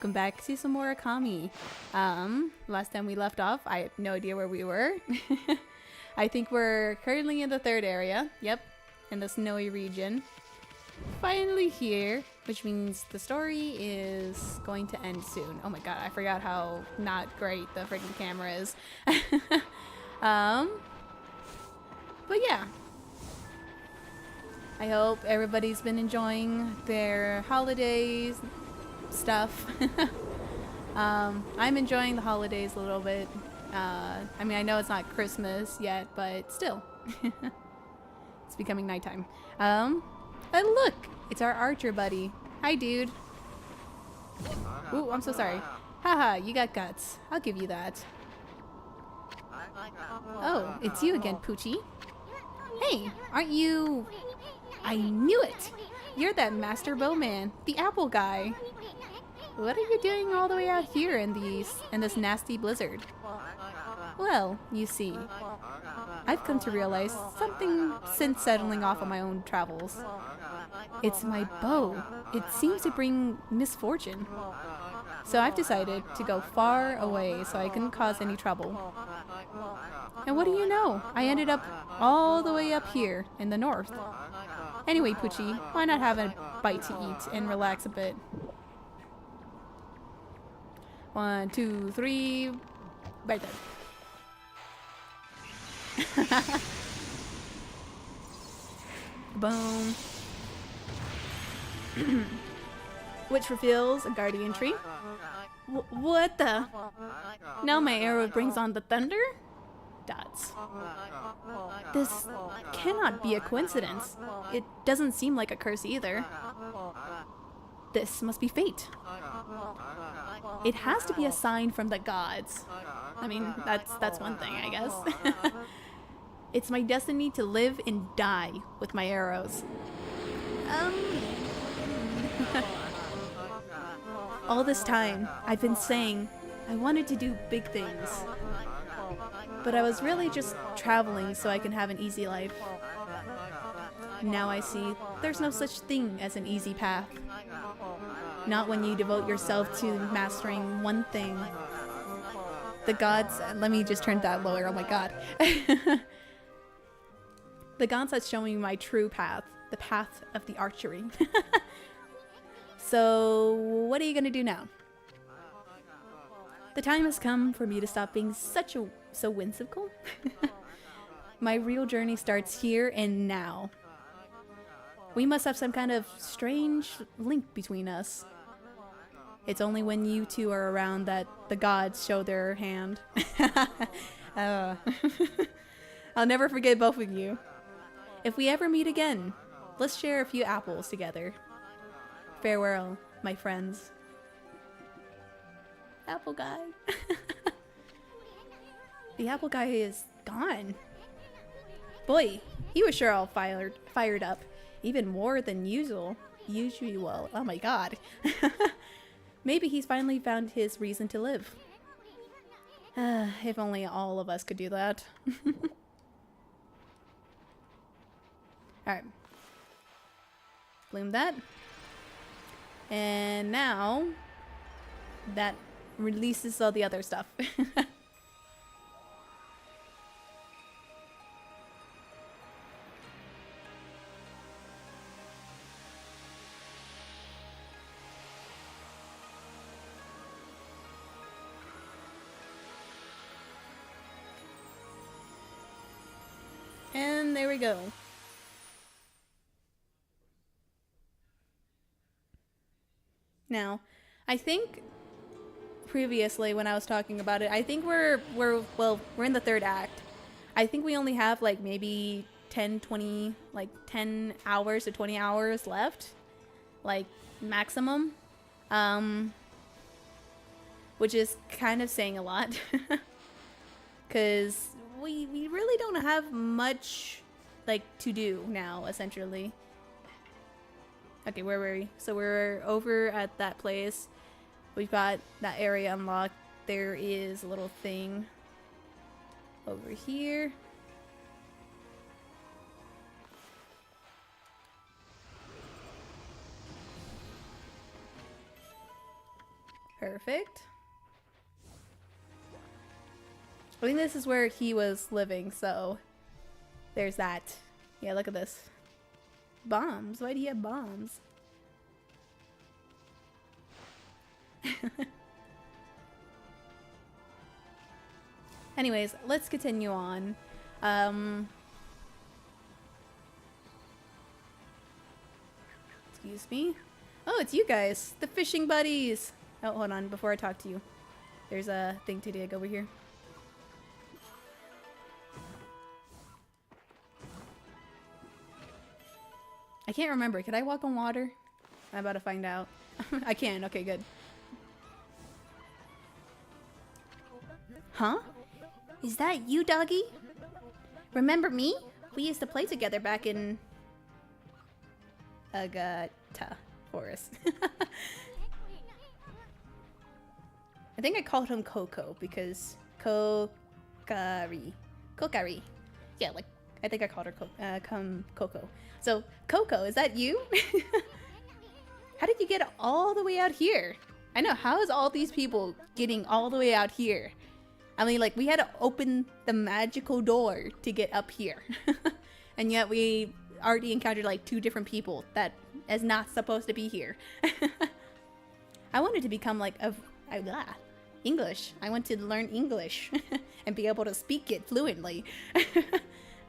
Welcome back to some more Okami. Last time we left off, I have no idea where we were. I think we're currently in the third area. Yep, in the snowy region. Finally here, which means the story is going to end soon. Oh my god, I forgot how not great the freaking camera is. But yeah. I hope everybody's been enjoying their holidays stuff. I'm enjoying the holidays a little bit. I mean, I know it's not Christmas yet, but still. It's becoming nighttime. And look! It's our archer buddy. Hi, dude. Ooh, I'm so sorry. Haha, you got guts. I'll give you that. Oh, it's you again, Poochie. Hey, aren't you... I knew it! You're that master bowman, the apple guy. What are you doing all the way out here in this nasty blizzard? Well, you see, I've come to realize something since settling off on my own travels. It's my bow. It seems to bring misfortune. So I've decided to go far away so I couldn't cause any trouble. And what do you know? I ended up all the way up here in the north. Anyway, Poochie, why not have a bite to eat and relax a bit? 1, 2, 3, right there. Boom. Which reveals a guardian tree. What the? Now my arrow brings on the thunder? Dots. This cannot be a coincidence. It doesn't seem like a curse either. This must be fate. It has to be a sign from the gods. I mean, that's one thing, I guess. It's my destiny to live and die with my arrows. All this time, I've been saying I wanted to do big things. But I was really just traveling so I can have an easy life. Now I see there's no such thing as an easy path. Not when you devote yourself to mastering one thing. The gods, let me just turn that lower, oh my god. The gods are showing me my true path, the path of the archery. So, what are you gonna do now? The time has come for me to stop being so whimsical. My real journey starts here and now. We must have some kind of strange link between us. It's only when you two are around that the gods show their hand. I'll never forget both of you. If we ever meet again, let's share a few apples together. Farewell, my friends. Apple guy. The apple guy is gone. Boy, he was sure all fired up. Even more than usual. Oh my god. Maybe he's finally found his reason to live. If only all of us could do that. Alright. Bloom that. And now that releases all the other stuff. And there we go. Now, I think previously when I was talking about it, I think we're in the third act. I think we only have like maybe 10 hours to 20 hours left, like maximum, which is kind of saying a lot because we really don't have much like to do now, essentially. Okay, where were we? So we're over at that place. We've got that area unlocked. There is a little thing over here. Perfect. I think this is where he was living, so there's that. Yeah, look at this. Bombs. Why do you have bombs? Anyways, let's continue on. Excuse me. Oh, it's you guys, the fishing buddies. Oh, hold on, before I talk to you. There's a thing to dig over here. I can't remember. Could I walk on water? I'm about to find out. I can. Okay, good. Huh? Is that you, doggy? Remember me? We used to play together back in Agata Forest. I think I called him Coco because Kokari. Yeah, like I think I called her Coco. So, Coco, is that you? How did you get all the way out here? I know, how is all these people getting all the way out here? I mean, like, we had to open the magical door to get up here. And yet we already encountered, like, 2 different people that is not supposed to be here. I wanted to become, like, English. I want to learn English and be able to speak it fluently.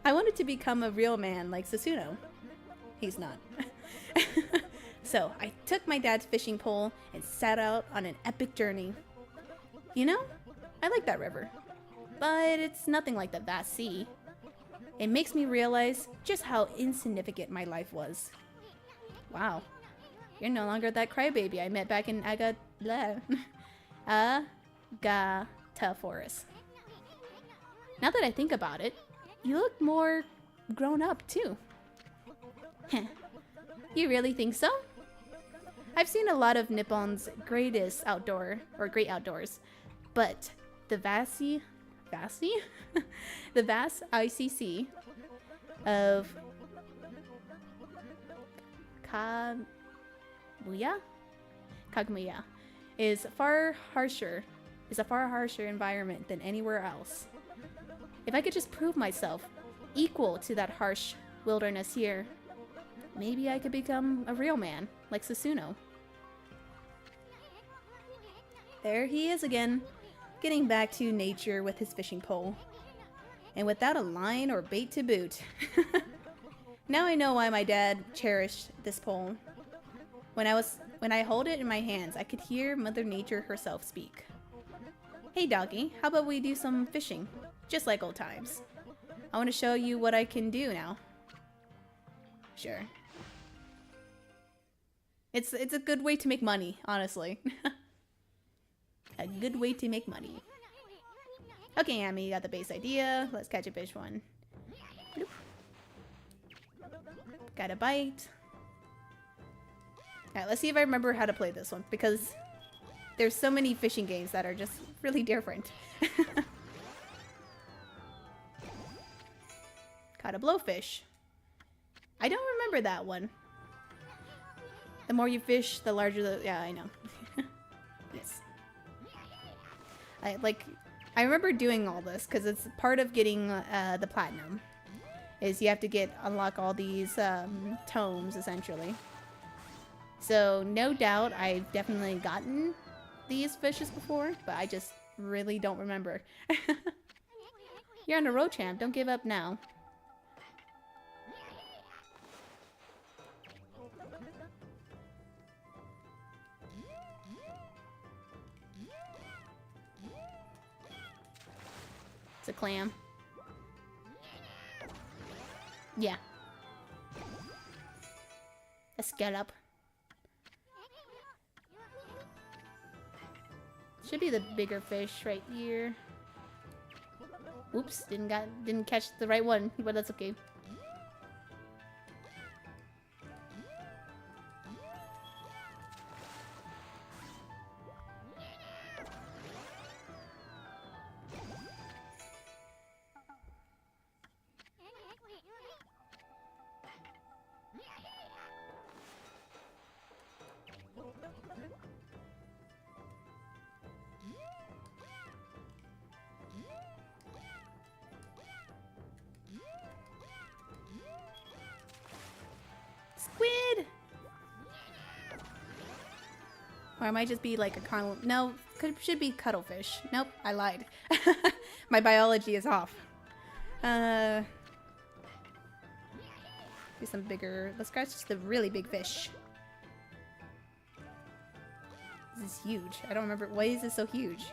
I wanted to become a real man like Susuno. He's not. So I took my dad's fishing pole and set out on an epic journey. You know, I like that river, but it's nothing like the vast sea. It makes me realize just how insignificant my life was. Wow, you're no longer that crybaby I met back in Agata Forest. Now that I think about it, you look more grown up too. You really think so? I've seen a lot of Nippon's greatest great outdoors, but the vast ICC of Kaguya is a far harsher environment than anywhere else. If I could just prove myself equal to that harsh wilderness here, maybe I could become a real man, like Susuno. There he is again, getting back to nature with his fishing pole. And without a line or bait to boot. Now I know why my dad cherished this pole. When I hold it in my hands, I could hear Mother Nature herself speak. Hey doggy, how about we do some fishing? Just like old times. I want to show you what I can do now. Sure. It's a good way to make money, honestly. A good way to make money. Okay, Amy, you got the base idea. Let's catch a fish one. Bloop. Got a bite. Alright, let's see if I remember how to play this one, because there's so many fishing games that are just really different. Caught a blowfish. I don't remember that one. The more you fish, the larger the... Yeah, I know. Yes. I remember doing all this because it's part of getting the platinum. Is you have to unlock all these tomes, essentially. So, no doubt, I've definitely gotten these fishes before, but I just really don't remember. You're on a road, champ. Don't give up now. It's a clam. Yeah. A scallop. Should be the bigger fish right here. Oops, didn't catch the right one, but that's okay. Or it might just be like a carnal. No, should be cuttlefish. Nope, I lied. My biology is off. Do some bigger. Let's scratch the really big fish. This is huge. I don't remember. Why is this so huge?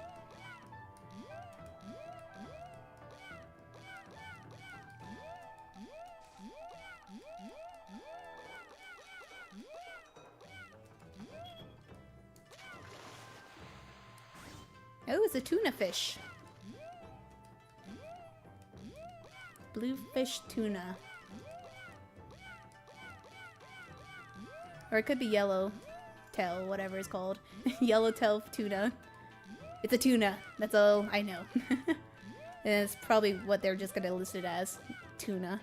Oh, it's a tuna fish. Bluefish tuna. Or it could be yellow tail, whatever it's called. Yellowtail tuna. It's a tuna. That's all I know. And it's probably what they're just gonna list it as. Tuna.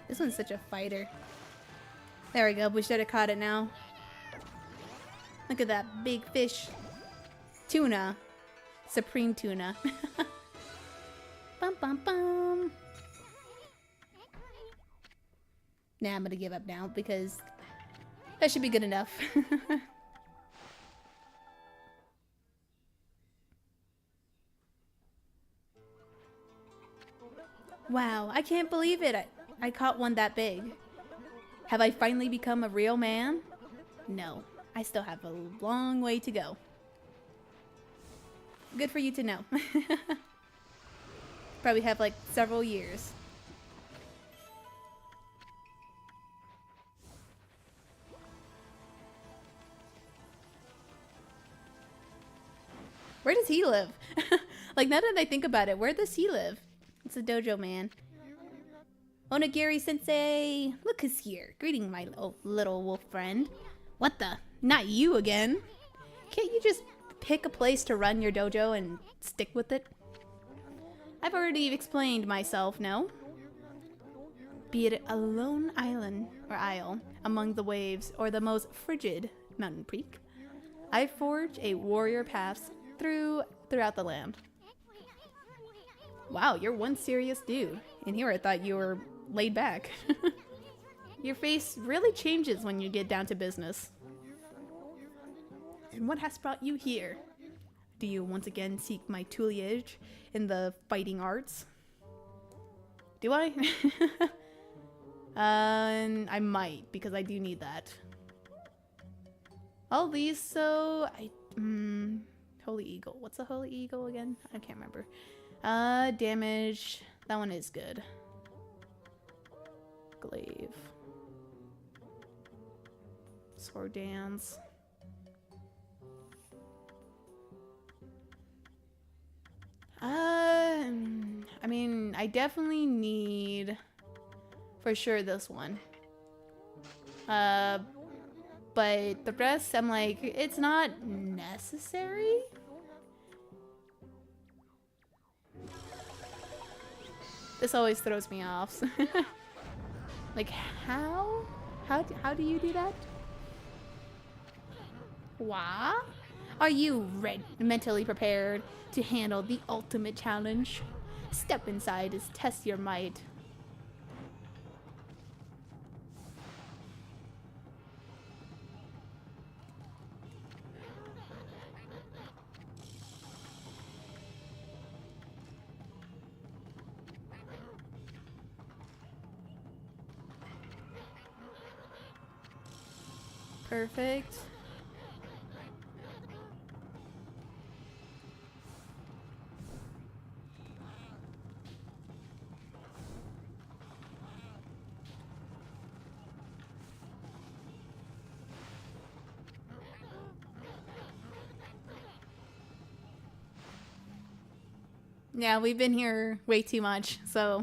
This one's such a fighter. There we go. We should have caught it now. Look at that big fish. Tuna. Supreme tuna. Bum bum bum. Nah, I'm gonna give up now because that should be good enough. Wow, I can't believe it. I caught one that big. Have I finally become a real man? No, I still have a long way to go. Good for you to know. Probably have like several years. Where does he live? Like, now that I think about it, where does he live? It's a dojo man. Onigiri sensei, look who's here. Greeting my little wolf friend. What the? Not you again. Can't you just pick a place to run your dojo and stick with it? I've already explained myself, no? Be it a lone island or isle among the waves or the most frigid mountain peak, I forge a warrior path throughout the land. Wow, you're one serious dude. And here I thought you were laid back. Your face really changes when you get down to business. And what has brought you here? Do you once again seek my tutelage in the fighting arts? Do I? I might, because I do need that. All these, so Holy Eagle. What's a Holy Eagle again? I can't remember. Damage. That one is good. Glaive. Sword dance. I mean, I definitely need for sure this one. But the rest, I'm like, it's not necessary. This always throws me off. Like, how do you do that? Why? Are you mentally prepared to handle the ultimate challenge? Step inside and test your might. Perfect. Yeah, we've been here way too much, so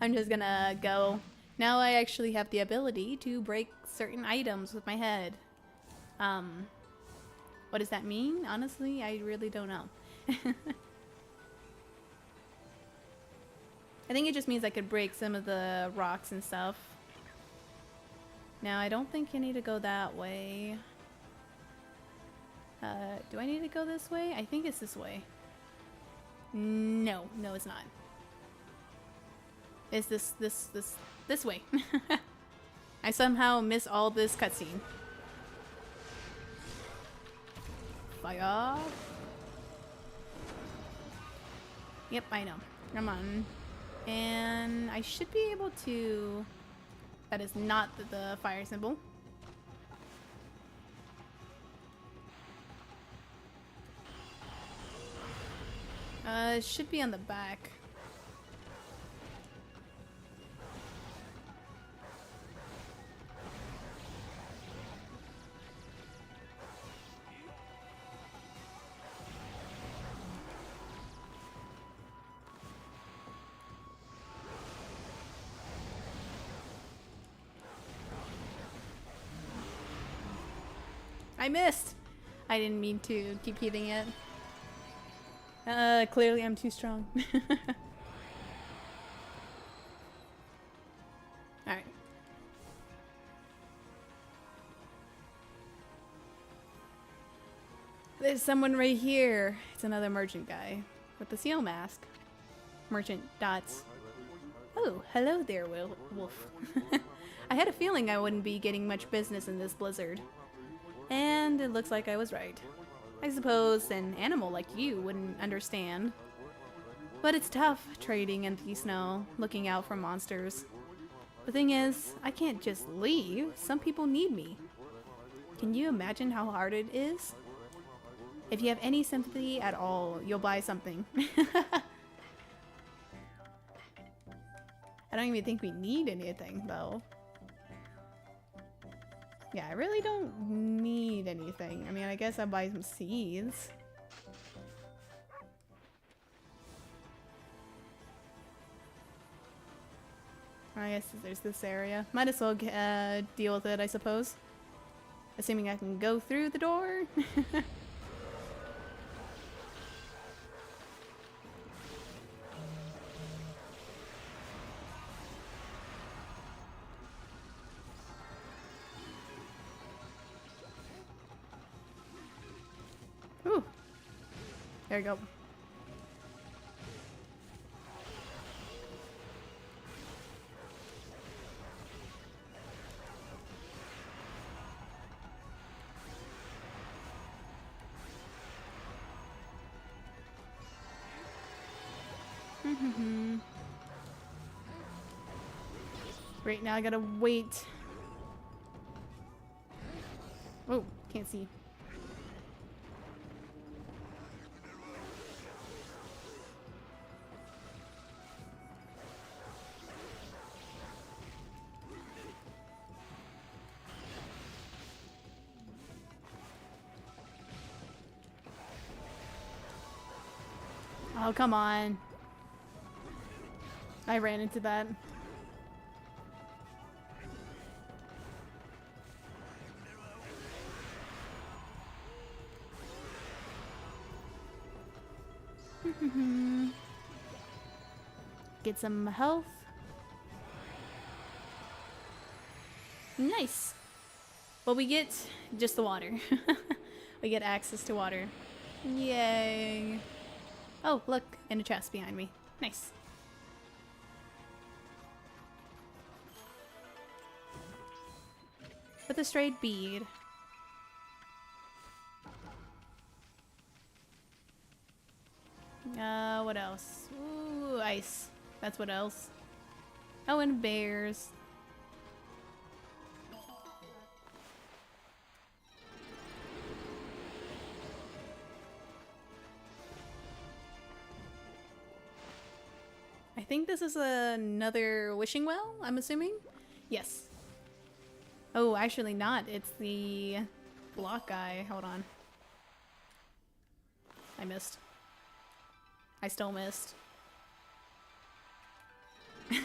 I'm just gonna go. Now I actually have the ability to break certain items with my head. What does that mean? Honestly, I really don't know. I think it just means I could break some of the rocks and stuff. Now, I don't think you need to go that way. Do I need to go this way? I think it's this way. No, it's not. It's this way. I somehow miss all this cutscene. Fire. Yep, I know. Come on. And I should be able to... That is not the fire symbol. It should be on the back. I missed! I didn't mean to keep hitting it. Clearly I'm too strong. Alright. There's someone right here. It's another merchant guy with the seal mask. Merchant dots. Oh, hello there, Wolf. I had a feeling I wouldn't be getting much business in this blizzard. And it looks like I was right. I suppose an animal like you wouldn't understand. But it's tough trading in the snow, looking out for monsters. The thing is, I can't just leave. Some people need me. Can you imagine how hard it is? If you have any sympathy at all, you'll buy something. I don't even think we need anything, though. Yeah, I really don't need anything. I mean, I guess I'll buy some seeds. I guess there's this area. Might as well deal with it, I suppose. Assuming I can go through the door. Ooh. There we go. Great, now I gotta wait. Oh, can't see. Oh, come on. I ran into that. Get some health. Nice. Well, we get just the water. We get access to water. Yay. Oh, look, and a chest behind me. Nice. With a straight bead. What else? Ooh, ice. That's what else. Oh, and bears. I think this is another wishing well, I'm assuming? Yes. Oh, actually not. It's the block guy. Hold on. I missed. I still missed. Give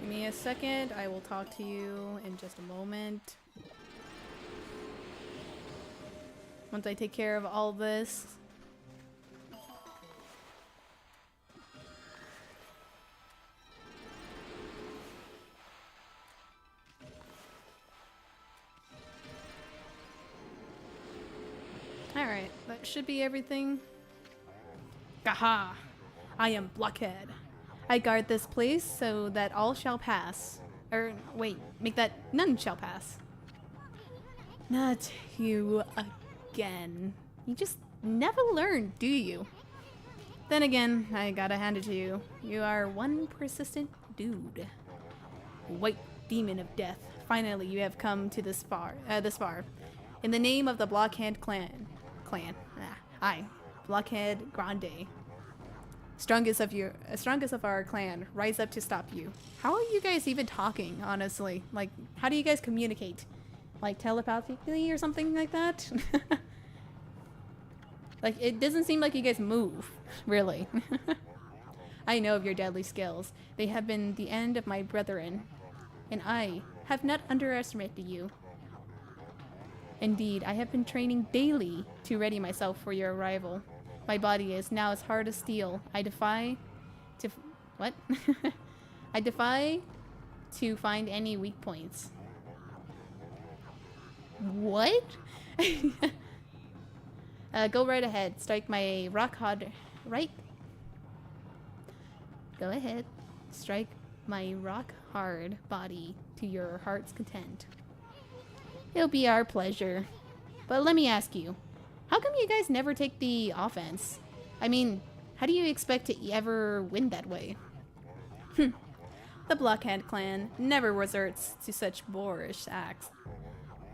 me a second. I will talk to you in just a moment. Once I take care of all this. Alright, that should be everything. Gaha! I am Blockhead. I guard this place so that all shall pass. Wait, make that none shall pass. Not you again. You just never learn, do you? Then again, I gotta hand it to you. You are one persistent dude. White demon of death. Finally, you have come to this far. In the name of the Blockhead clan. I, Blockhead Grande. Strongest of our clan, rise up to stop you. How are you guys even talking, honestly? Like, how do you guys communicate? Like telepathically or something like that? Like, it doesn't seem like you guys move, really. I know of your deadly skills. They have been the end of my brethren, and I have not underestimated you. Indeed, I have been training daily to ready myself for your arrival. My body is now as hard as steel. I defy to... What? I defy to find any weak points. What? Go right ahead. Strike my rock hard... Right? Go ahead. Strike my rock hard body to your heart's content. It'll be our pleasure. But let me ask you, how come you guys never take the offense? I mean, how do you expect to ever win that way? The Blockhead clan never resorts to such boorish acts.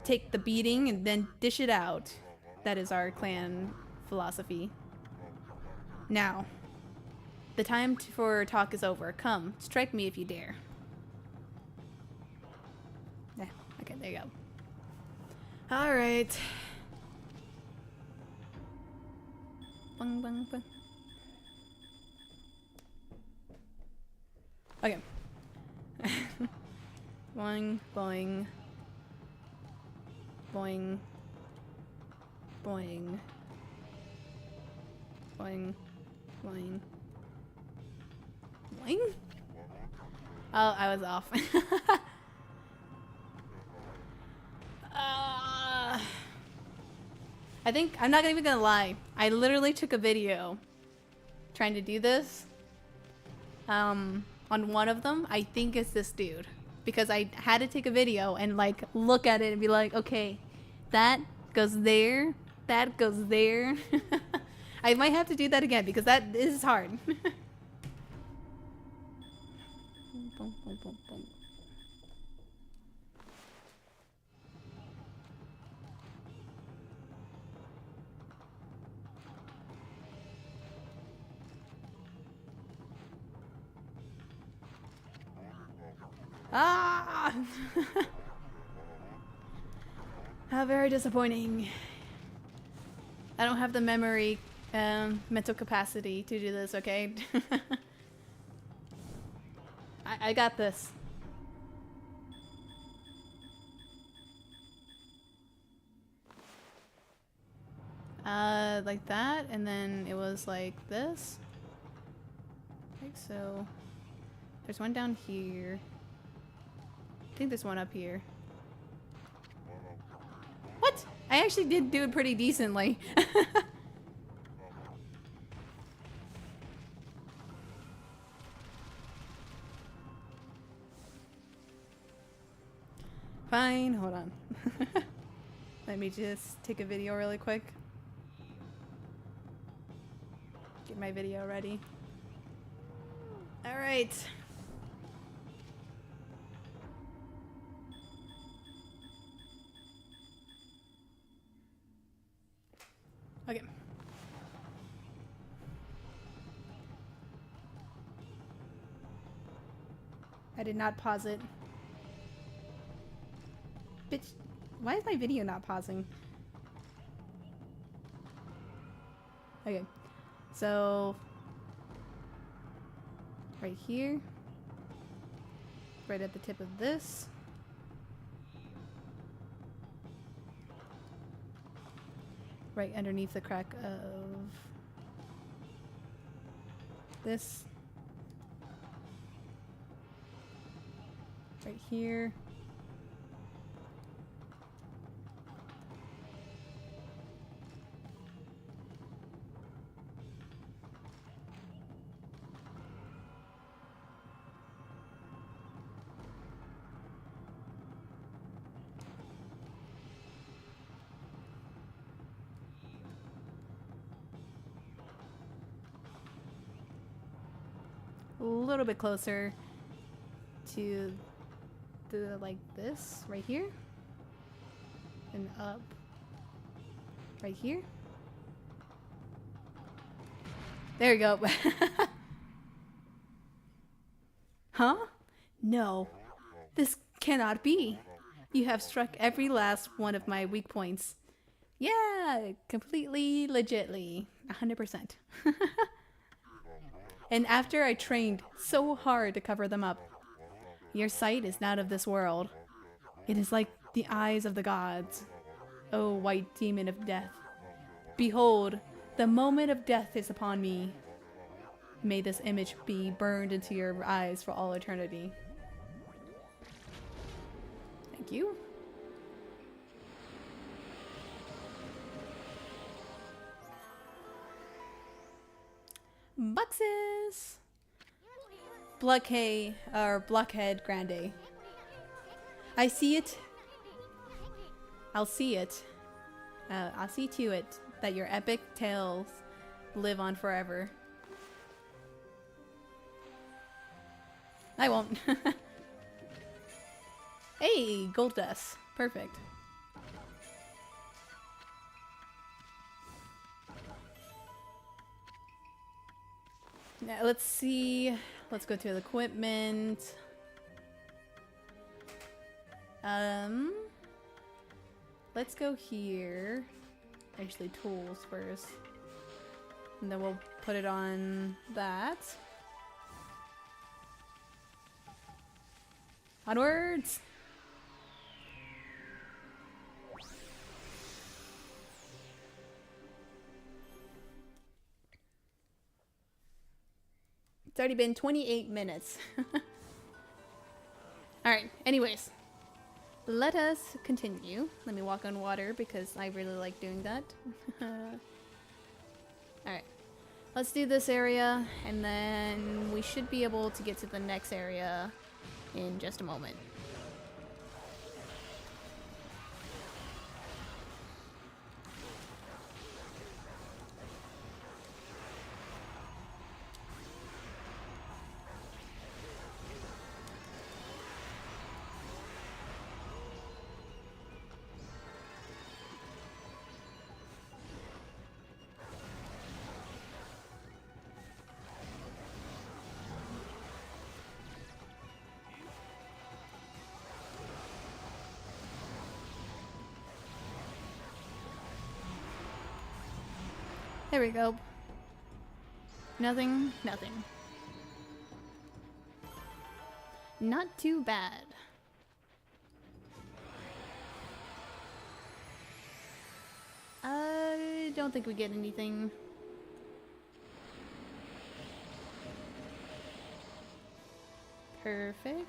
Take the beating and then dish it out. That is our clan philosophy. Now, the time for talk is over. Come, strike me if you dare. Yeah, okay, there you go. All right. Bung, bung, bung. Okay. Boing, boing. Boing. Boing. Boing. Boing. Boing? Oh, I was off. I think, I'm not even gonna lie, I literally took a video trying to do this. On one of them, I think it's this dude. Because I had to take a video and like look at it and be like, okay, that goes there, that goes there. I might have to do that again because that is hard. Boom, boom, boom, boom. Ah! How very disappointing. I don't have the memory, mental capacity to do this, okay? I got this. Like that, and then it was like this. Like so. There's one down here. I think there's one up here. What? I actually did do it pretty decently. Fine, hold on. Let me just take a video really quick. Get my video ready. All right. Okay. I did not pause it. Bitch, why is my video not pausing? Okay. So right here. Right at the tip of this. Right underneath the crack of this. Right here. A little bit closer to the, like this right here, and up right here. There you go. Huh? No, this cannot be. You have struck every last one of my weak points. Yeah, completely legitly, 100%. And after I trained so hard to cover them up, your sight is not of this world. It is like the eyes of the gods. O white demon of death. Behold, the moment of death is upon me. May this image be burned into your eyes for all eternity. Thank you. Boxes! Blockhead Grande. I see it. I'll see it. I'll see to it that your epic tales live on forever. I won't. Hey, gold dust. Perfect. Now let's see. Let's go to the equipment. Let's go here. Actually, tools first. And then we'll put it on that. Onwards! It's already been 28 minutes. Alright, anyways. Let us continue. Let me walk on water because I really like doing that. Alright. Let's do this area and then we should be able to get to the next area in just a moment. There we go. Nothing, nothing. Not too bad. I don't think we get anything. Perfect.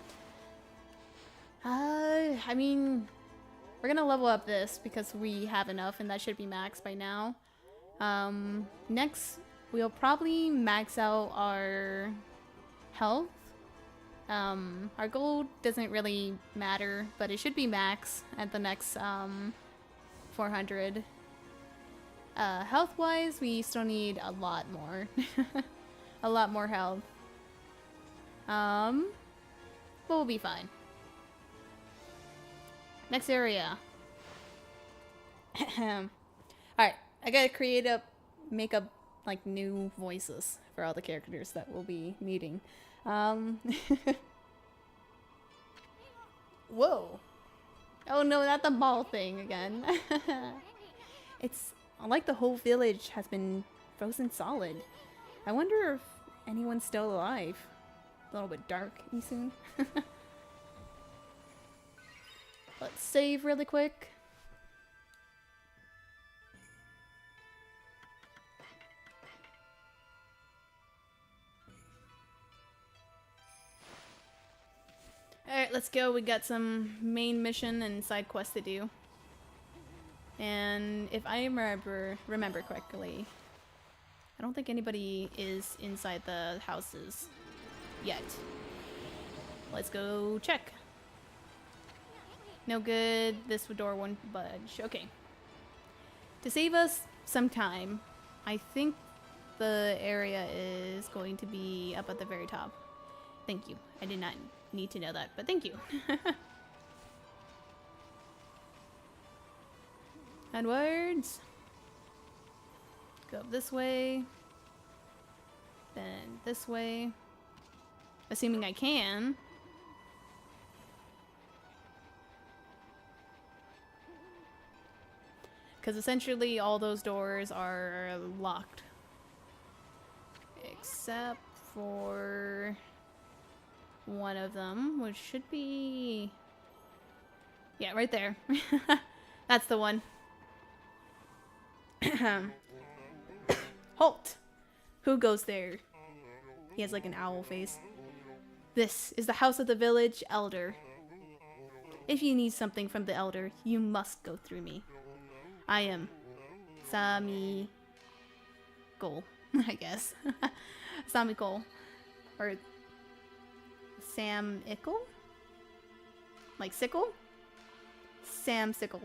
I mean, we're gonna level up this because we have enough and that should be max by now. Next, we'll probably max out our health. Our gold doesn't really matter, but it should be max at the next, 400. Health-wise, we still need a lot more. A lot more health. But we'll be fine. Next area. Alright. I gotta make up like new voices for all the characters that we'll be meeting. Whoa. Oh no, not the ball thing again. It's like the whole village has been frozen solid. I wonder if anyone's still alive. A little bit dark soon. Let's save really quick. Alright, let's go. We got some main mission and side quests to do. And if I remember correctly, I don't think anybody is inside the houses yet. Let's go check. No good. This door won't budge. Okay. To save us some time, I think the area is going to be up at the very top. Thank you. I did not need to know that, but thank you. Onwards. Go up this way. Then this way. Assuming I can. Because essentially all those doors are locked. Except for one of them, which should be... yeah, right there. That's the one. Halt! Who goes there? He has like an owl face. This is the house of the village elder. If you need something from the elder, you must go through me. I am Sami Gol, I guess. Sami Gol. Or Sam Ickle? Like sickle? Sam Sickle.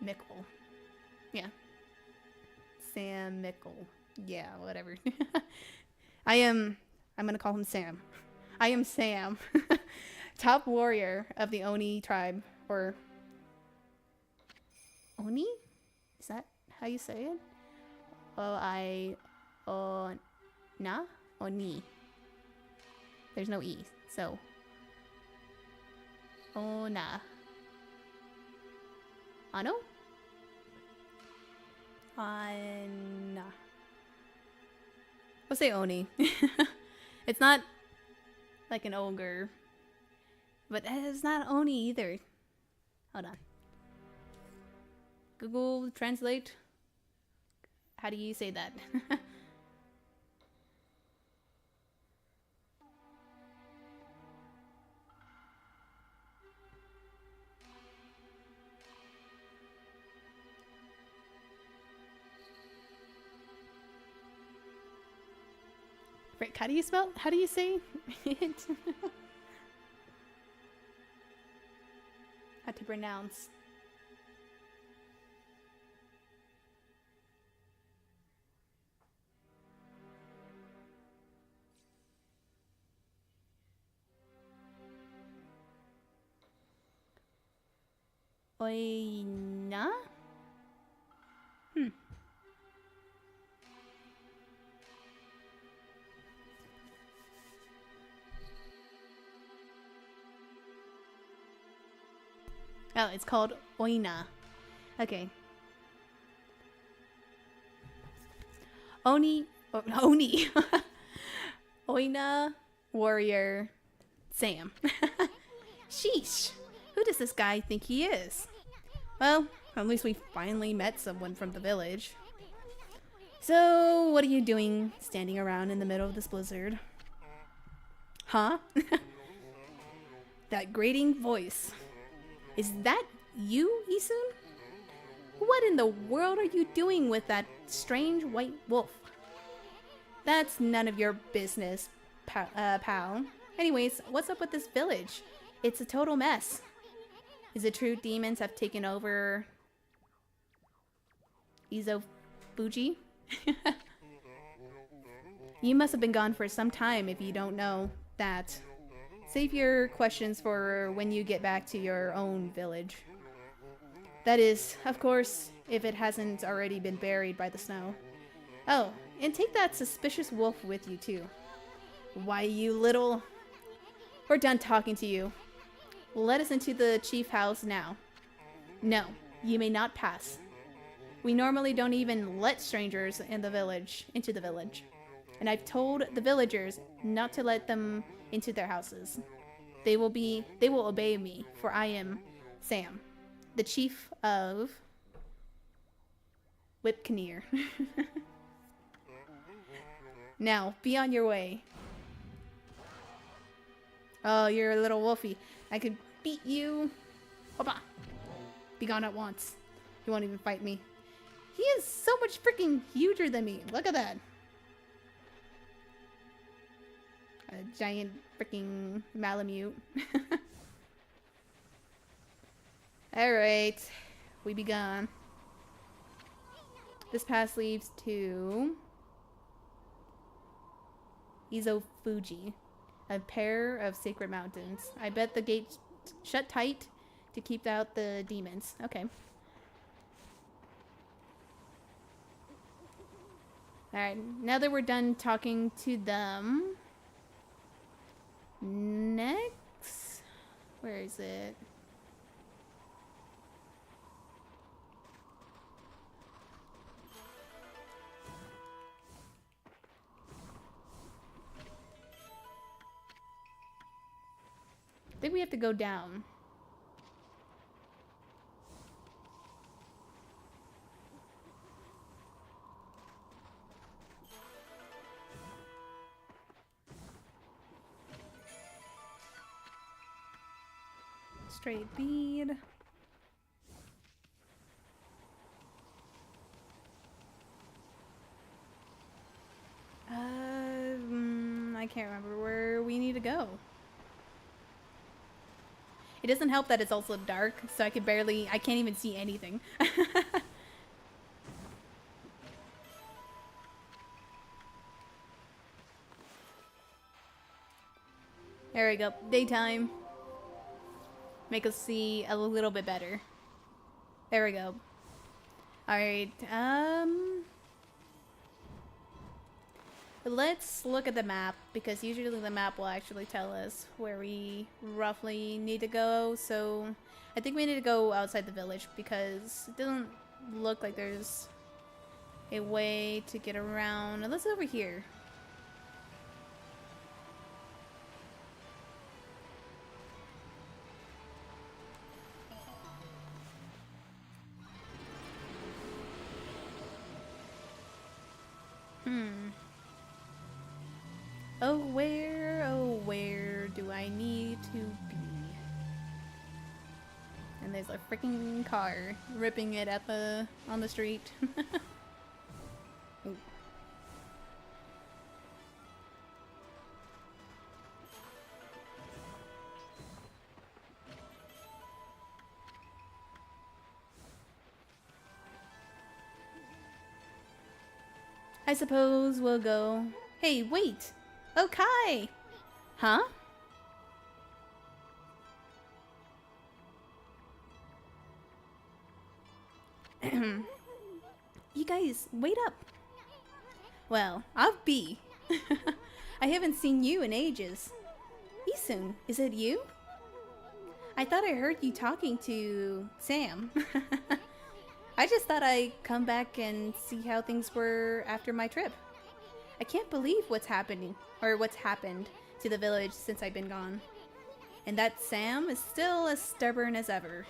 Mickle. Yeah. Sam Mickle. Yeah, whatever. I'm gonna call him Sam. I am Sam. Top warrior of the Oni tribe. Or Oni? Is that how you say it? Na? Oni. There's no E, so. Ona. Ano? Anna. We'll say Oni. It's not like an ogre. But it's not Oni either. Hold on. Google Translate. How do you say that? Frick, how do you spell? How do you say it? How to pronounce? Oina? Oh, it's called Oina. Okay. Oni. Oh, Oni. Oina warrior Sam. Sheesh. Who does this guy think he is? Well, at least we finally met someone from the village. So, what are you doing standing around in the middle of this blizzard? Huh? That grating voice. Is that you, Isun? What in the world are you doing with that strange white wolf? That's none of your business, pal. Anyways, what's up with this village? It's a total mess. Is it true demons have taken over Izo-Fuji? You must have been gone for some time if you don't know that. Save your questions for when you get back to your own village. That is, of course, if it hasn't already been buried by the snow. Oh, and take that suspicious wolf with you too. Why, you little... We're done talking to you. Let us into the chief house now. No, you may not pass. We normally don't even let strangers into the village. And I've told the villagers not to let them into their houses. They will obey me, for I am Sam, the chief of Whipcaneer. Now, be on your way. Oh, you're a little wolfie. I could beat you. Hoppa. Be gone at once. He won't even fight me. He is so much freaking huger than me. Look at that. A giant freaking Malamute. Alright. We be gone. This path leads to Izofuji, a pair of sacred mountains. I bet the gates shut tight to keep out the demons. Okay. Alright, now that we're done talking to them, next, where is it? I think we have to go down. Straight bead. I can't remember where we need to go. It doesn't help that it's also dark, so I can't even see anything. There we go. Daytime. Make us see a little bit better. There we go. Alright, let's look at the map, because usually the map will actually tell us where we roughly need to go. So I think we need to go outside the village, because it doesn't look like there's a way to get around. Let's go over here. Oh, where do I need to be? And there's a freaking car ripping it on the street. Ooh. I suppose we'll go. Hey, wait! Okay! Huh? You guys, wait up! Well, I'll be. I haven't seen you in ages. Isun, is it you? I thought I heard you talking to Sam. I just thought I'd come back and see how things were after my trip. I can't believe what's happened to the village since I've been gone. And that Sam is still as stubborn as ever.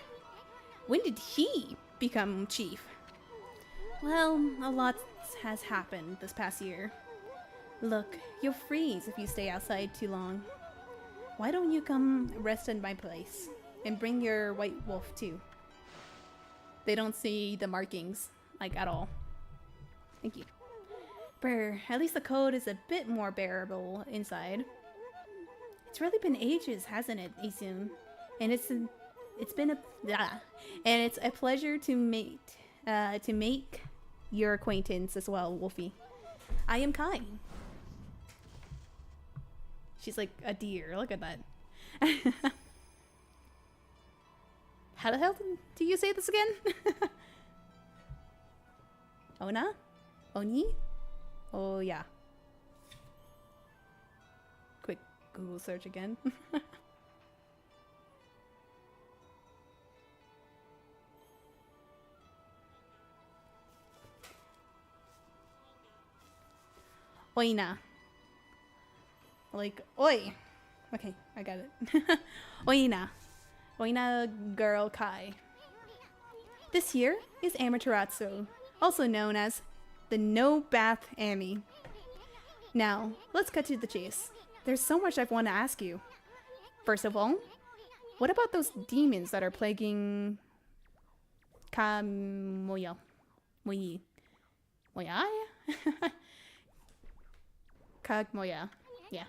When did he become chief? Well, a lot has happened this past year. Look, you'll freeze if you stay outside too long. Why don't you come rest in my place? And bring your white wolf too. They don't see the markings, like, at all. Thank you. Brr, at least the cold is a bit more bearable inside. It's really been ages, hasn't it, Isun? And it's a pleasure to make your acquaintance as well, Wolfie. I am Kai. She's like a deer. Look at that. How the hell do you say this again? Ona? Oni? Oh, yeah. Quick Google search again. Oina. Like, oi. Okay, I got it. Oina. Oina Girl Kai. This here is Amaterasu, also known as the No Bath Ami. Now, let's cut to the chase. There's so much I want to ask you. First of all, what about those demons that are plaguing Kamoya? Moyi. Moya? Kagmoya. Yeah.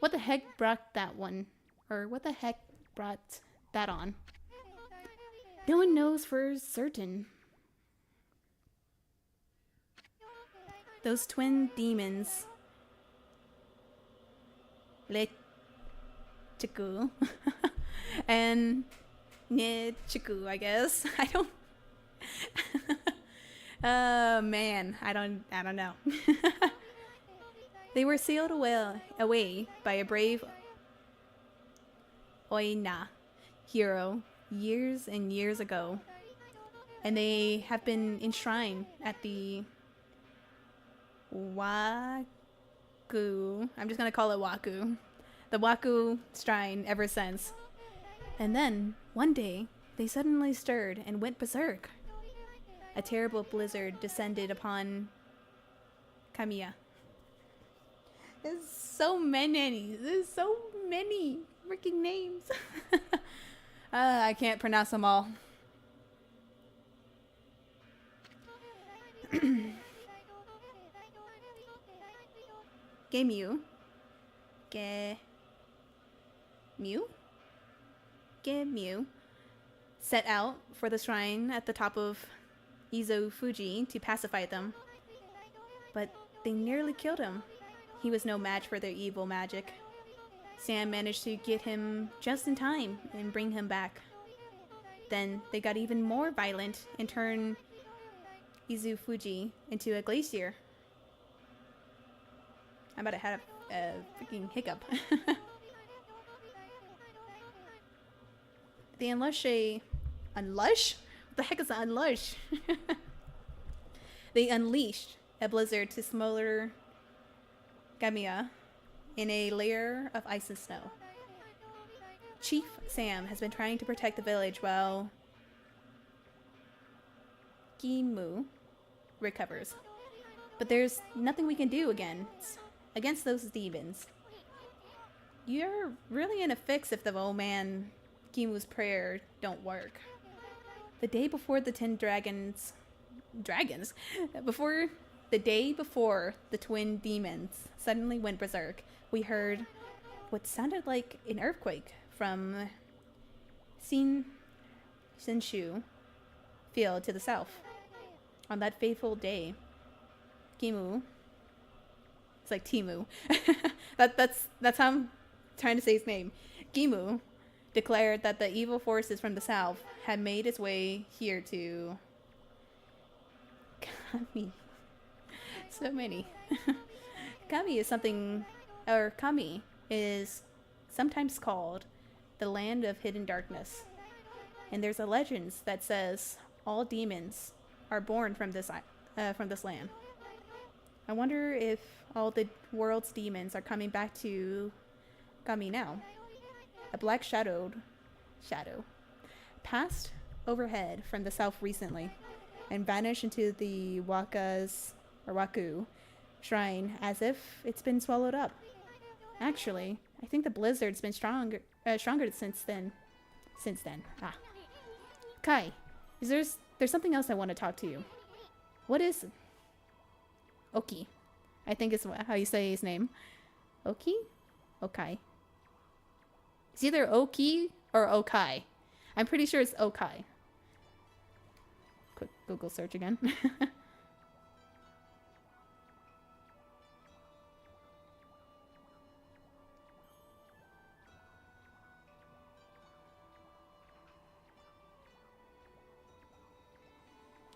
What the heck brought that one? Or what the heck brought that on? No one knows for certain. Those twin demons. Lechiku. And Nichiku, I guess. I don't... man. I don't know. They were sealed away by a brave Oina hero years and years ago. And they have been enshrined at the Waku. I'm just going to call it Waku. The Waku shrine ever since. And then, one day, they suddenly stirred and went berserk. A terrible blizzard descended upon Kamiya. There's so many freaking names. I can't pronounce them all. Gemyu set out for the shrine at the top of Izo Fuji to pacify them. But they nearly killed him. He was no match for their evil magic. Sam managed to get him just in time and bring him back. Then they got even more violent and turned Izu Fuji into a glacier. I'm about to have a freaking hiccup. They unleash a... Unlush? What the heck is an unlush? They unleashed a blizzard to smolder Gamiya in a layer of ice and snow. Chief Sam has been trying to protect the village while Gimu recovers. But there's nothing we can do against those demons. You're really in a fix if the old man Gimu's prayer don't work. The day before the 10 dragons... The day before the twin demons suddenly went berserk, we heard what sounded like an earthquake from Shinshu field to the south. On that fateful day, Gimu... It's like Timu. That's how I'm trying to say his name. Gimu declared that the evil forces from the south had made its way here to... Kami. So many. Kami is sometimes called the land of hidden darkness. And there's a legend that says all demons are born from this land. I wonder if all the world's demons are coming back to Kami now. A black shadow passed overhead from the south recently and vanished into the Waku shrine as if it's been swallowed up. Actually, I think the blizzard's been stronger since then. Kai, there's something else I want to talk to you. What is Oki? I think is how you say his name. Oki? Okai. It's either Oki or Okai. I'm pretty sure it's Okai. Quick Google search again.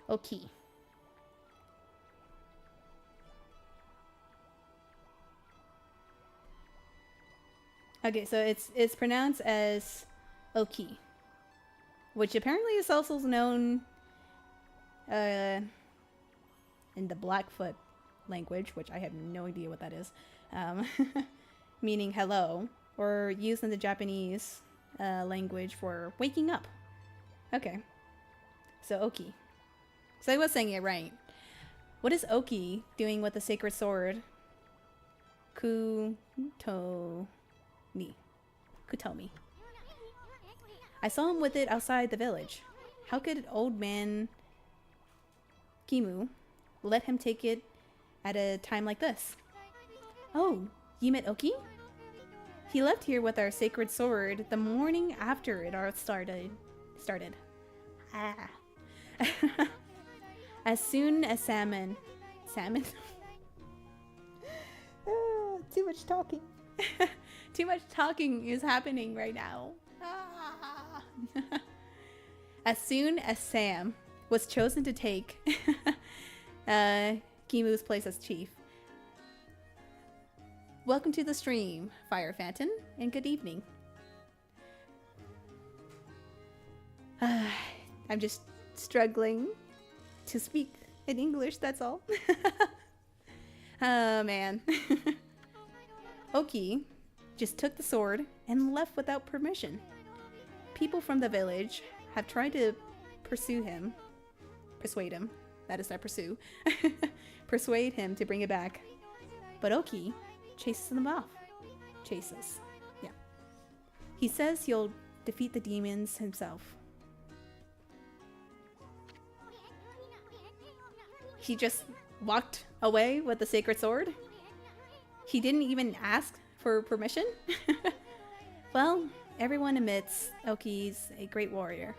Oki. Okay, so it's pronounced as Oki, which apparently is also known in the Blackfoot language, which I have no idea what that is, meaning hello, or used in the Japanese language for waking up. Okay, so Oki. So I was saying it right. What is Oki doing with the sacred sword? Kutomi. Kutomi. I saw him with it outside the village. How could old man Kimu let him take it at a time like this? Oh, you met Oki? He left here with our sacred sword the morning after it all started. Ah. As soon as salmon? Too much talking. Too much talking is happening right now. Ah. As soon as Sam was chosen to take Kimu's place as chief. Welcome to the stream, Fire Phantom, and good evening. I'm just struggling to speak in English, that's all. Oh man. Oki just took the sword and left without permission. People from the village have tried to persuade him, that is not pursue, persuade him to bring it back. But Oki chases them off. Chases. Yeah. He says he'll defeat the demons himself. He just walked away with the sacred sword? He didn't even ask for permission? Well, everyone admits Oki's a great warrior.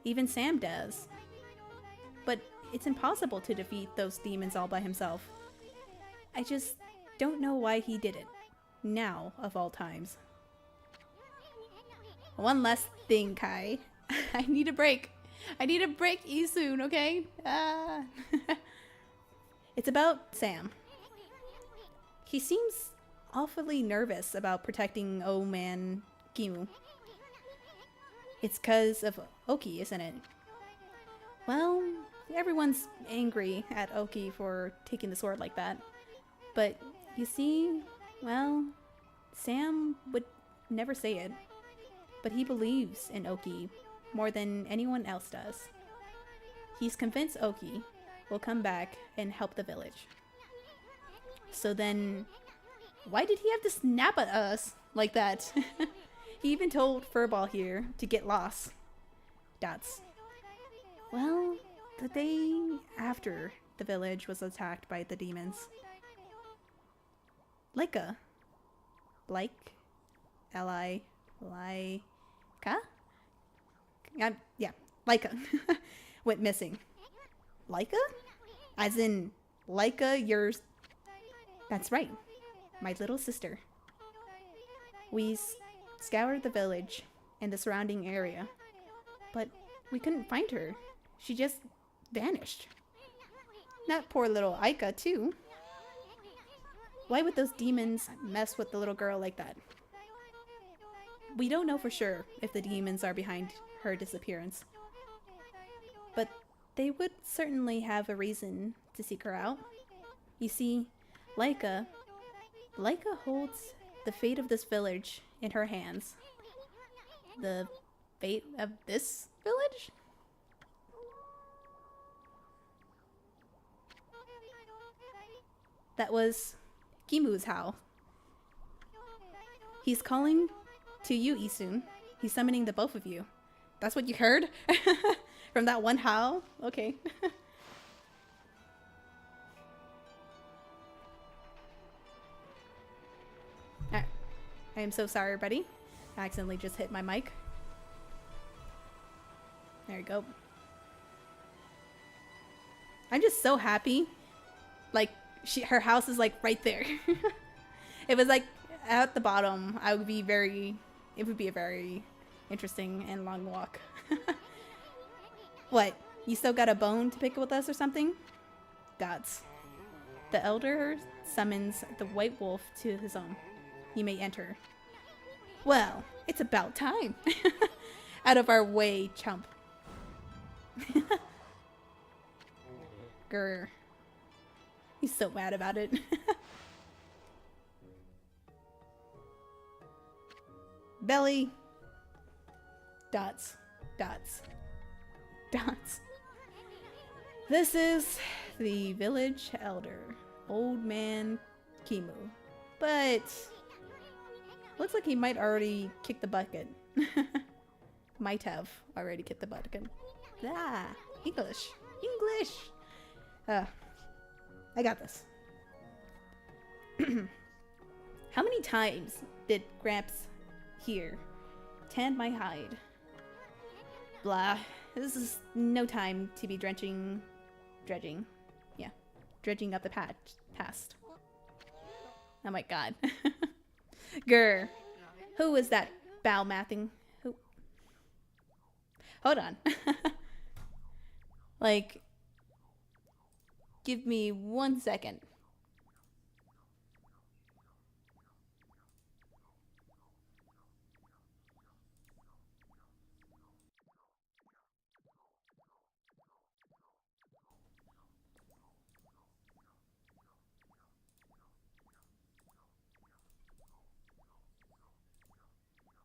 Even Sam does. But it's impossible to defeat those demons all by himself. I just don't know why he did it. Now, of all times. One last thing, Kai. I need a break. I need a break soon, okay? It's about Sam. He seems awfully nervous about protecting old man Kimu. It's 'cause of Oki, isn't it? Well, everyone's angry at Oki for taking the sword like that. But you see, well, Sam would never say it. But he believes in Oki more than anyone else does. He's convinced Oki will come back and help the village. So then, why did he have to snap at us like that? He even told Furball here to get lost. Dots. Well, the day after the village was attacked by the demons, Leica, L-I, Leica? Yeah, Leica went missing. Leica? As in, Leica, yours? That's right, my little sister. We scoured the village and the surrounding area, but we couldn't find her. She just vanished. That poor little Aika, too. Why would those demons mess with the little girl like that? We don't know for sure if the demons are behind her disappearance, but they would certainly have a reason to seek her out. You see, Leica holds the fate of this village in her hands. The fate of this village? That was Kimu's howl. He's calling to you, Isun. He's summoning the both of you. That's what you heard? From that one howl? Okay. Alright. I am so sorry, buddy. I accidentally just hit my mic. There you go. I'm just so happy. Like, her house is like right there. It was like at the bottom. It would be a very interesting and long walk. What? You still got a bone to pick with us or something? Gods. The elder summons the white wolf to his own. You may enter. Well, it's about time. Out of our way, chump. Grr. He's so mad about it. Belly. Dots. Dots. Dots. This is the village elder, Old Man Kimu. But looks like he might already kick the bucket. Might have already kicked the bucket. Ah, English. English. I got this. How many times did Gramps hear? Tanned my hide. Blah. This is no time to be dredging. Yeah. Dredging up the past. Oh my god. Grr. Who was that bow-mathing? Who? Hold on. Like, give me 1 second.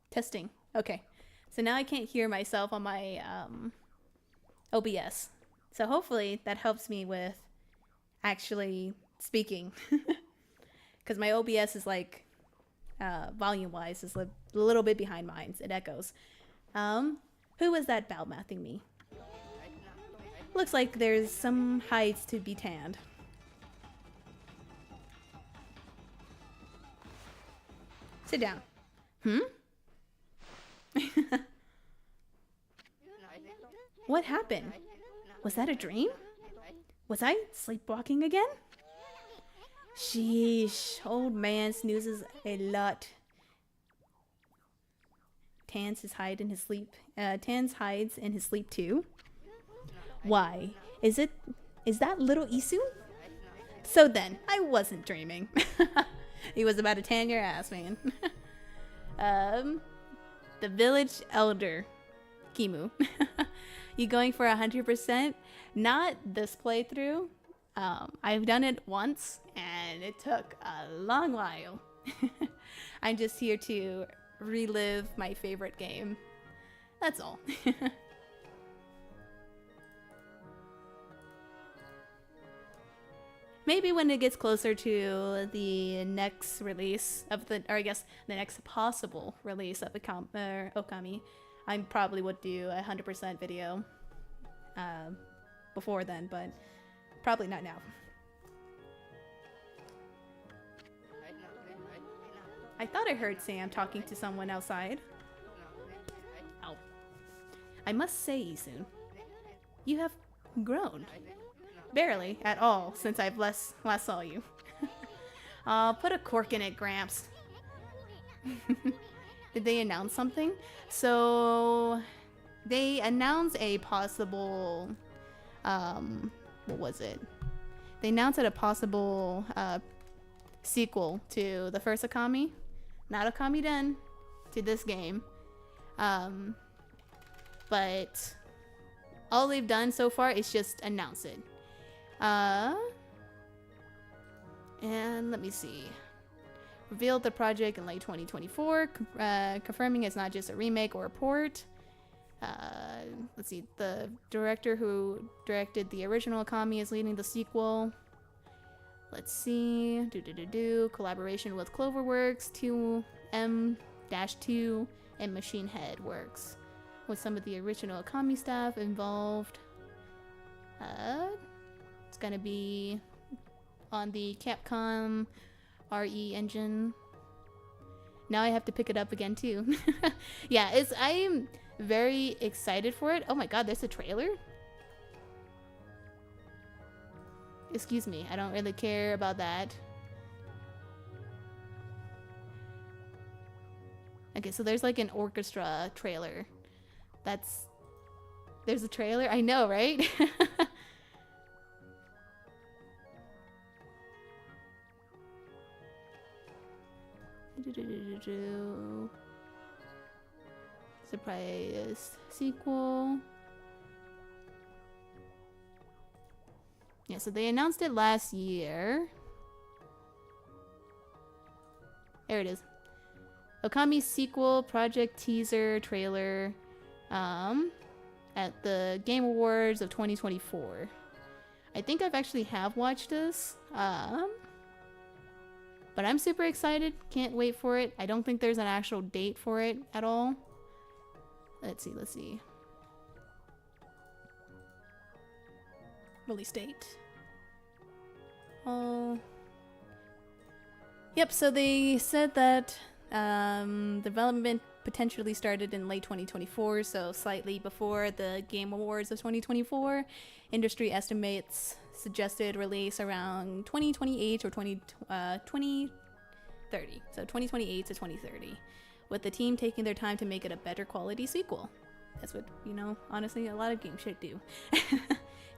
Testing. Okay. So now I can't hear myself on my OBS. So hopefully that helps me with actually speaking. Because my OBS is like, volume-wise, is a little bit behind mine. It echoes. Who was that bow-mathing me? Looks like there's some hides to be tanned. Sit down. What happened? Was that a dream? Was I sleepwalking again? Sheesh, old man snoozes a lot. Tans hides in his sleep too. Why? Is that little Isu? So then, I wasn't dreaming. He was about to tan your ass, man. The village elder, Kimu. You going for 100%? Not this playthrough. I've done it once, and it took a long while. I'm just here to relive my favorite game. That's all. Maybe when it gets closer to the next release of the next possible release of Okami, I probably would do a 100% video before then, but probably not now. I thought I heard Sam talking to someone outside. Oh. I must say, Isun, you have grown. Barely at all since I've last saw you. Put a cork in it, Gramps. Did they announce something? So they announced a possible what was it? They announced a possible sequel to the first Okami. Not Okami Den, to this game. But all they've done so far is just announce it. And let me see. Revealed the project in late 2024, confirming it's not just a remake or a port. Let's see. The director who directed the original Okami is leading the sequel. Let's see. Collaboration with Cloverworks, 2M-2, and Machine Head Works, with some of the original Okami staff involved. It's gonna be on the Capcom RE engine. Now I have to pick it up again too. Yeah, I'm very excited for it. Oh my god, there's a trailer? Excuse me, I don't really care about that. Okay, so there's like an orchestra trailer. There's a trailer? I know, right? Surprise sequel. Yeah, so they announced it last year. There it is. Okami sequel project teaser trailer at the Game Awards of 2024. I think I've actually have watched this. But I'm super excited. Can't wait for it. I don't think there's an actual date for it at all. Let's see. Release date. Oh. Yep, so they said that development potentially started in late 2024, so slightly before the Game Awards of 2024. Industry estimates suggested release around 2028 or 2030. So 2028 to 2030, with the team taking their time to make it a better quality sequel. That's what, you know, honestly, a lot of games should do.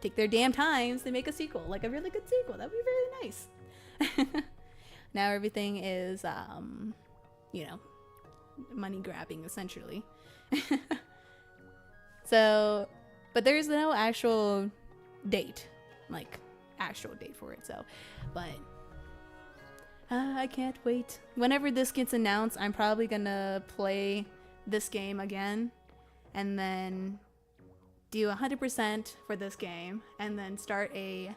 Take their damn times to make a sequel, like a really good sequel. That'd be really nice. Now everything is, you know, money grabbing essentially. So, but there's no actual date, like actual date for it. So, but I can't wait. Whenever this gets announced, I'm probably gonna play this game again, and then do 100% for this game, and then start the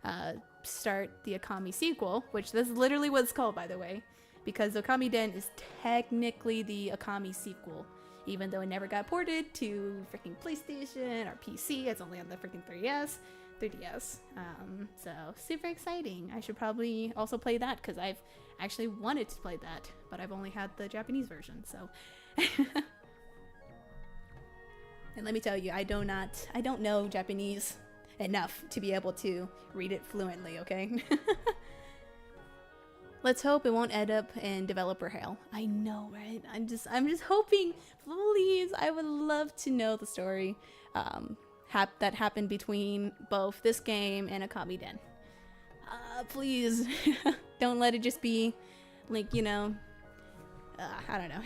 Okami sequel, which this is literally what it's called, by the way, because Okami Den is technically the Okami sequel, even though it never got ported to freaking PlayStation or PC. It's only on the freaking 3DS. So super exciting. I should probably also play that, because I've actually wanted to play that, but I've only had the Japanese version. So and let me tell you, I don't know Japanese enough to be able to read it fluently, okay? Let's hope it won't end up in developer hell. I know, right? I'm just hoping, please. I would love to know the story that happened between both this game and Okami Den. Please, don't let it just be like, you know, I don't know.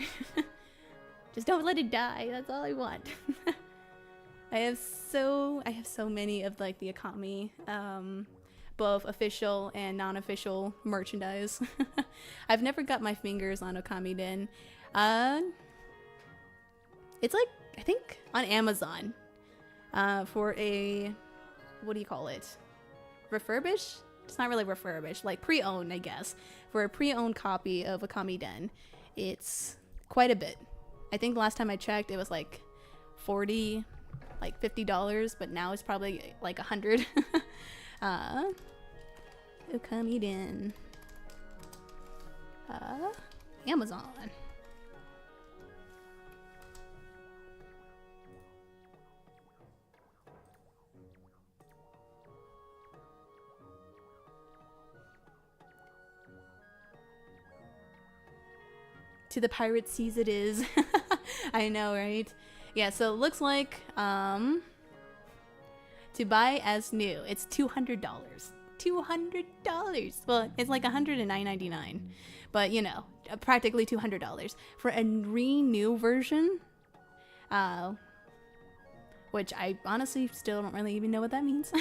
Just don't let it die. That's all I want. I have so many of like the Okami, both official and non-official merchandise. I've never got my fingers on Okami Den. It's like, I think on Amazon, for a, what do you call it? Refurbish? It's not really refurbished, like pre-owned, I guess. For a pre-owned copy of Okami Den, it's quite a bit. I think last time I checked, it was like $40, like $50, but now it's probably like $100. Okami Den. Amazon. To the pirate seas it is. I know, right? Yeah, so it looks like to buy as new, it's $200. $200. Well, it's like $109.99, but you know, practically $200 for a renew version. Which I honestly still don't really even know what that means.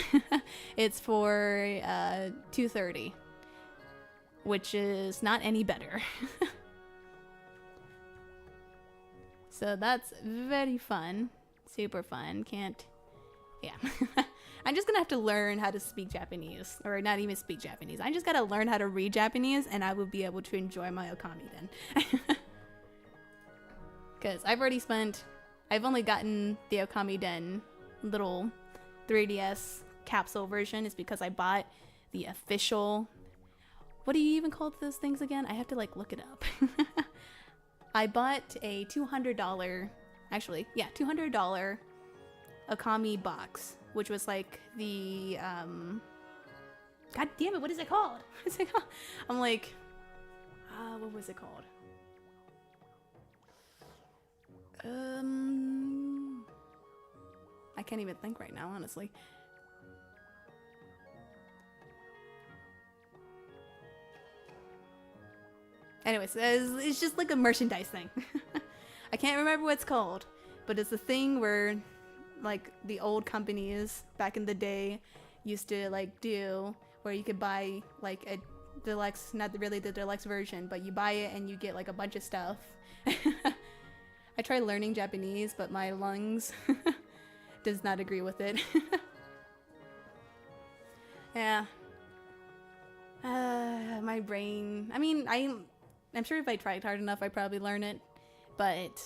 It's for $230, which is not any better. So that's very fun. Super fun. Yeah. I'm just gonna have to learn how to speak Japanese. Or not even speak Japanese. I just gotta learn how to read Japanese, and I will be able to enjoy my Okami then. Because I've only gotten the Okami Den little 3DS capsule version. It's because I bought the official... What do you even call those things again? I have to like look it up. I bought a $200, actually, yeah, $200 Okami box, which was like the, God damn it, what is it called? What's it called? I'm like, what was it called? I can't even think right now, honestly. Anyways, it's just like a merchandise thing. I can't remember what it's called, but it's a thing where like the old companies back in the day used to like do, where you could buy like a deluxe, not really the deluxe version, but you buy it and you get like a bunch of stuff. I tried learning Japanese, but my lungs does not agree with it. Yeah. My brain. I mean, I'm sure if I tried hard enough, I'd probably learn it, but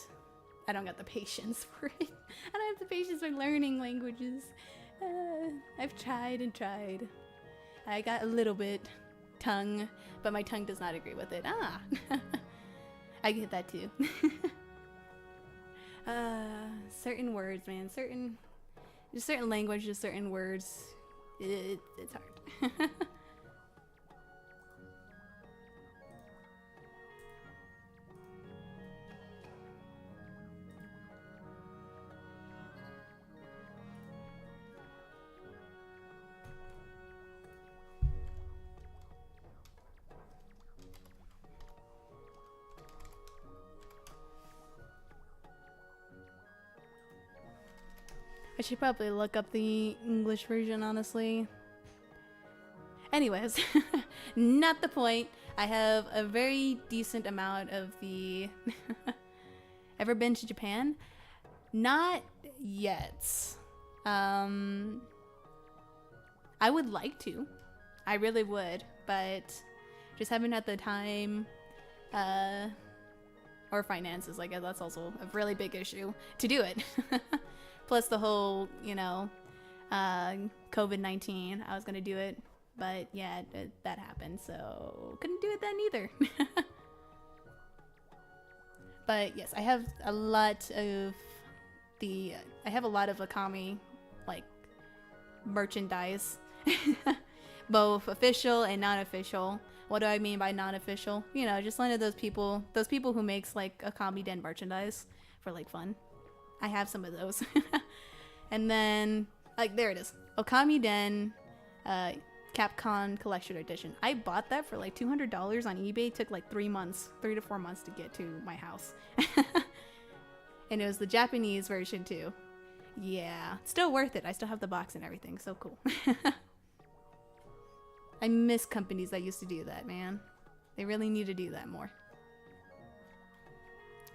I don't got the patience for it. I don't have the patience for learning languages. I've tried and tried. I got a little bit tongue, but my tongue does not agree with it. Ah, I get that too. Certain words, man. Certain languages, certain words. It's hard. I should probably look up the English version, honestly. Anyways, not the point. I have a very decent amount of the... Ever been to Japan? Not yet. I would like to. I really would, but just haven't had the time or finances. I guess that's also a really big issue to do it. Plus the whole, COVID-19. I was gonna do it, but yeah, that happened, so couldn't do it then either. But yes, I have a lot of Okami, like, merchandise. Both official and non-official. What do I mean by non-official? Just one of those people who makes, like, Okami Den merchandise for, like, fun. I have some of those. And then, like, there it is. Okami Den Capcom Collection Edition. I bought that for like $200 on eBay. It took like 3 to 4 months to get to my house. And it was the Japanese version too. Yeah, still worth it. I still have the box and everything. So cool. I miss companies that used to do that, man. They really need to do that more.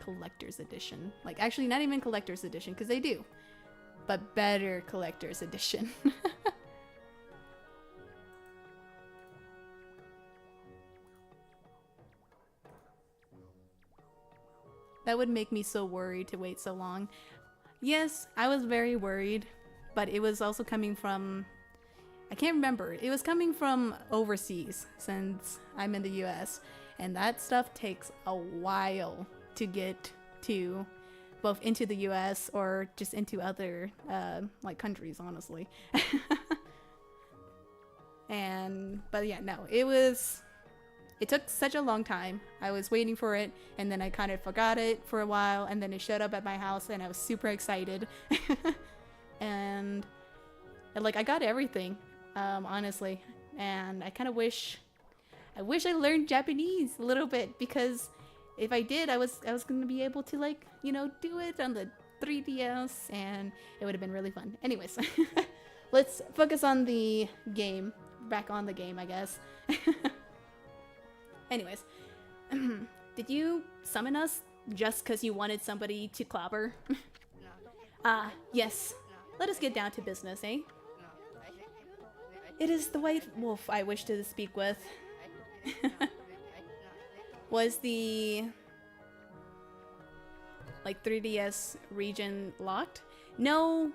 Collector's edition. Like, actually not even collector's edition, because they do, but better collector's edition. That would make me so worried to wait so long. Yes, I was very worried, but it was also coming from, I can't remember, it was coming from overseas, since I'm in the US, and that stuff takes a while to get to, both into the US or just into other like countries, honestly. But yeah, no, it took such a long time. I was waiting for it, and then I kind of forgot it for a while, and then it showed up at my house, and I was super excited. and like, I got everything, honestly, and I kind of wish I learned Japanese a little bit, because if I did, I was gonna be able to, like, do it on the 3DS, and it would have been really fun. Anyways, let's focus on the game. Back on the game, I guess. Anyways, did you summon us just because you wanted somebody to clobber? Yes. Let us get down to business, eh? It is the white wolf I wish to speak with. Was the, like, 3DS region locked? No,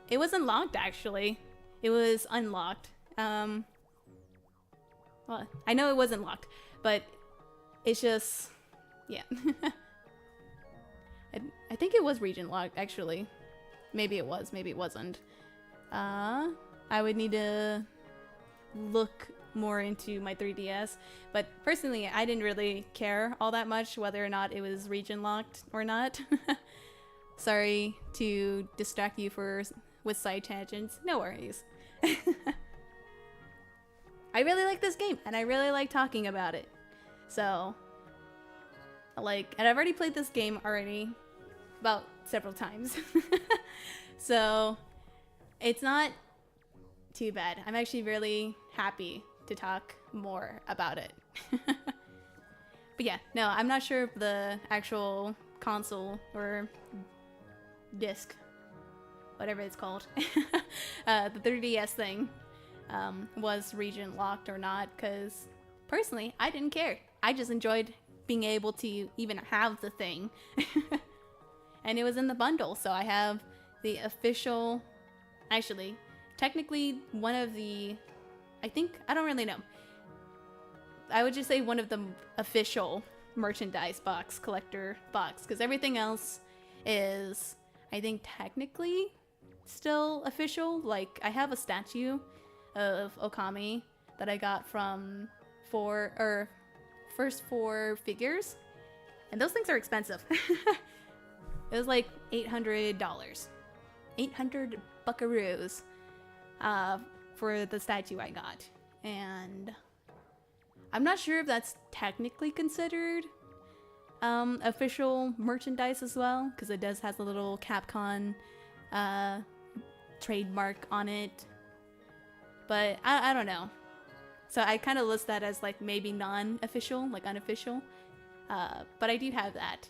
it wasn't locked, actually. It was unlocked. Well, I know it wasn't locked, but it's just, yeah. I think it was region locked, actually. Maybe it was, maybe it wasn't. I would need to look more into my 3DS, but personally, I didn't really care all that much whether or not it was region locked or not. Sorry to distract you with side tangents. No worries. I really like this game, and I really like talking about it. So, like, and I've already played this game already about several times. So, it's not Too bad. I'm actually really happy to talk more about it. But yeah, no, I'm not sure if the actual console or disc, whatever it's called, the 3DS thing, was region locked or not, because personally, I didn't care. I just enjoyed being able to even have the thing. And it was in the bundle, so I have the official, actually, technically one of the, I don't really know. I would just say one of the official merchandise box, collector box, because everything else is, I think, technically still official. Like, I have a statue of Okami that I got from first 4 figures, and those things are expensive. It was like $800. 800 buckaroos for the statue I got. And I'm not sure if that's technically considered official merchandise as well, because it does has a little Capcom trademark on it. But I don't know. So I kind of list that as like maybe non-official, like unofficial. But I do have that.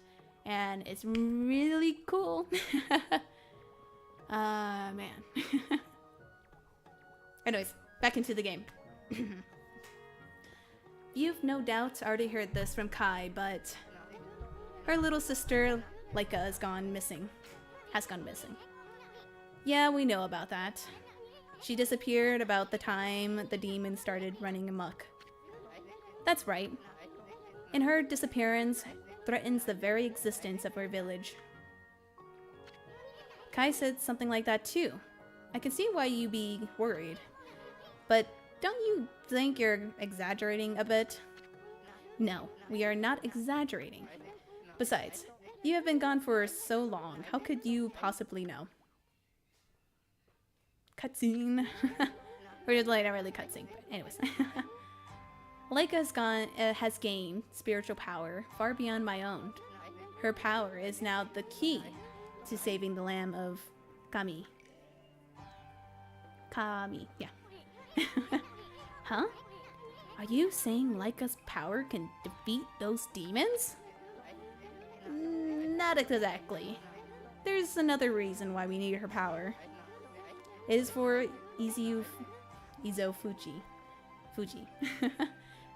And it's really cool. Man. Anyways, back into the game. You've no doubt already heard this from Kai, but her little sister, Laika, has gone missing. Yeah, we know about that. She disappeared about the time the demon started running amok. That's right. And her disappearance threatens the very existence of our village. Kai said something like that too. I can see why you'd be worried. But don't you think you're exaggerating a bit? No, we are not exaggerating. Besides, you have been gone for so long. How could you possibly know? Cutscene. Or like not really cutscene, but anyways. Laika has gained spiritual power far beyond my own. Her power is now the key to saving the Lamb of Kami. Yeah. Huh? Are you saying Laika's power can defeat those demons? Not exactly. There's another reason why we need her power. It is for Izo Fuji.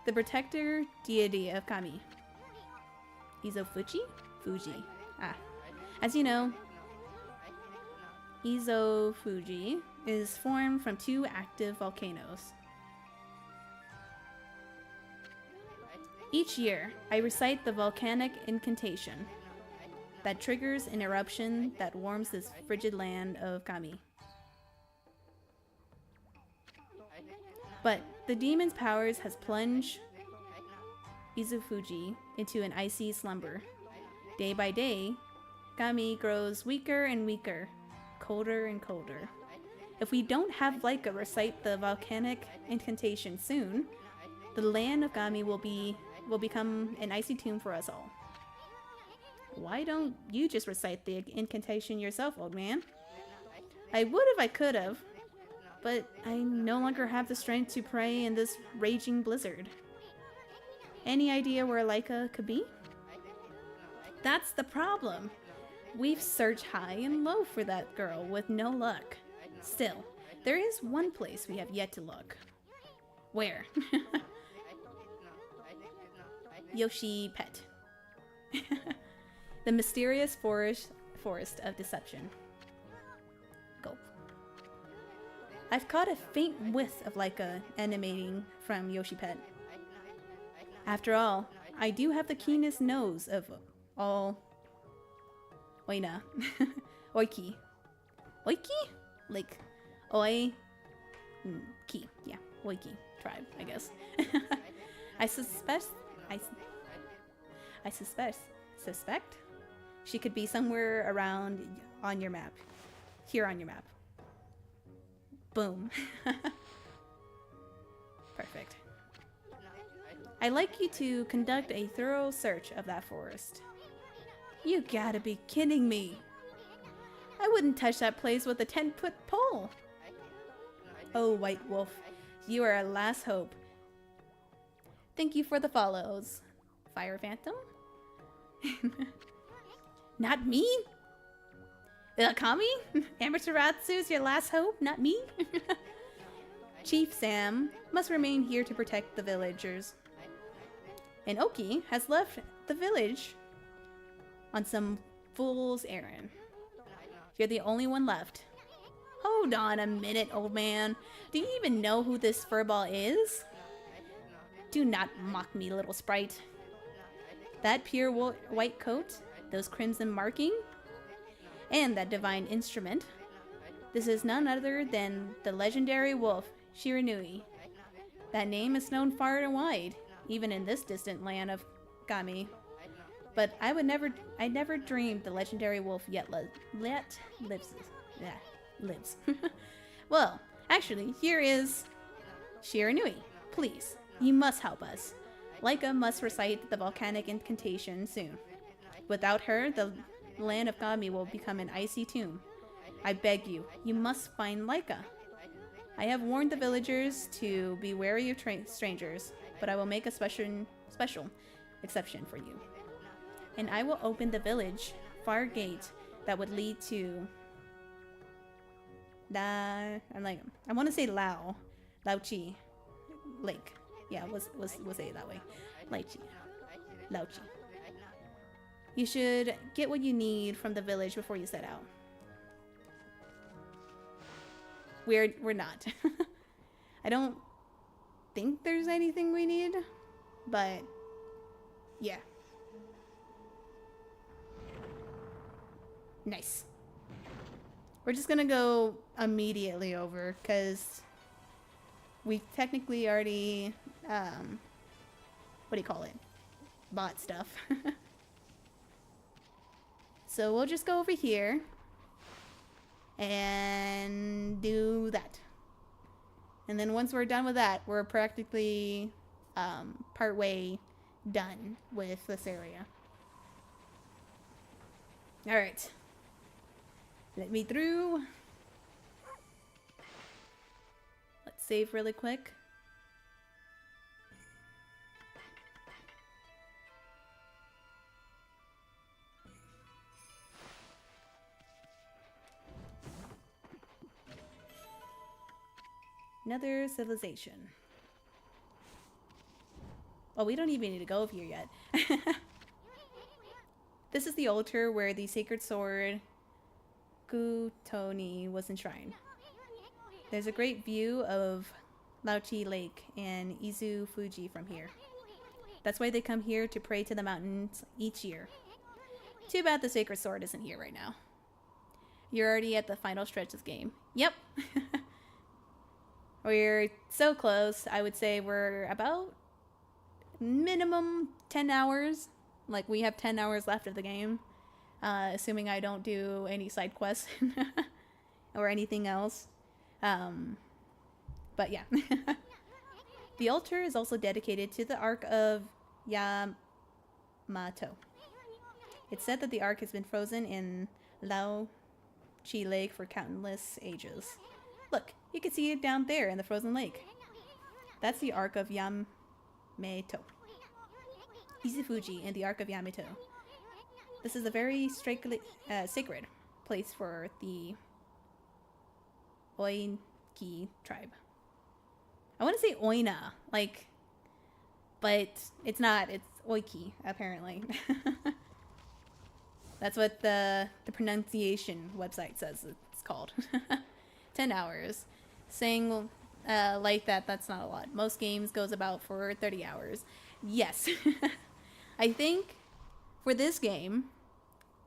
The protector deity of Kami. Izo Fuji. Ah. As you know, Izo Fuji is formed from 2 active volcanoes. Each year, I recite the volcanic incantation that triggers an eruption that warms this frigid land of Kami. But the demon's powers has plunged Izufuji into an icy slumber. Day by day, Kami grows weaker and weaker, colder and colder. If we don't have Laika recite the volcanic incantation soon, the land of Kami will become an icy tomb for us all. Why don't you just recite the incantation yourself, old man? I would if I could have, but I no longer have the strength to pray in this raging blizzard. Any idea where Laika could be? That's the problem. We've searched high and low for that girl with no luck. Still, there is one place we have yet to look. Where? Yoshi Pet. The mysterious forest of deception. Gulp. I've caught a faint whiff of Laika emanating from Yoshi Pet. After all, I do have the keenest nose of all Oina. Oiki. Oiki? Like, Oi. Ki. Yeah, Oiki tribe, I guess. I suspect she could be somewhere around on your map. Here on your map. Boom. Perfect. I'd like you to conduct a thorough search of that forest. You gotta be kidding me. I wouldn't touch that place with a 10-foot pole. Oh, White Wolf, you are our last hope. Thank you for the follows. Fire Phantom? Not me? Okami? Amaterasu is your last hope, not me? Chief Sam must remain here to protect the villagers. And Oki has left the village on some fool's errand. You're the only one left. Hold on a minute, old man. Do you even know who this furball is? Do not mock me, little sprite. That pure white coat, those crimson marking, and that divine instrument. This is none other than the legendary wolf, Shiranui. That name is known far and wide, even in this distant land of Okami. But I never dreamed the legendary wolf yet lives. Well, actually, here is Shiranui. Please, you must help us. Laika must recite the volcanic incantation soon. Without her, the land of Okami will become an icy tomb. I beg you, you must find Laika. I have warned the villagers to be wary of strangers, but I will make a special exception for you. And I will open the village far gate that would lead to I want to say Lao Chi Lake. Yeah, we'll say it that way. Lao Chi. You should get what you need from the village before you set out. We're not. I don't think there's anything we need, but yeah. Nice. We're just gonna go immediately over because we technically already what do you call it? Bought stuff. So we'll just go over here and do that. And then once we're done with that, we're practically partway done with this area. All right. Let me through. Let's save really quick. Another civilization. Oh, we don't even need to go over here yet. This is the altar where the sacred sword Kutoni was enshrined. There's a great view of Lauchi Lake and Izu Fuji from here. That's why they come here to pray to the mountains each year. Too bad the sacred sword isn't here right now. You're already at the final stretch of this game. Yep. We're so close. I would say we're about minimum 10 hours. Like, we have 10 hours left of the game. Assuming I don't do any side quests or anything else. But yeah. The altar is also dedicated to the Ark of Yamato. It's said that the Ark has been frozen in Lao Chi Lake for countless ages. Look, you can see it down there in the frozen lake. That's the Ark of Yamato. Izufuji and the Ark of Yamato. This is a very sacred place for the Oinki tribe. I want to say Oina, but it's not. It's Oiki, apparently. That's what the pronunciation website says it's called. 10 hours. Saying like that's not a lot. Most games goes about for 30 hours. Yes. I think for this game,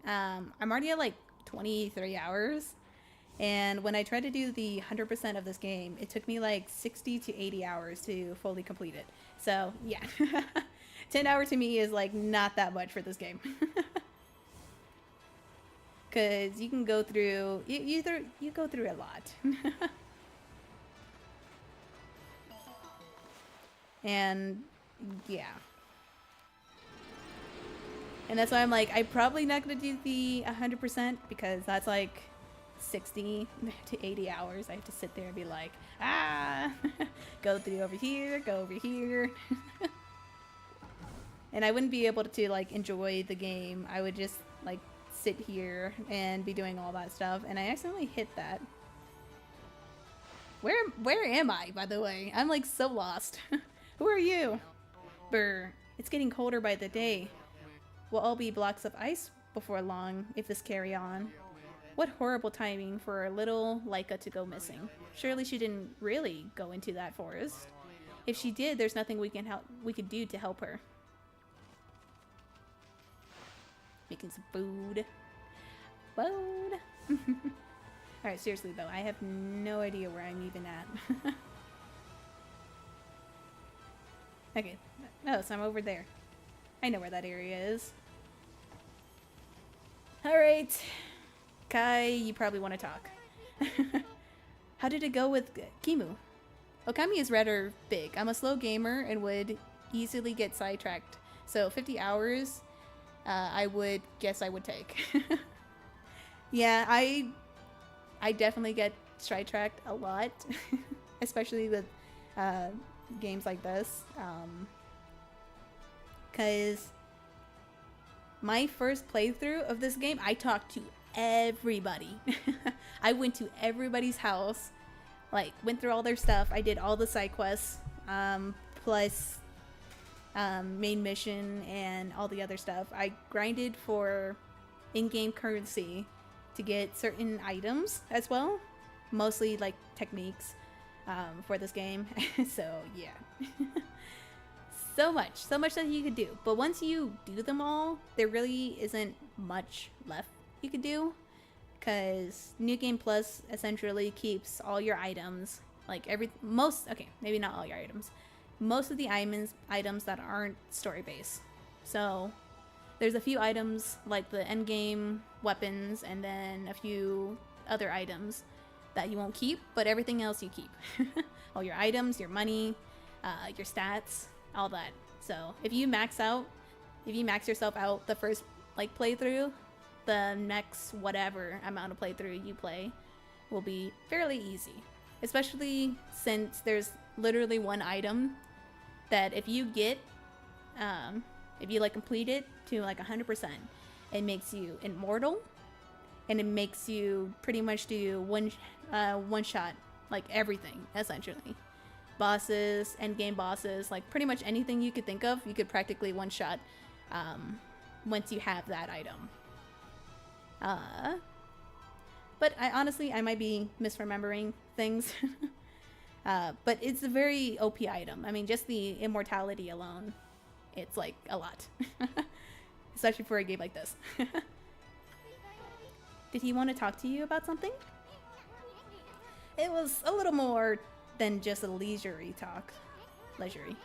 I'm already at like 23 hours. And when I tried to do the 100% of this game, it took me like 60 to 80 hours to fully complete it. So yeah, 10 hours to me is like not that much for this game. Because you can go through, you go through a lot. And yeah. And that's why I'm like, I'm probably not going to do the 100% because that's like 60 to 80 hours. I have to sit there and be like, go through over here, go over here. And I wouldn't be able to like enjoy the game. I would just like sit here and be doing all that stuff, and I accidentally hit that. Where am I, by the way? I'm like so lost. Who are you? Brr. It's getting colder by the day. We'll all be blocks of ice before long if this carry on. What horrible timing for little Laika to go missing. Surely she didn't really go into that forest. If she did, there's nothing we could do to help her. Making some food. Food. Alright, seriously though, I have no idea where I'm even at. Okay. Oh, so I'm over there. I know where that area is. Alright. Kai, you probably want to talk. How did it go with Kimu? Okami is rather big. I'm a slow gamer and would easily get sidetracked. So 50 hours, I would guess I would take. Yeah, I definitely get sidetracked a lot. Especially with games like this. Because my first playthrough of this game, I talked to everybody. I went to everybody's house, like went through all their stuff. I did all the side quests, plus main mission and all the other stuff. I grinded for in-game currency to get certain items as well, mostly like techniques for this game. So yeah. So much that you could do. But once you do them all, there really isn't much left you could do, because New Game Plus essentially keeps all your items, like maybe not all your items, most of the items that aren't story based. So there's a few items like the end game weapons and then a few other items that you won't keep, but everything else you keep. All your items, your money, your stats, all that. So if you max yourself out the first like playthrough, the next whatever amount of playthrough you play will be fairly easy. Especially since there's literally one item that if you get, if you like complete it to like 100%, it makes you immortal, and it makes you pretty much do one shot like everything essentially. Bosses, endgame bosses, like pretty much anything you could think of, you could practically one shot once you have that item. But I might be misremembering things. But it's a very OP item. I mean, just the immortality alone, it's like a lot. Especially for a game like this. Did he want to talk to you about something? It was a little more than just a leisurely talk. Leisurely.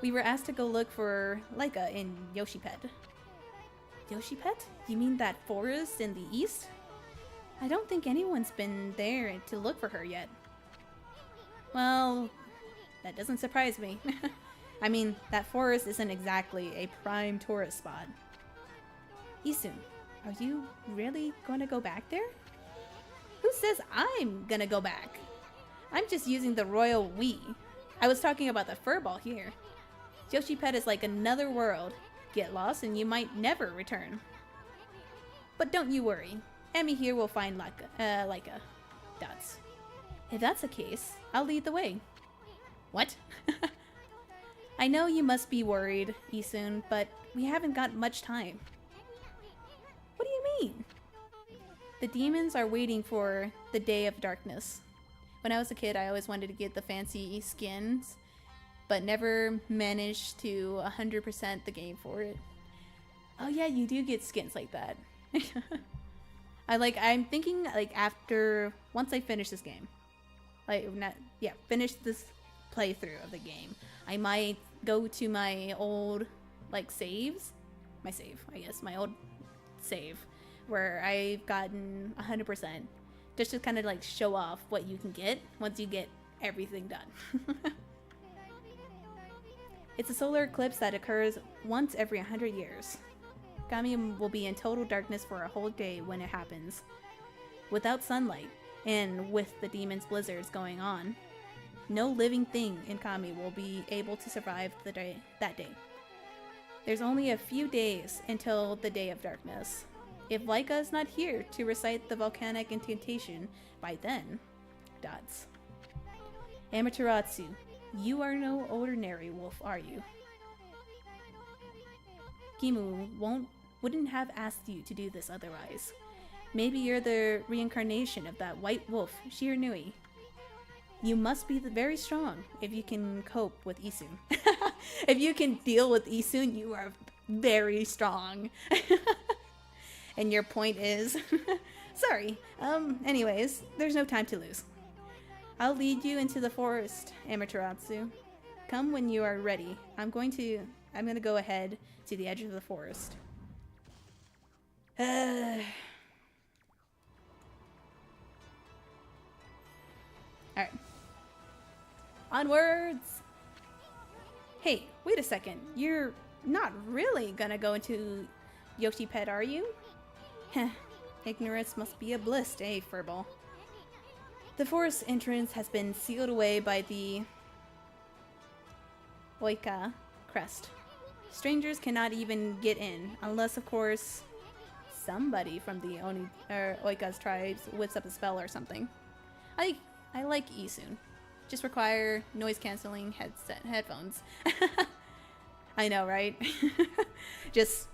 We were asked to go look for Laika in Yoshipet. Yoshipet? You mean that forest in the east? I don't think anyone's been there to look for her yet. Well, that doesn't surprise me. I mean, that forest isn't exactly a prime tourist spot. Isun, are you really going to go back there? Who says I'm gonna go back? I'm just using the royal we. I was talking about the furball here. Yoshipet is like another world. Get lost and you might never return. But don't you worry. Emmy here will find Laika. Dots. If that's the case, I'll lead the way. What? I know you must be worried, Isun, but we haven't got much time. What do you mean? The demons are waiting for the day of darkness. When I was a kid, I always wanted to get the fancy skins, but never managed to 100% the game for it. Oh yeah, you do get skins like that. I'm thinking like once I finish this game, finish this playthrough of the game, I might go to my old my old save where I've gotten 100%, just to kind of like show off what you can get once you get everything done. It's a solar eclipse that occurs once every 100 years. Okami will be in total darkness for a whole day when it happens. Without sunlight, and with the demon's blizzards going on, no living thing in Kami will be able to survive that day. There's only a few days until the Day of Darkness. If Laika is not here to recite the volcanic incantation by then, dots. Amaterasu, you are no ordinary wolf, are you? Kimu wouldn't have asked you to do this otherwise. Maybe you're the reincarnation of that white wolf, Shiranui. You must be very strong if you can cope with Isun. If you can deal with Isun, you are very strong. And your point is... Sorry. Anyways, there's no time to lose. I'll lead you into the forest, Amaterasu. Come when you are ready. I'm going to go ahead to the edge of the forest. Alright. Onwards! Hey, wait a second. You're not really gonna go into Yoshi Pet, are you? Heh. Ignorance must be a bliss, eh, Furball? The forest entrance has been sealed away by the Oika crest. Strangers cannot even get in, unless, of course, somebody from the Oika's tribes whips up a spell or something. I like Isun. Just require noise-canceling headphones. I know, right? Just...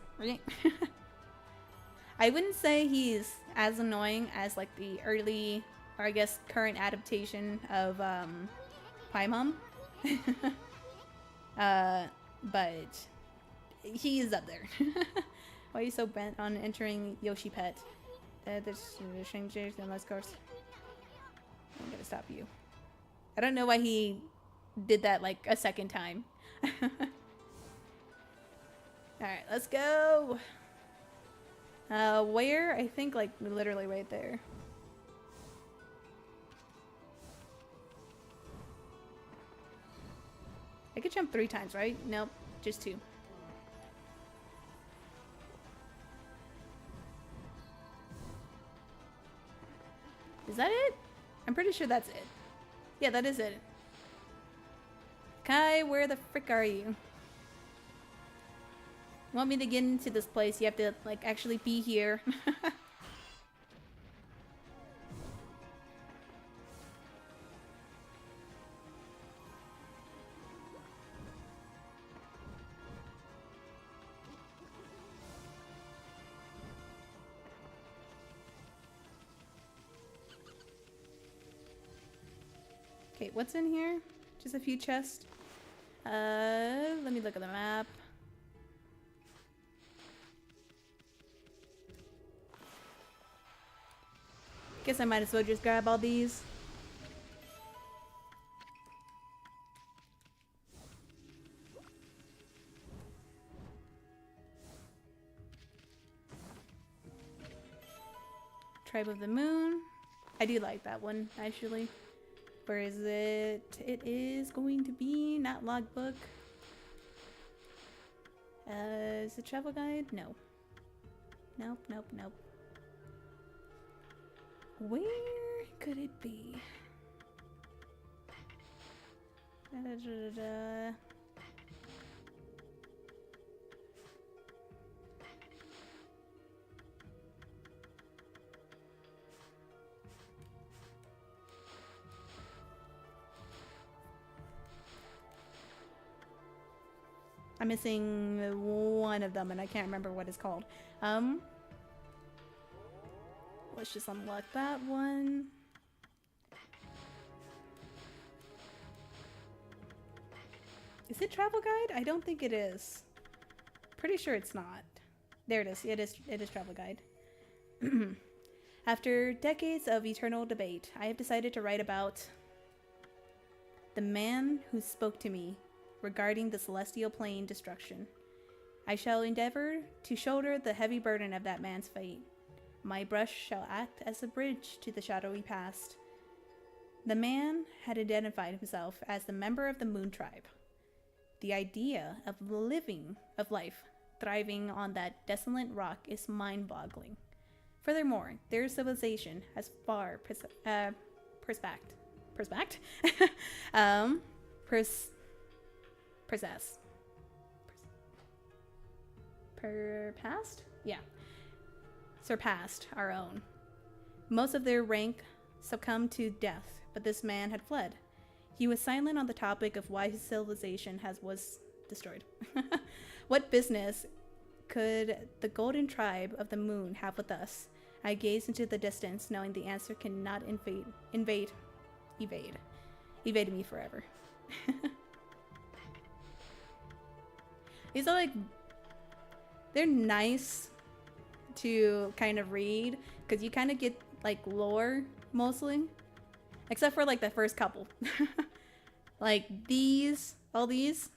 I wouldn't say he's as annoying as, like, the early, or I guess current adaptation of Paimon. But he is up there. Why are you so bent on entering Yoshi Pet? There's strangers and let's course. I'm gonna stop you. I don't know why he did that like a second time. Alright, let's go. Where? I think like literally right there. I could jump 3 times, right? Nope, just 2. Is that it? I'm pretty sure that's it. Yeah, that is it. Kai, where the frick are you? Want me to get into this place? You have to, like, actually be here. Okay, what's in here? Just a few chests. Let me look at the map. Guess I might as well just grab all these. Tribe of the Moon. I do like that one, actually. Where is it? It is going to be not logbook. Is it travel guide? No. Nope, nope, nope. Where could it be? I'm missing one of them and I can't remember what it's called. Let's just unlock that one. Is it travel guide? I don't think it is. Pretty sure it's not. There it is. It is travel guide. After decades of eternal debate, I have decided to write about the man who spoke to me regarding the celestial plane destruction. I shall endeavor to shoulder the heavy burden of that man's fate. My brush shall act as a bridge to the shadowy past. The man had identified himself as the member of the Moon Tribe. The idea of life thriving on that desolate rock is mind-boggling. Furthermore, their civilization has far perspect, perspect, um, possess, past, yeah, surpassed our own. Most of their rank succumbed to death, but this man had fled. He was silent on the topic of why his civilization was destroyed. What business could the golden tribe of the moon have with us? I gazed into the distance, knowing the answer cannot evade me forever. These are like, they're nice to kind of read because you kind of get like lore mostly, except for like the first couple. Like all these,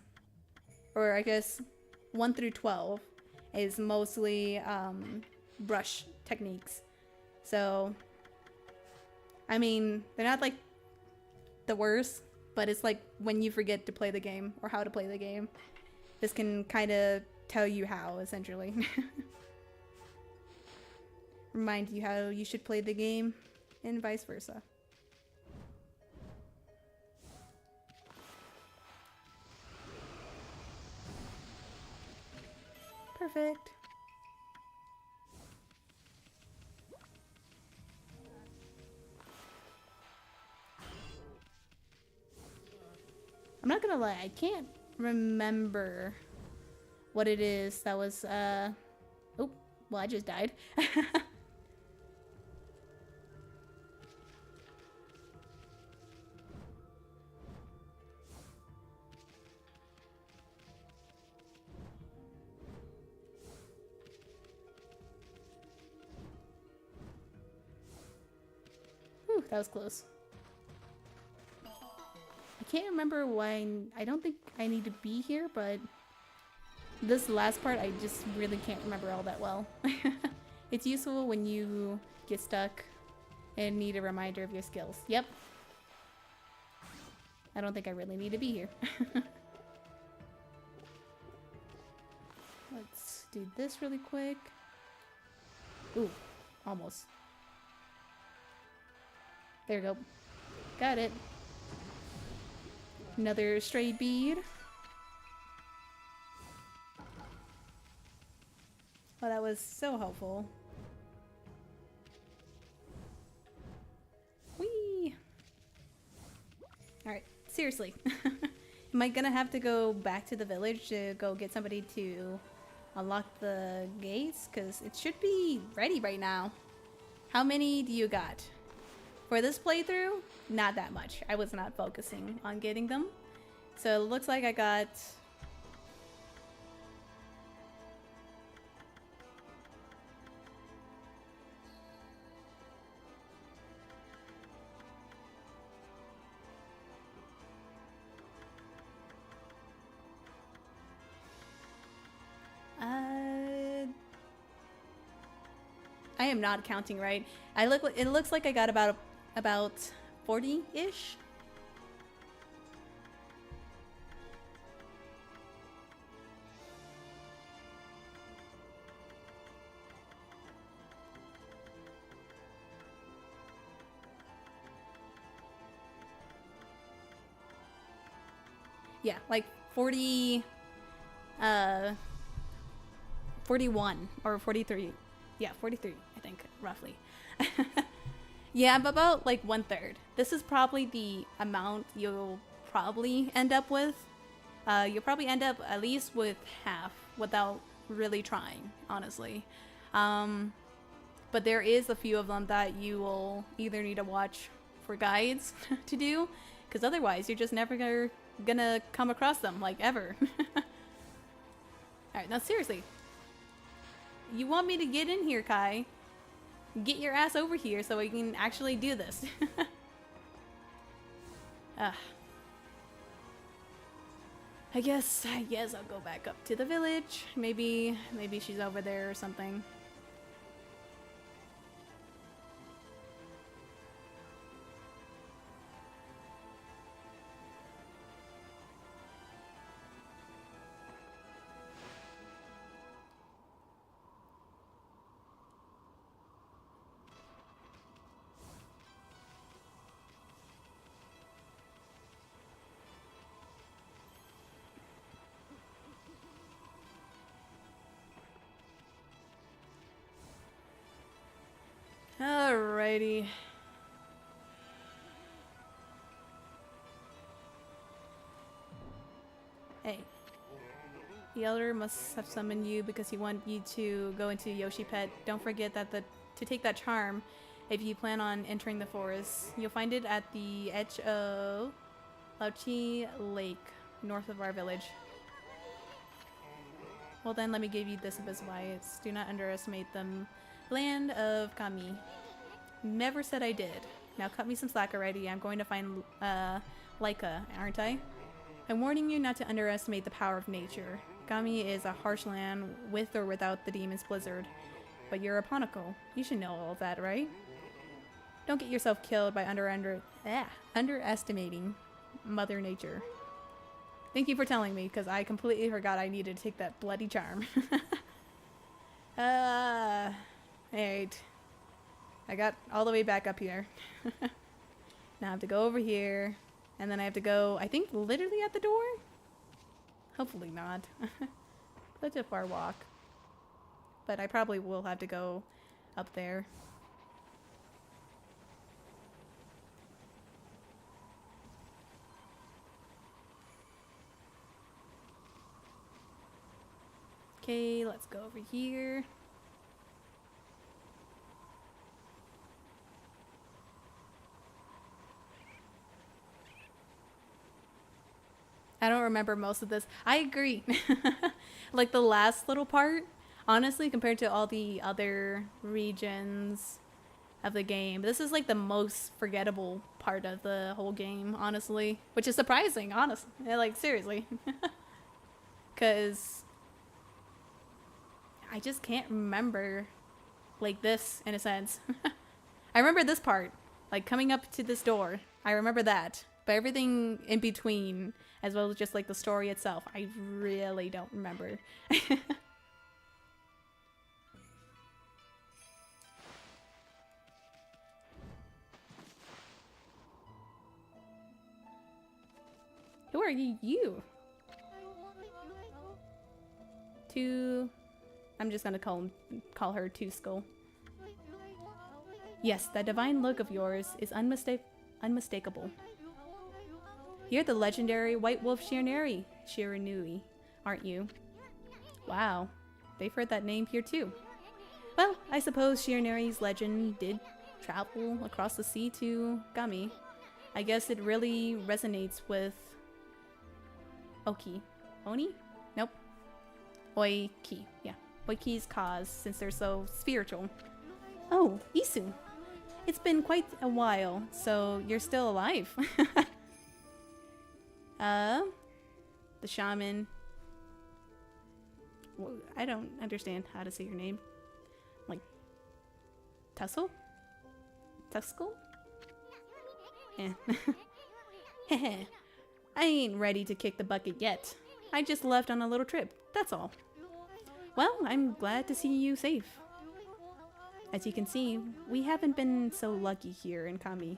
or I guess 1 through 12 is mostly brush techniques. So, I mean, they're not like the worst, but it's like when you forget to play the game or how to play the game, this can kind of tell you how, essentially. Remind you how you should play the game and vice versa. Perfect. I'm not gonna lie, I can't remember what it is that was, oh, well, I just died. Whew, that was close. I can't remember why. I don't think I need to be here, but this last part I just really can't remember all that well. It's useful when you get stuck and need a reminder of your skills. Yep. I don't think I really need to be here. Let's do this really quick. Ooh, almost. There we go. Got it. Another stray bead. Oh, that was so helpful. Whee! Alright, seriously. Am I gonna have to go back to the village to go get somebody to unlock the gates? Because it should be ready right now. How many do you got? For this playthrough, not that much. I was not focusing on getting them. So it looks like I got... I am not counting right. It looks like I got about 40-ish. Yeah, like 40 41 or 43. Yeah, 43, I think, roughly. Yeah, I'm about like 1/3. This is probably the amount you'll probably end up with. You'll probably end up at least with half without really trying, honestly. But there is a few of them that you will either need to watch for guides to do, because otherwise you're just never gonna come across them, like, ever. Alright, now seriously. You want me to get in here, Kai? Get your ass over here so we can actually do this. I guess I'll go back up to the village. Maybe she's over there or something. Alrighty. Hey. The elder must have summoned you because he wanted you to go into Yoshi Pet. Don't forget that to take that charm if you plan on entering the forest. You'll find it at the edge of Lauchi Lake, north of our village. Well then, let me give you this advice. Do not underestimate the land of Okami. Never said I did. Now cut me some slack already. I'm going to find Laika, aren't I? I'm warning you not to underestimate the power of nature. Okami is a harsh land with or without the demon's blizzard. But you're a Ponoko. You should know all of that, right? Don't get yourself killed by underestimating Mother Nature. Thank you for telling me, because I completely forgot I needed to take that bloody charm. Alright. I got all the way back up here. Now I have to go over here. And then I have to go, I think, literally at the door? Hopefully not. Such a far walk. But I probably will have to go up there. Okay, let's go over here. I don't remember most of this. I agree. Like the last little part, honestly, compared to all the other regions of the game, this is like the most forgettable part of the whole game, honestly. Which is surprising, honestly. Like, seriously. Because I just can't remember like this, in a sense. I remember this part, like coming up to this door. I remember that. But everything in between, as well as just like the story itself, I really don't remember. Who are you? I'm just gonna call her Two Skull. Yes, that divine look of yours is unmistakable. You're the legendary White Wolf Shiranui, aren't you? Wow, they've heard that name here too. Well, I suppose Shiranui's legend did travel across the sea to Okami. I guess it really resonates with Oni? Nope. Oiki, yeah. Oiki's cause, since they're so spiritual. Oh, Isu. It's been quite a while, so you're still alive. The shaman. I don't understand how to say your name. Like, Tussle? Tuskull? Eh. Heh. I ain't ready to kick the bucket yet. I just left on a little trip, that's all. Well, I'm glad to see you safe. As you can see, we haven't been so lucky here in Kami.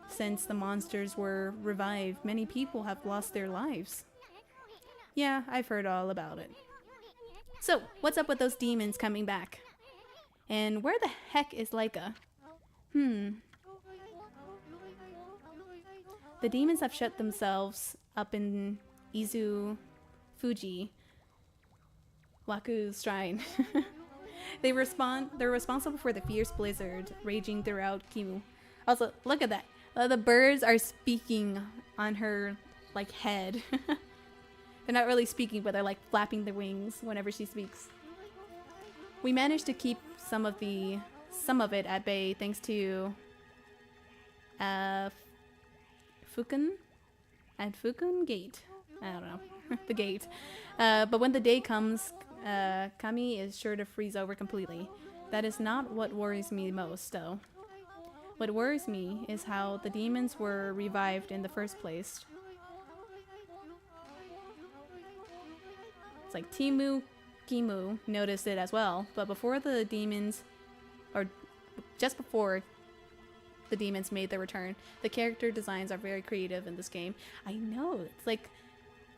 Since the monsters were revived, many people have lost their lives. Yeah, I've heard all about it. So, what's up with those demons coming back? And where the heck is Laika? The demons have shut themselves up in Izu Fuji, Waku's shrine. They're responsible for the fierce blizzard raging throughout Kimu. Also, look at that. The birds are speaking on her, like, head. They're not really speaking, but they're, like, flapping their wings whenever she speaks. We managed to keep some of it at bay thanks to Fukun Gate. I don't know. The gate. But when the day comes, Kami is sure to freeze over completely. That is not what worries me most, though. What worries me is how the demons were revived in the first place. It's like Kimu noticed it as well, but before the demons, or just before the demons made their return, the character designs are very creative in this game. I know, it's like,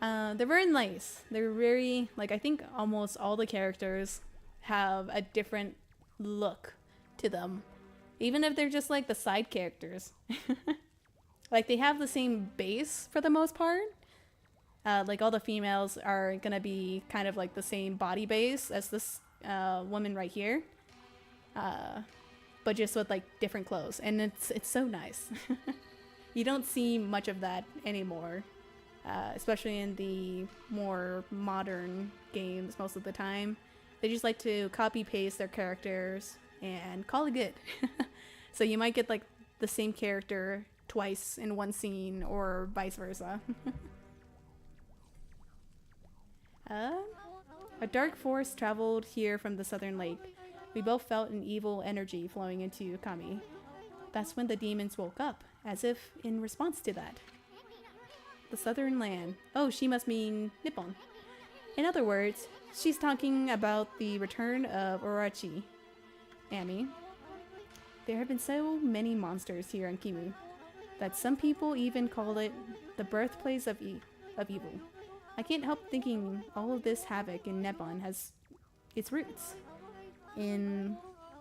they're very nice. They're very, like, I think almost all the characters have a different look to them. Even if they're just like the side characters. Like they have the same base for the most part. Like all the females are gonna be kind of like the same body base as this woman right here. But just with like different clothes. And it's so nice. You don't see much of that anymore. Especially in the more modern games most of the time. They just like to copy paste their characters and call it good. So you might get like the same character twice in one scene or vice versa. A dark force traveled here from the southern lake. We both felt an evil energy flowing into Okami. That's when the demons woke up, as if in response to that. The southern land. Oh, she must mean Nippon. In other words, she's talking about the return of Orochi. Ami. There have been so many monsters here on Kimu that some people even call it the birthplace of evil. I can't help thinking all of this havoc in Nippon has its roots in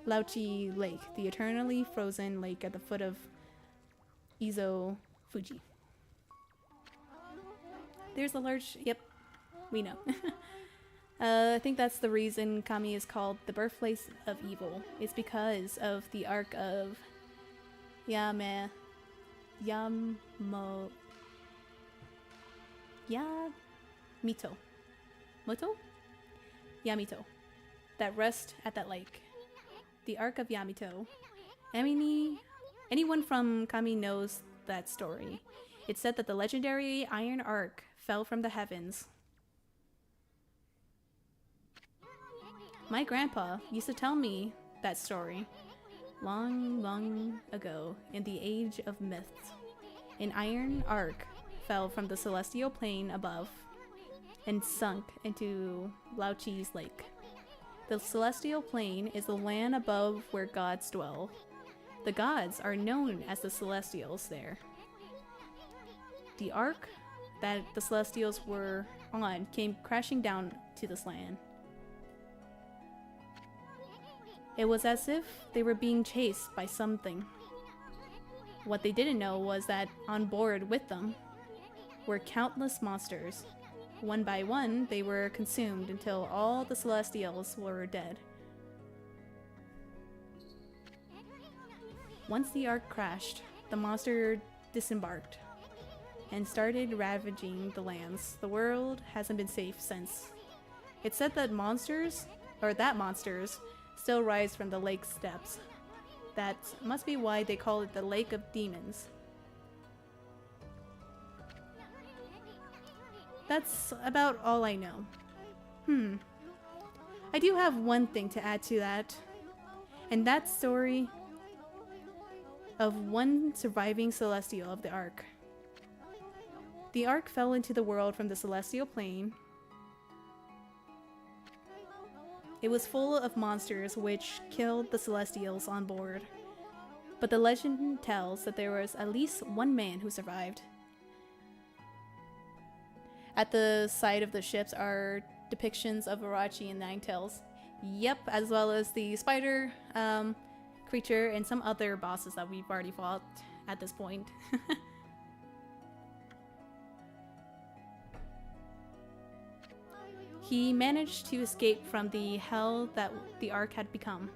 Lauchi Lake, the eternally frozen lake at the foot of Izo Fuji. There's a large... Yep, we know. I think that's the reason Kami is called the birthplace of evil. It's because of the arc of Yamito. Yamito. That rest at that lake. The arc of Yamito. Anyone from Kami knows that story. It's said that the legendary Iron Arc fell from the heavens. My grandpa used to tell me that story long, long ago in the age of myths. An iron arc fell from the celestial plane above and sunk into Lauchi's lake. The celestial plane is the land above where gods dwell. The gods are known as the Celestials there. The ark that the Celestials were on came crashing down to this land. It was as if they were being chased by something. What they didn't know was that on board with them were countless monsters. One by one, they were consumed until all the Celestials were dead. Once the ark crashed, the monster disembarked and started ravaging the lands. The world hasn't been safe since. It's said that monsters still rise from the lake's depths. That must be why they call it the Lake of Demons. That's about all I know. I do have one thing to add to that. And that story of one surviving Celestial of the Ark. The Ark fell into the world from the Celestial Plane. It was full of monsters which killed the Celestials on board. But the legend tells that there was at least one man who survived. At the side of the ships are depictions of Orochi and Ninetales. Yep, as well as the spider creature and some other bosses that we've already fought at this point. He managed to escape from the hell that the Ark had become.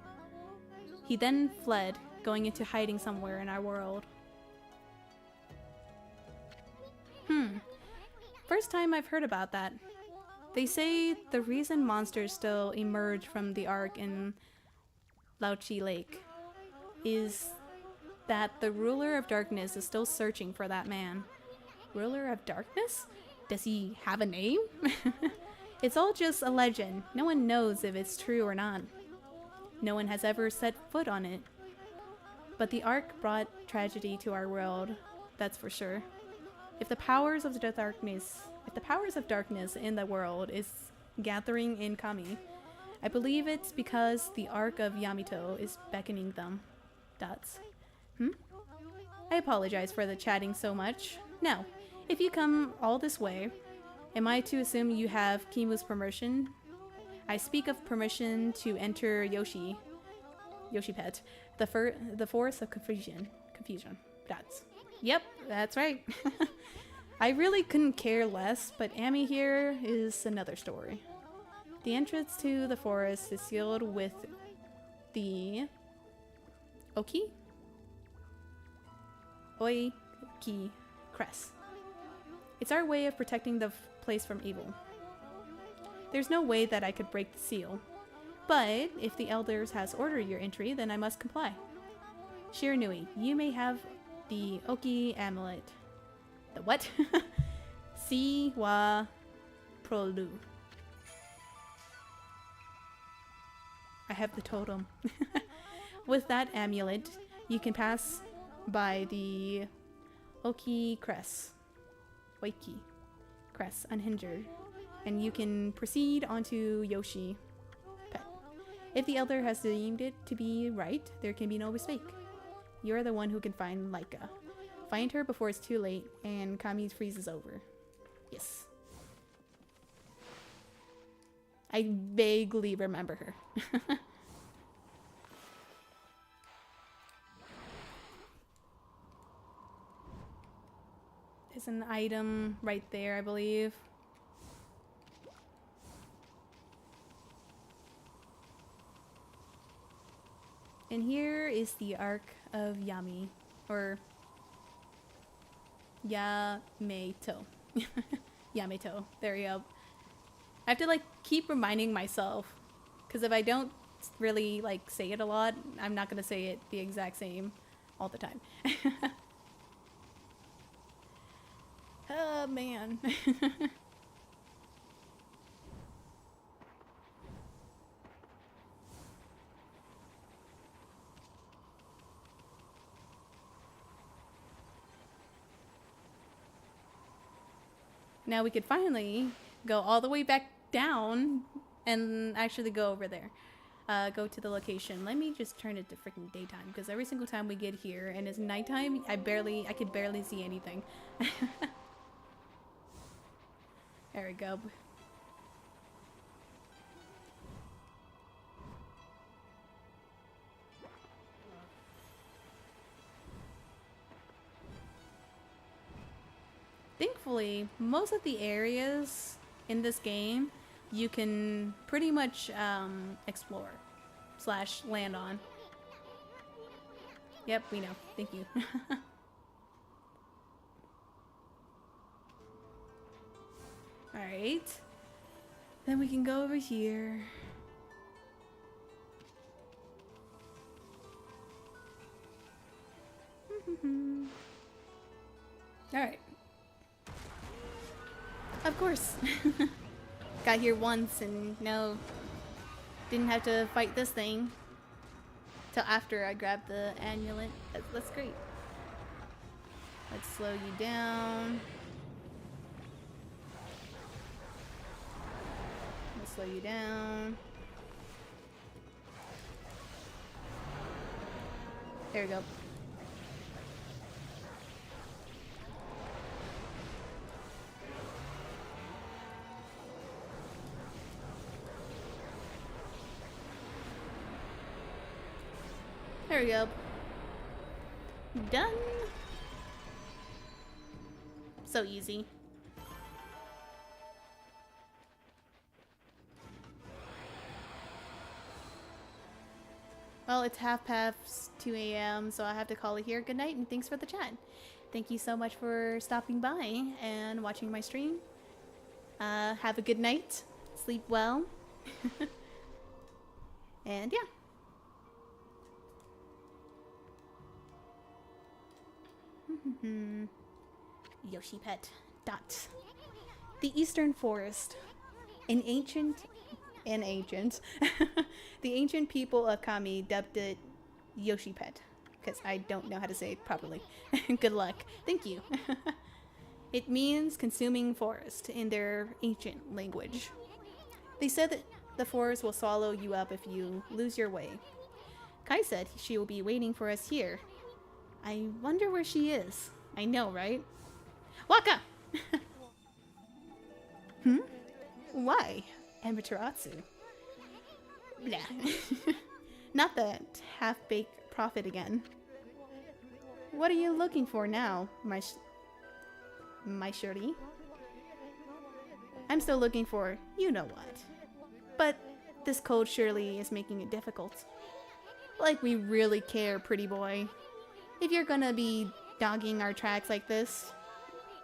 He then fled, going into hiding somewhere in our world. First time I've heard about that. They say the reason monsters still emerge from the Ark in Lauchi Lake is that the ruler of darkness is still searching for that man. Ruler of darkness? Does he have a name? It's all just a legend. No one knows if it's true or not. No one has ever set foot on it. But the Ark brought tragedy to our world, that's for sure. If the powers of darkness in the world is gathering in Kami, I believe it's because the Ark of Yamito is beckoning them. Dots. I apologize for the chatting so much. Now, if you come all this way, am I to assume you have Kimu's permission? I speak of permission to enter Yoshi Pet, The forest of confusion. Confusion. Yep, that's right. I really couldn't care less, but Amy here is another story. The entrance to the forest is sealed with the Oki crest. It's our way of protecting the place from evil. There's no way that I could break the seal, but if the elders has ordered your entry, then I must comply. Shiranui, you may have the Oki amulet. The what? Siwa Prolu. I have the totem. With that amulet, you can pass by the Oki crest. Waiki crest unhindered, and you can proceed onto Yoshi Pet. If the elder has deemed it to be right, there can be no mistake. You're the one who can find Laika. Find her before it's too late and Kami's freeze is over. Yes. I vaguely remember her. There's an item right there, I believe. And here is the Ark of Yami, or Yamato. Yamato. There we go. I have to like keep reminding myself, because if I don't really like say it a lot, I'm not gonna say it the exact same all the time. Oh man. Now we could finally go all the way back down and actually go over there. Go to the location. Let me just turn it to freaking daytime, because every single time we get here and it's nighttime, I could barely see anything. There we go. Thankfully, most of the areas in this game you can pretty much explore / land on. Yep, we know. Thank you. Alright. Then we can go over here. Alright. Of course. Got here once and no, didn't have to fight this thing till after I grabbed the amulet. That's great. Let's slow you down. Let's slow you down. There we go. There we go. Done. So easy. Well, it's 2:30 a.m., so I have to call it here. Good night, and thanks for the chat. Thank you so much for stopping by and watching my stream. Have a good night. Sleep well. And yeah. Yoshi Pet. Dot. The Eastern Forest. The ancient people of Okami dubbed it Yoshi Pet, because I don't know how to say it properly. Good luck. Thank you. It means consuming forest in their ancient language. They said that the forest will swallow you up if you lose your way. Kai said she will be waiting for us here. I wonder where she is. I know, right? Waka! Why? Amaterasu. Blah. Not that half-baked prophet again. What are you looking for now, my shorty? I'm still looking for you know what. But this cold surely is making it difficult. Like we really care, pretty boy. If you're gonna be dogging our tracks like this,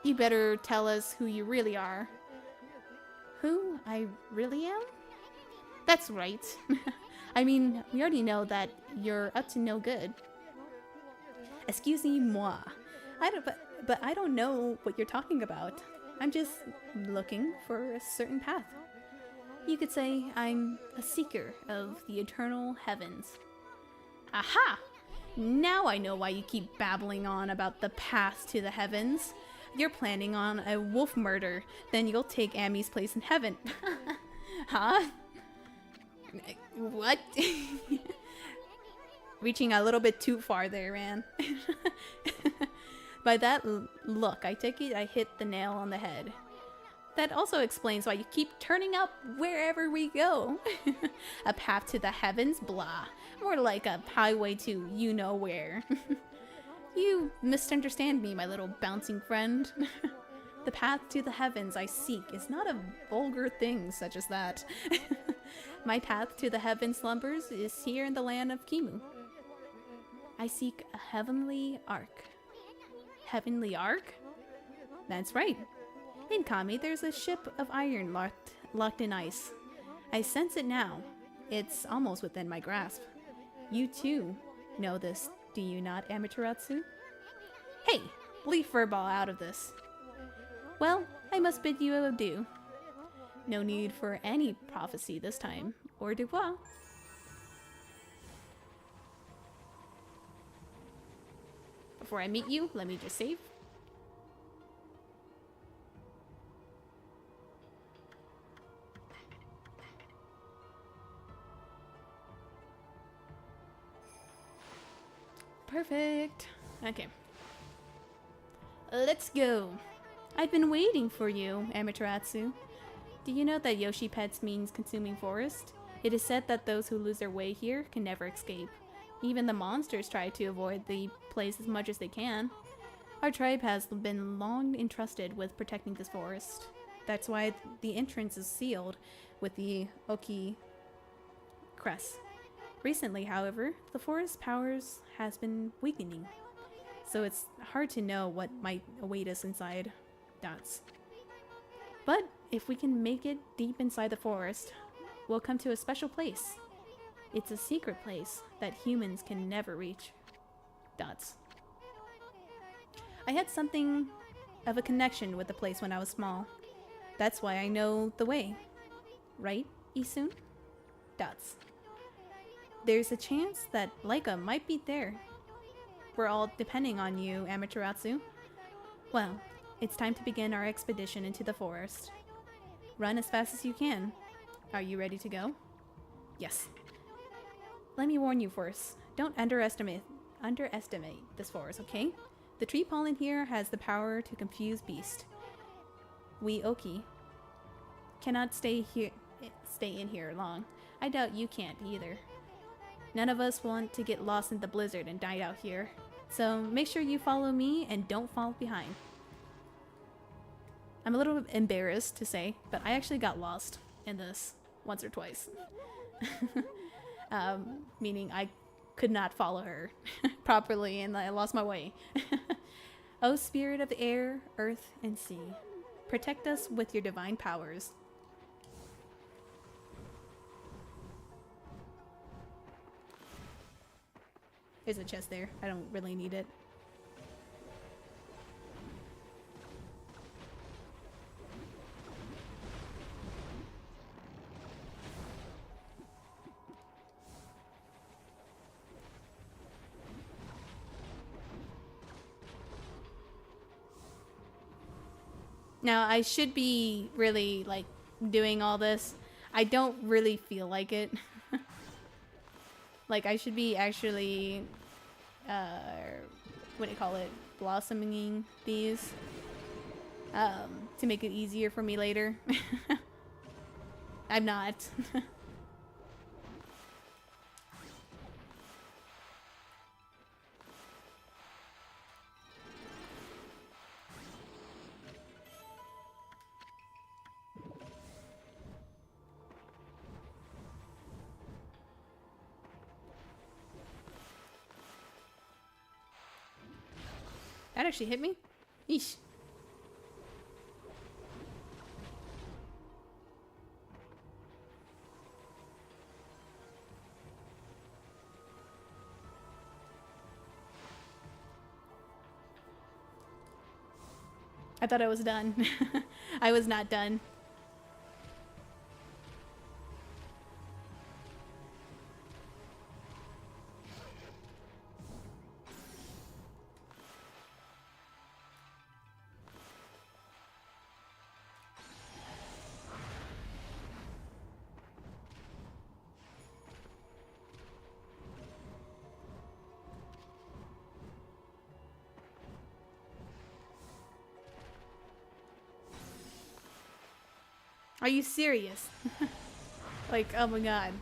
you better tell us who you really are. Who I really am? That's right. I mean, we already know that you're up to no good. Excusez-moi. But I don't know what you're talking about. I'm just looking for a certain path. You could say I'm a seeker of the eternal heavens. Aha! Now I know why you keep babbling on about the path to the heavens. You're planning on a wolf murder, then you'll take Amy's place in heaven. Huh? What? Reaching a little bit too far there, man. By that look, I take it I hit the nail on the head. That also explains why you keep turning up wherever we go. A path to the heavens? Blah. More like a highway to you-know-where. You misunderstand me, my little bouncing friend. The path to the heavens I seek is not a vulgar thing such as that. My path to the heaven slumbers is here in the land of Kimu. I seek a heavenly ark. Heavenly ark? That's right. In Kami, there's a ship of iron locked in ice. I sense it now. It's almost within my grasp. You too know this, do you not, Amaterasu? Hey, leave Furball out of this. Well, I must bid you adieu. No need for any prophecy this time. Au revoir. Before I meet you, let me just save. Perfect. Okay. Let's go. I've been waiting for you, Amaterasu. Do you know that Yoshi Pets means consuming forest? It is said that those who lose their way here can never escape. Even the monsters try to avoid the place as much as they can. Our tribe has been long entrusted with protecting this forest. That's why the entrance is sealed with the Oki crest. Recently, however, the forest powers has been weakening, so it's hard to know what might await us inside. Dots. But if we can make it deep inside the forest, we'll come to a special place. It's a secret place that humans can never reach. Dots. I had something of a connection with the place when I was small. That's why I know the way. Right, Isun? Dots. There's a chance that Laika might be there. We're all depending on you, Amaterasu. Well, it's time to begin our expedition into the forest. Run as fast as you can. Are you ready to go? Yes. Let me warn you first. Don't underestimate this forest, okay? The tree pollen here has the power to confuse beasts. We Oki cannot stay in here long. I doubt you can't either. None of us want to get lost in the blizzard and die out here. So make sure you follow me and don't fall behind. I'm a little bit embarrassed to say, but I actually got lost in this once or twice. Meaning I could not follow her properly and I lost my way. O spirit of the air, earth, and sea, protect us with your divine powers. There's a chest there. I don't really need it. Now, I should be really, like, doing all this. I don't really feel like it. Like, I should be actually, what do you call it? Blossoming these. To make it easier for me later. I'm not. That actually hit me? Yeesh. I thought I was done. I was not done. Are you serious? Like, oh my god.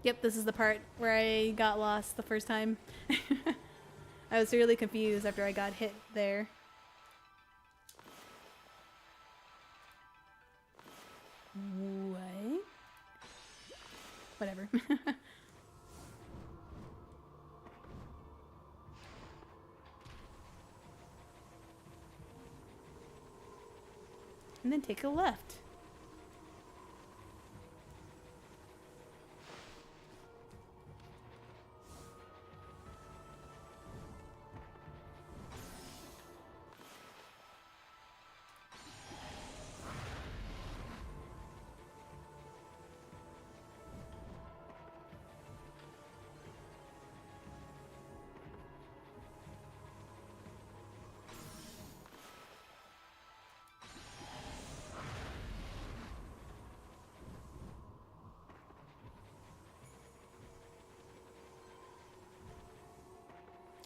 Yep, this is the part where I got lost the first time. I was really confused after I got hit there. What? Whatever. And then take a left.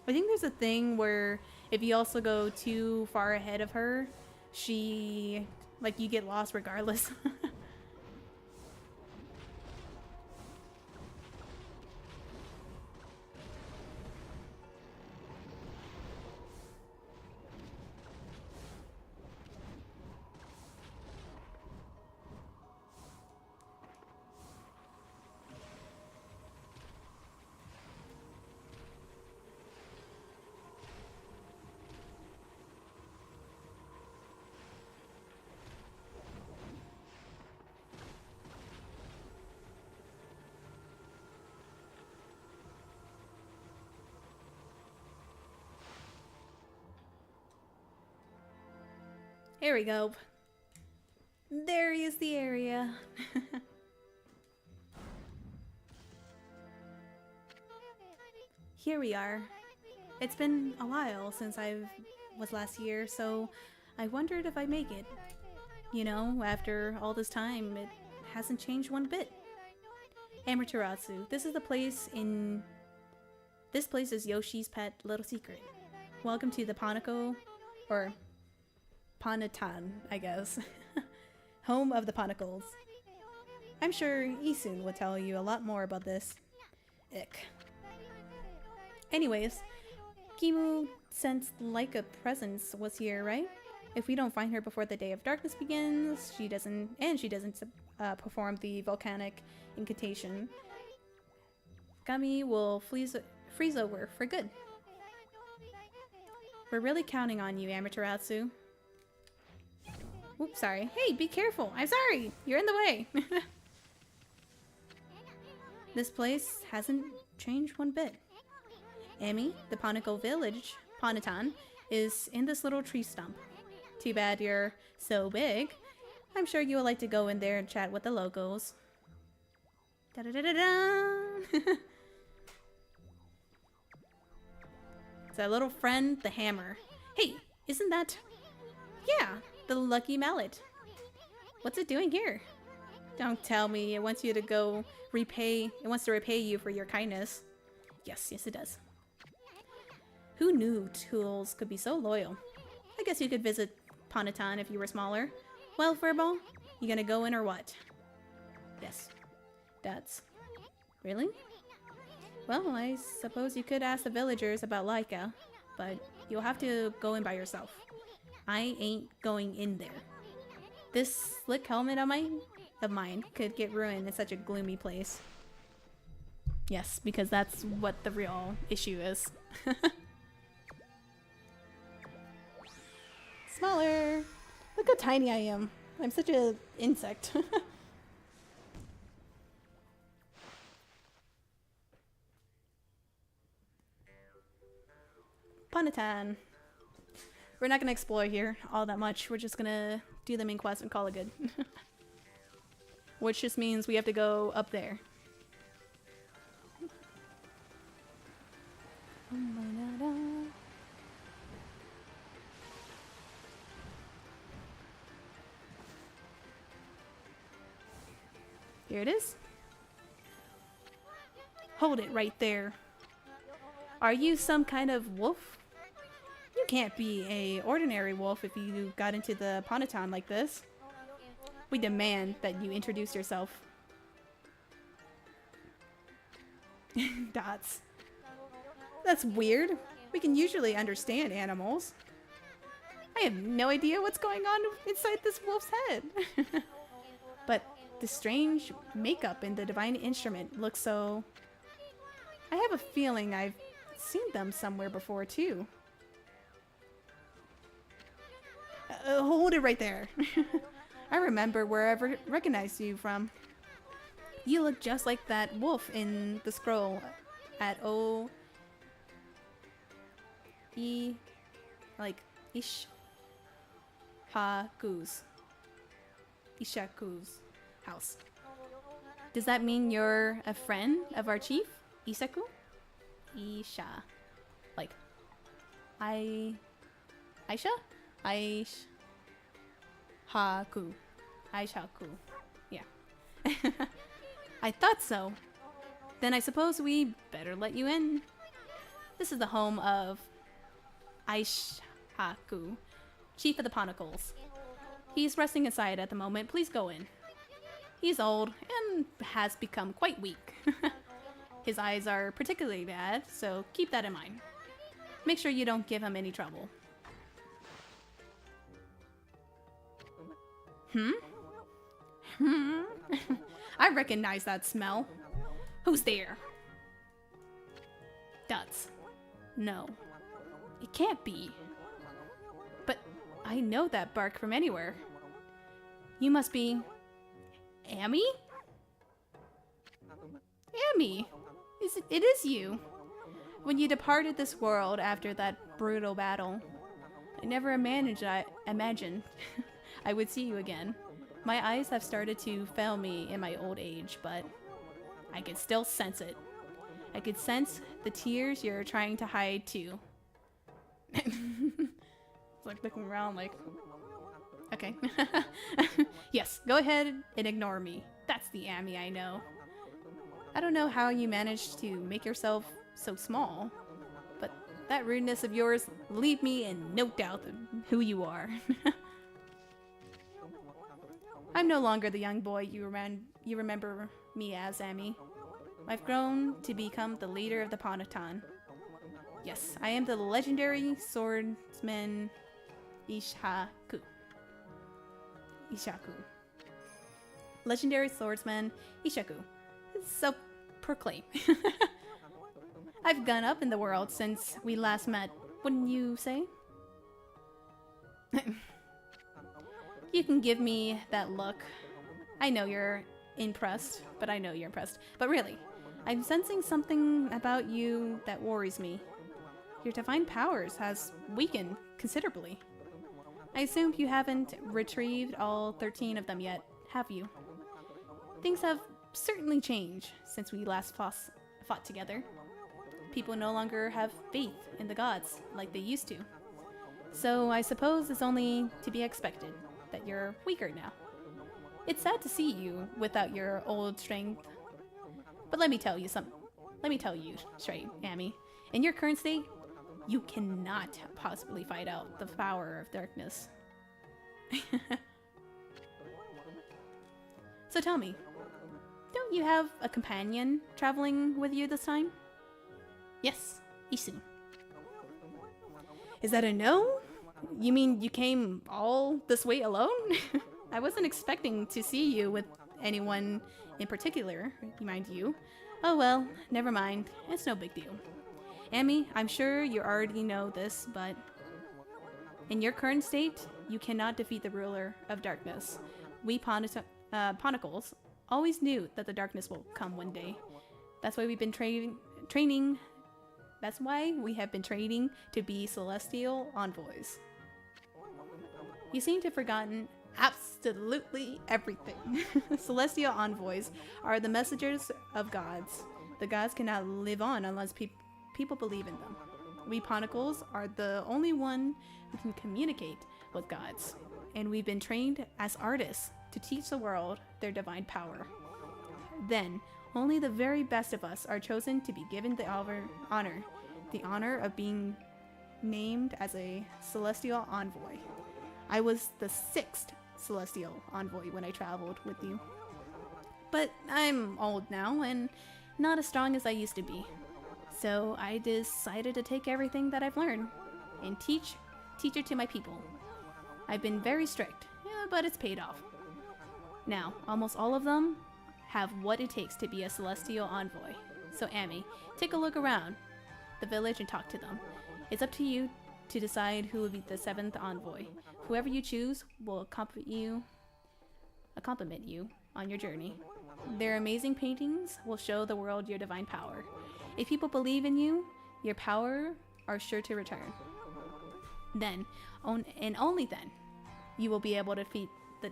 I think there's a thing where if you also go too far ahead of her, she, like, you get lost regardless. Here we go. There is the area. Here we are. It's been a while since I was last here, so I wondered if I'd make it. You know, after all this time, it hasn't changed one bit. Amaterasu, this is the place in... This place is Yoshi's pet little secret. Welcome to the Panako, or Ponatan, I guess. Home of the Panacles. I'm sure Isun will tell you a lot more about this. Ick. Anyways, Kimu sensed like a presence was here, right? If we don't find her before the Day of Darkness begins, she doesn't perform the volcanic incantation, Okami will freeze over for good. We're really counting on you, Amaterasu. Oops, sorry. Hey, be careful. I'm sorry. You're in the way. This place hasn't changed one bit. Ami, the Ponako village, Ponatan, is in this little tree stump. Too bad you're so big. I'm sure you would like to go in there and chat with the locals. Da-da-da-da-da! It's our little friend, the hammer. Hey, isn't that... Yeah, the lucky mallet. What's it doing here? Don't tell me it wants you to go repay... It wants to repay you for your kindness. Yes, yes it does. Who knew tools could be so loyal? I guess you could visit Ponatan if you were smaller. Well, Furball, you gonna go in or what? Yes. That's... Really? Well, I suppose you could ask the villagers about Laika, but you'll have to go in by yourself. I ain't going in there. This slick helmet of mine could get ruined in such a gloomy place. Yes, because that's what the real issue is. Smaller! Look how tiny I am. I'm such an insect. Ponatan. We're not gonna explore here all that much. We're just gonna do the main quest and call it good. Which just means we have to go up there. Here it is. Hold it right there. Are you some kind of wolf? You can't be a ordinary wolf if you got into the Ponatan like this. We demand that you introduce yourself. Dots. That's weird. We can usually understand animals. I have no idea what's going on inside this wolf's head. But the strange makeup in the divine instrument looks so... I have a feeling I've seen them somewhere before too. Hold it right there. I remember where I recognized you from. You look just like that wolf in the scroll at Ishaku's house. Does that mean you're a friend of our chief, Isaku? Isha. Like, Aisha? Haku. Aishaku. Yeah. I thought so. Then I suppose we better let you in. This is the home of Aishaku, Chief of the Ponacles. He's resting inside at the moment. Please go in. He's old and has become quite weak. His eyes are particularly bad, so keep that in mind. Make sure you don't give him any trouble. I recognize that smell. Who's there? Dots. No. It can't be. But I know that bark from anywhere. You must be... Amy? Amy! It is you. When you departed this world after that brutal battle, I never imagined I would see you again. My eyes have started to fail me in my old age, but I can still sense it. I could sense the tears you're trying to hide too. It's like looking around like, okay. Yes, go ahead and ignore me. That's the Amy I know. I don't know how you managed to make yourself so small, but that rudeness of yours leave me in no doubt of who you are. I'm no longer the young boy you remember me as, Amy. I've grown to become the leader of the Ponatan. Yes, I am the legendary swordsman Ishaku. Legendary swordsman Ishaku. So proclaim. I've gone up in the world since we last met, wouldn't you say? You can give me that look. I know you're impressed, but I know you're impressed. But really, I'm sensing something about you that worries me. Your divine powers has weakened considerably. I assume you haven't retrieved all 13 of them yet, have you? Things have certainly changed since we last fought together. People no longer have faith in the gods like they used to. So I suppose it's only to be expected that you're weaker now. It's sad to see you without your old strength. But let me tell you straight, Amy. In your current state, You cannot possibly fight out the power of darkness. So tell me, don't you have a companion traveling with you this time? Yes, Isu. Is that a no? You mean you came all this way alone? I wasn't expecting to see you with anyone in particular, mind you. Oh well, never mind. It's no big deal. Amy, I'm sure you already know this, but in your current state, you cannot defeat the ruler of darkness. We Ponacles always knew that the darkness will come one day. That's why we've been training. That's why we have been training to be celestial envoys. You seem to have forgotten absolutely everything. Celestial envoys are the messengers of gods. The gods cannot live on unless people believe in them. We Ponacles are the only one who can communicate with gods, and we've been trained as artists to teach the world their divine power. Then, only the very best of us are chosen to be given the honor of being named as a celestial envoy. I was the 6th celestial envoy when I traveled with you. But I'm old now and not as strong as I used to be. So I decided to take everything that I've learned and teach it to my people. I've been very strict, but it's paid off. Now, almost all of them have what it takes to be a celestial envoy. So Amy, take a look around the village and talk to them. It's up to you to decide who will be the 7th envoy. Whoever you choose will accompany you on your journey. Their amazing paintings will show the world your divine power. If people believe in you, your power are sure to return. Then, and only then, you will be able to defeat the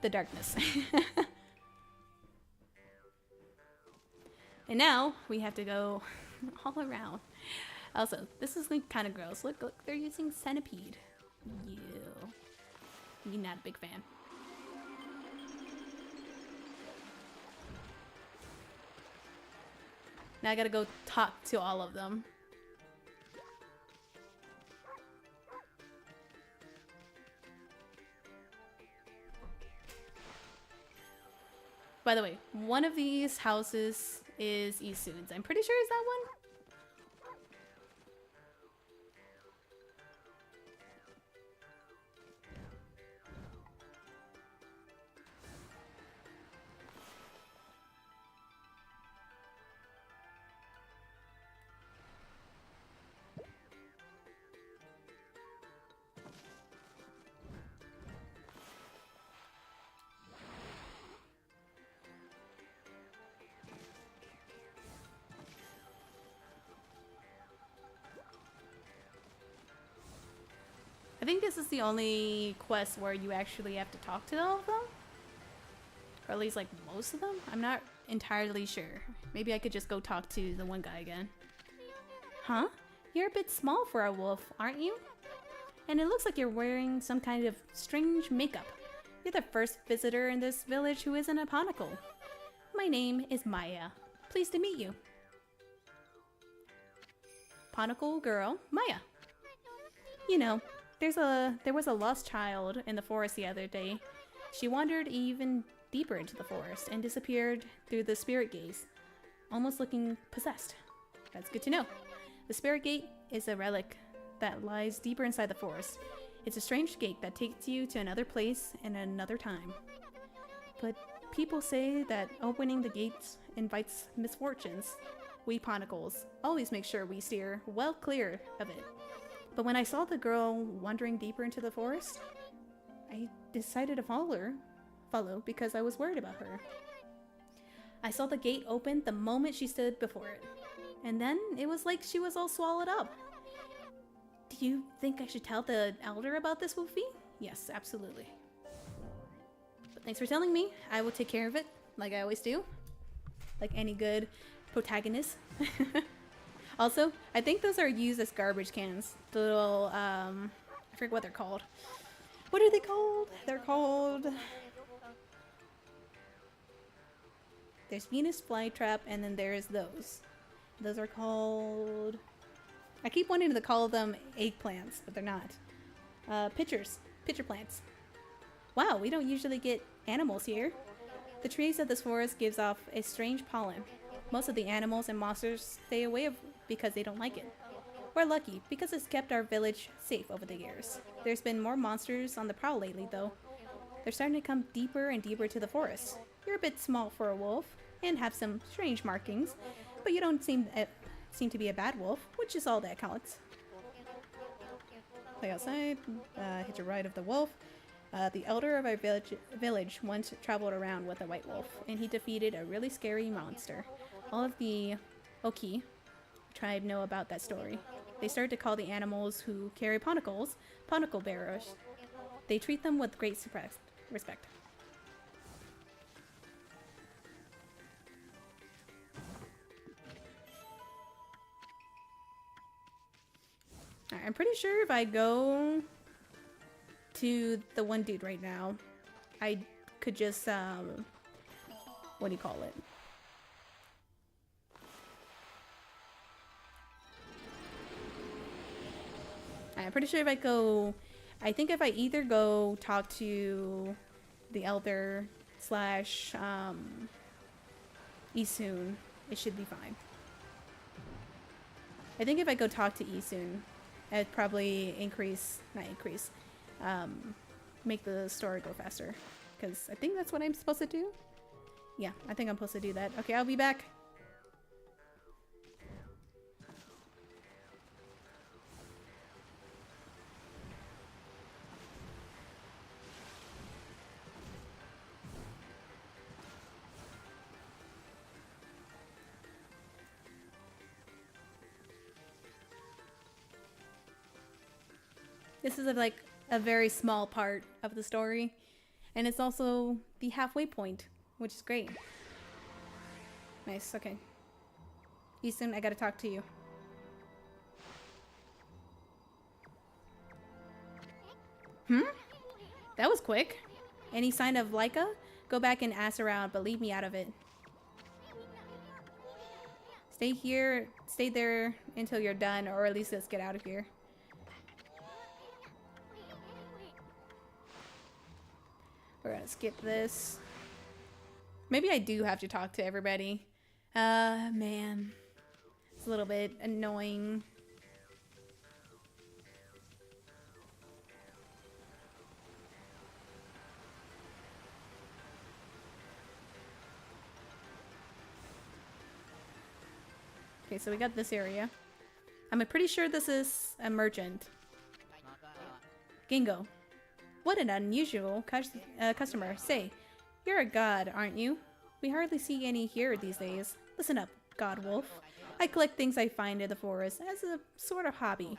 darkness. And now we have to go all around. Also, this is like kind of gross. Look, they're using centipede. Ew. You're not a big fan. Now I gotta go talk to all of them. By the way, one of these houses is Isu's. I'm pretty sure it's that one. I think this is the only quest where you actually have to talk to all of them. Or at least like most of them. I'm not entirely sure. Maybe I could just go talk to the one guy again. Huh? You're a bit small for a wolf, aren't you? And it looks like you're wearing some kind of strange makeup. You're the first visitor in this village who isn't a Ponacle. My name is Maya. Pleased to meet you. Ponacle girl, Maya. You know, there was a lost child in the forest the other day. She wandered even deeper into the forest and disappeared through the spirit gates, almost looking possessed. That's good to know. The spirit gate is a relic that lies deeper inside the forest. It's a strange gate that takes you to another place and another time. But people say that opening the gates invites misfortunes. We Ponacles always make sure we steer well clear of it. But when I saw the girl wandering deeper into the forest, I decided to follow because I was worried about her. I saw the gate open the moment she stood before it. And then it was like she was all swallowed up. Do you think I should tell the elder about this, Wolfie? Yes, absolutely. But thanks for telling me. I will take care of it, like I always do. Like any good protagonist. Also, I think those are used as garbage cans. The little, I forget what they're called. What are they called? They're called... There's Venus Flytrap, and then there's those. Those are called... I keep wanting to call them eggplants, but they're not. Pitchers. Pitcher plants. Wow, we don't usually get animals here. The trees of this forest gives off a strange pollen. Most of the animals and monsters stay away because they don't like it. We're lucky, because it's kept our village safe over the years. There's been more monsters on the prowl lately, though. They're starting to come deeper and deeper to the forest. You're a bit small for a wolf, and have some strange markings, but you don't seem to be a bad wolf, which is all that counts. Play outside, hit your right of the wolf. The elder of our village once traveled around with a white wolf, and he defeated a really scary monster. All of the Okami tribe know about that story. They started to call the animals who carry ponticles, ponticle bearers. They treat them with great respect. Alright, I'm pretty sure if I go to the one dude right now, I could just, what do you call it? I'm pretty sure if I go, I think if I either go talk to the elder slash, Isun, it should be fine. I think if I go talk to Isun, it'd probably make the story go faster. Because I think that's what I'm supposed to do. Yeah, I think I'm supposed to do that. Okay, I'll be back. This is like a very small part of the story, and it's also the halfway point, which is great. Nice, okay. Easton, I gotta talk to you. That was quick. Any sign of Laika? Go back and ask around, but leave me out of it. Stay there until you're done, or at least let's get out of here. We're gonna skip this. Maybe I do have to talk to everybody. Man. It's a little bit annoying. Okay, so we got this area. I'm pretty sure this is a merchant. Gingo. What an unusual customer. Say, you're a god, aren't you? We hardly see any here these days. Listen up, God Wolf. I collect things I find in the forest as a sort of hobby.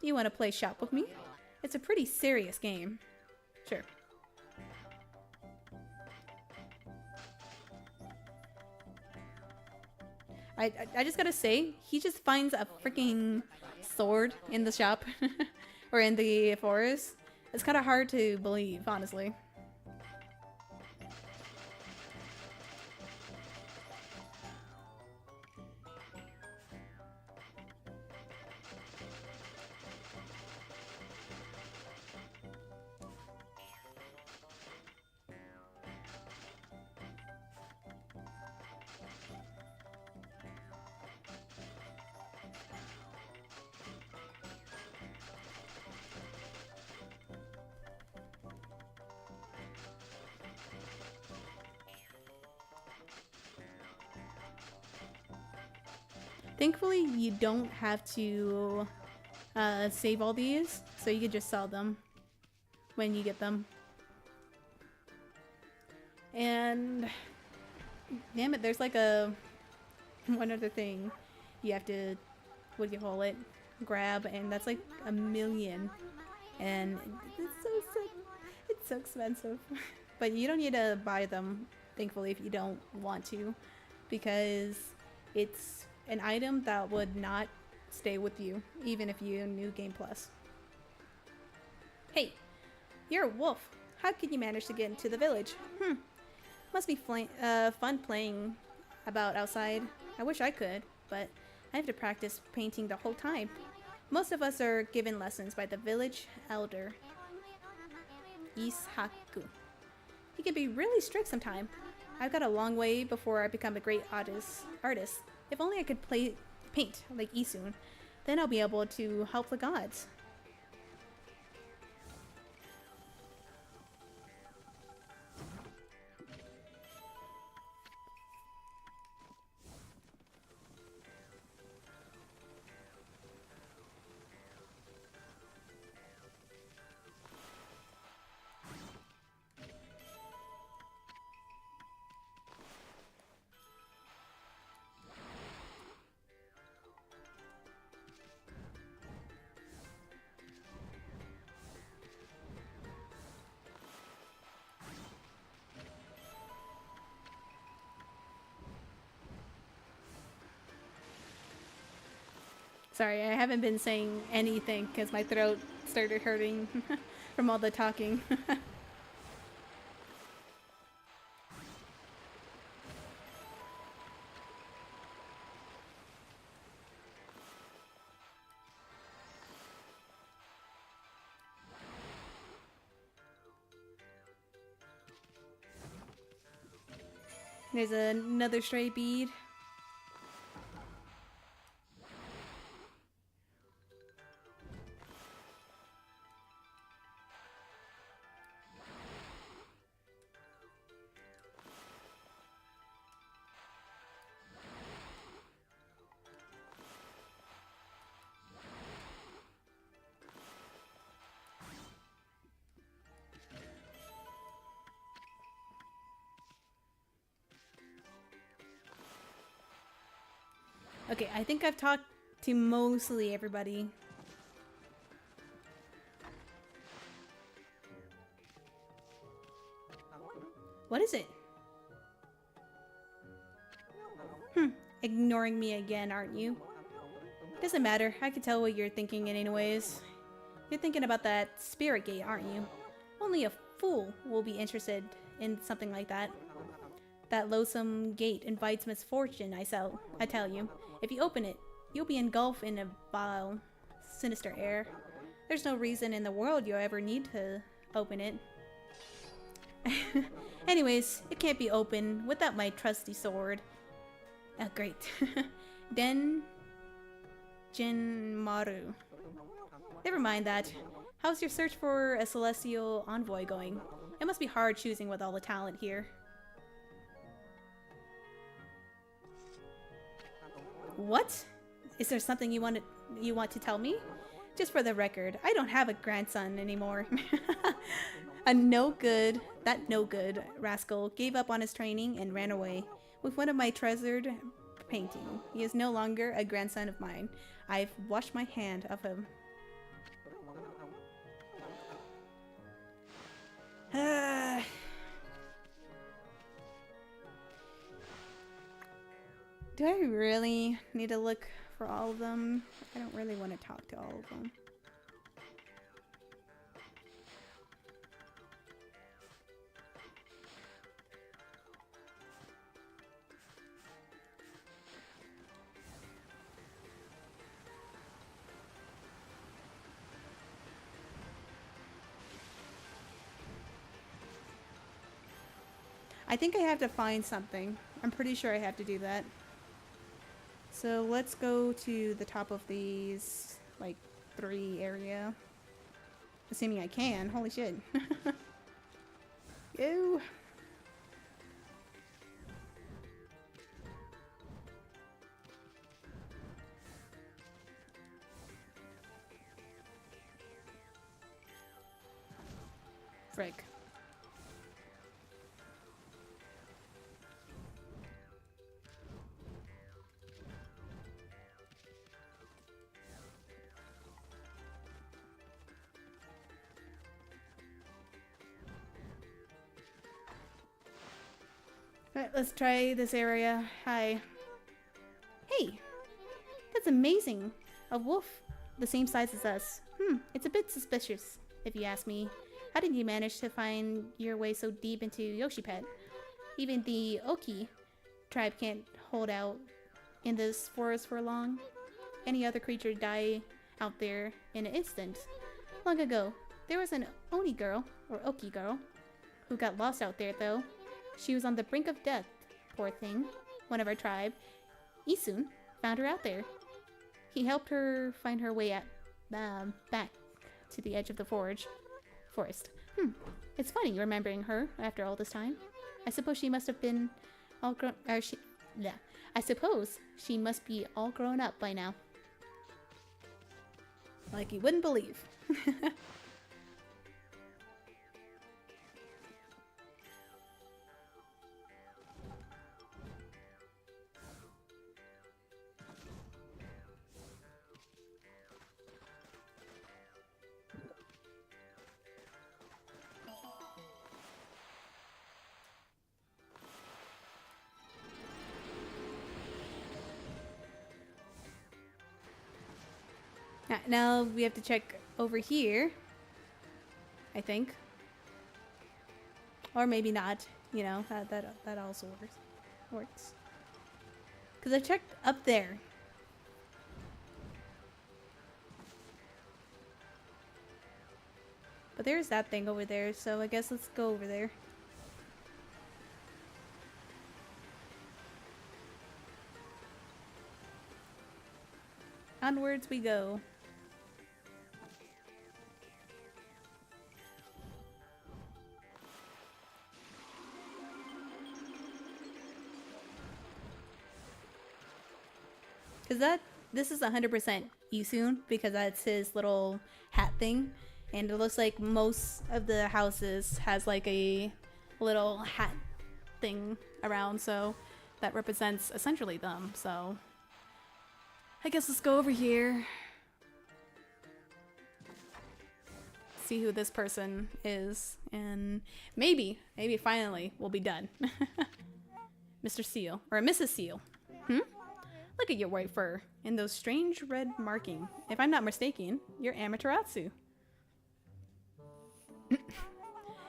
Do you want to play shop with me? It's a pretty serious game. Sure. I just gotta say, he just finds a freaking sword in the shop. Or in the forest. It's kind of hard to believe, honestly. Thankfully, you don't have to save all these, so you can just sell them when you get them. And damn it, there's like one other thing you have to, what do you call it, grab, and that's like 1,000,000. And it's so expensive. But you don't need to buy them, thankfully, if you don't want to, because it's an item that would not stay with you, even if you knew Game Plus. Hey, you're a wolf. How can you manage to get into the village? Must be fun playing about outside. I wish I could, but I have to practice painting the whole time. Most of us are given lessons by the village elder, Ishaku. He can be really strict sometimes. I've got a long way before I become a great artist. If only I could paint like Isun, then I'll be able to help the gods. Sorry, I haven't been saying anything because my throat started hurting from all the talking. There's another stray bead. Okay, I think I've talked to mostly everybody. What is it? Ignoring me again, aren't you? Doesn't matter, I can tell what you're thinking anyways. You're thinking about that spirit gate, aren't you? Only a fool will be interested in something like that. That loathsome gate invites misfortune, I tell you. If you open it, you'll be engulfed in a vile, sinister air. There's no reason in the world you'll ever need to open it. Anyways, it can't be opened without my trusty sword. Oh, great. Den Jinmaru. Never mind that. How's your search for a celestial envoy going? It must be hard choosing with all the talent here. What? Is there something you want to tell me? Just for the record, I don't have a grandson anymore. That no good rascal gave up on his training and ran away with one of my treasured paintings. He is no longer a grandson of mine. I've washed my hand of him. Do I really need to look for all of them? I don't really want to talk to all of them. I think I have to find something. I'm pretty sure I have to do that. So let's go to the top of these, like, 3 area. Assuming I can. Holy shit. Go! Frick. Alright, let's try this area. Hi. Hey! That's amazing! A wolf the same size as us. It's a bit suspicious, if you ask me. How did you manage to find your way so deep into Yoshi Pet? Even the Oki tribe can't hold out in this forest for long. Any other creature die out there in an instant. Long ago, there was an Oni girl, or Oki girl, who got lost out there though. She was on the brink of death, poor thing. One of our tribe, Isun, found her out there. He helped her find her way back to the edge of the forest. It's funny remembering her after all this time. I suppose she must have been all grown. I suppose she must be all grown up by now. Like you wouldn't believe. Now we have to check over here, I think. Or maybe not, you know, that also works. Because I checked up there. But there's that thing over there, so I guess let's go over there. Onwards we go. Because this is 100% Isun, because that's his little hat thing. And it looks like most of the houses has like a little hat thing around, so that represents essentially them. So I guess let's go over here. See who this person is, and maybe finally we'll be done. Mr. Seal, or Mrs. Seal. Look at your white fur and those strange red marking. If I'm not mistaken, you're Amaterasu.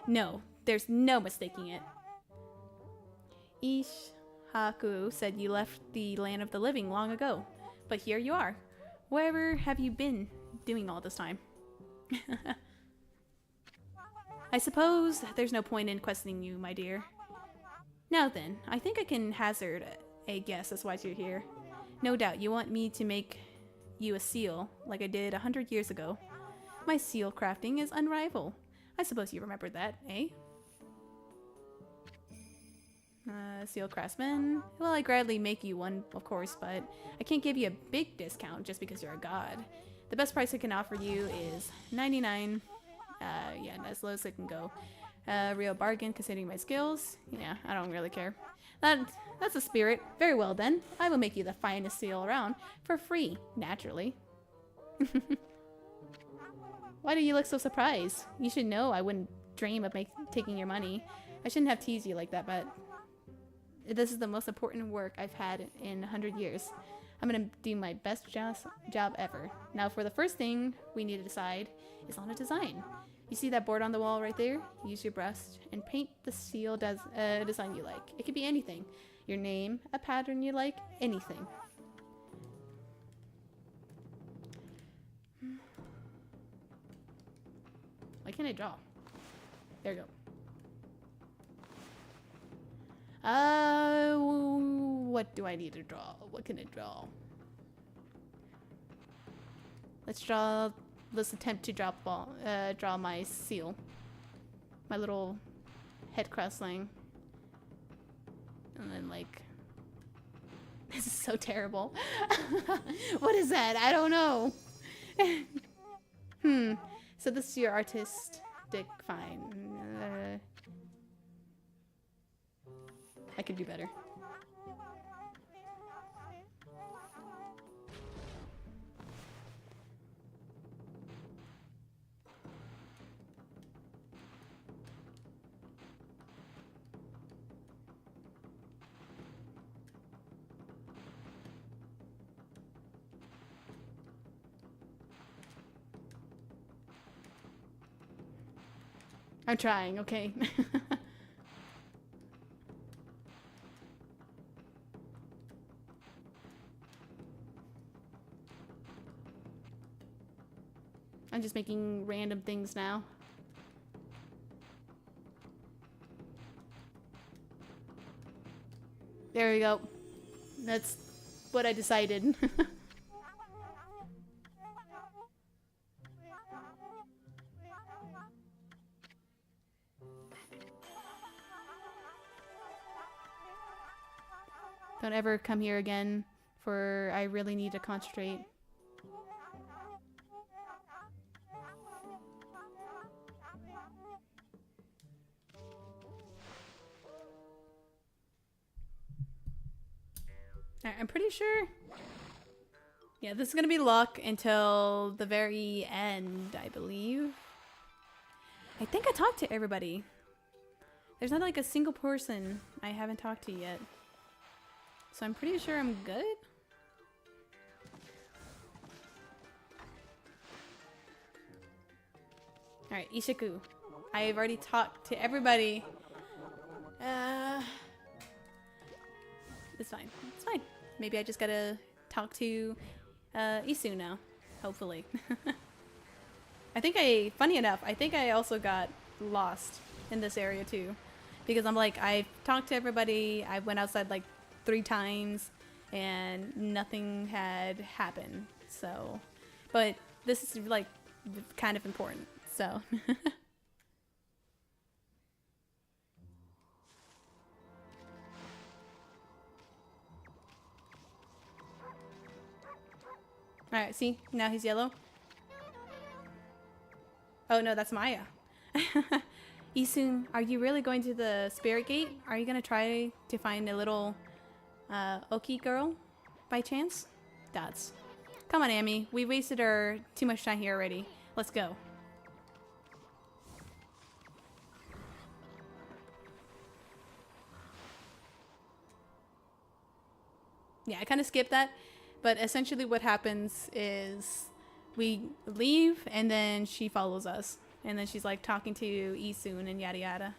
No, there's no mistaking it. Ishaku said you left the land of the living long ago, but here you are. Wherever have you been doing all this time? I suppose there's no point in questioning you, my dear. Now then, I think I can hazard a guess as why you're here. No doubt you want me to make you a seal, like I did 100 years ago. My seal crafting is unrivaled. I suppose you remember that, eh? Seal craftsman? Well, I gladly make you one, of course, but I can't give you a big discount just because you're a god. The best price I can offer you is 99. Yeah, as low as it can go. Real bargain considering my skills. Yeah, I don't really care. That's the spirit. Very well then. I will make you the finest seal around for free, naturally. Why do you look so surprised? You should know I wouldn't dream of taking your money. I shouldn't have teased you like that, but this is the most important work I've had in 100 years. I'm gonna do my best job ever. Now for the first thing we need to decide is on a design. You see that board on the wall right there? Use your brush and paint the seal design you like. It could be anything. Your name, a pattern you like, anything. Why can't I draw? There you go. What do I need to draw? What can I draw? Let's attempt to draw my seal. My little head crest thing. And then like, this is so terrible. What is that? I don't know. So this is your artistic fine. I could do better. I'm trying, okay. I'm just making random things now. There we go. That's what I decided. Don't ever come here again, for I really need to concentrate. Alright, I'm pretty sure... Yeah, this is gonna be luck until the very end, I believe. I think I talked to everybody. There's not like a single person I haven't talked to yet. So I'm pretty sure I'm good. Alright, Ishiku. I've already talked to everybody. It's fine. It's fine. Maybe I just gotta talk to Isu now. Hopefully. Funny enough, I think I also got lost in this area too. Because I'm like, I talked to everybody, I went outside like 3 times, and nothing had happened. So, but this is like kind of important, so. Alright, see? Now he's yellow. Oh no, that's Maya. Isun, are you really going to the spirit gate? Are you gonna try to find a little Oki girl by chance? Dots. Come on, Amy. We wasted our too much time here already. Let's go. Yeah, I kind of skipped that, but essentially what happens is we leave and then she follows us. And then she's like talking to Isun and yada yada.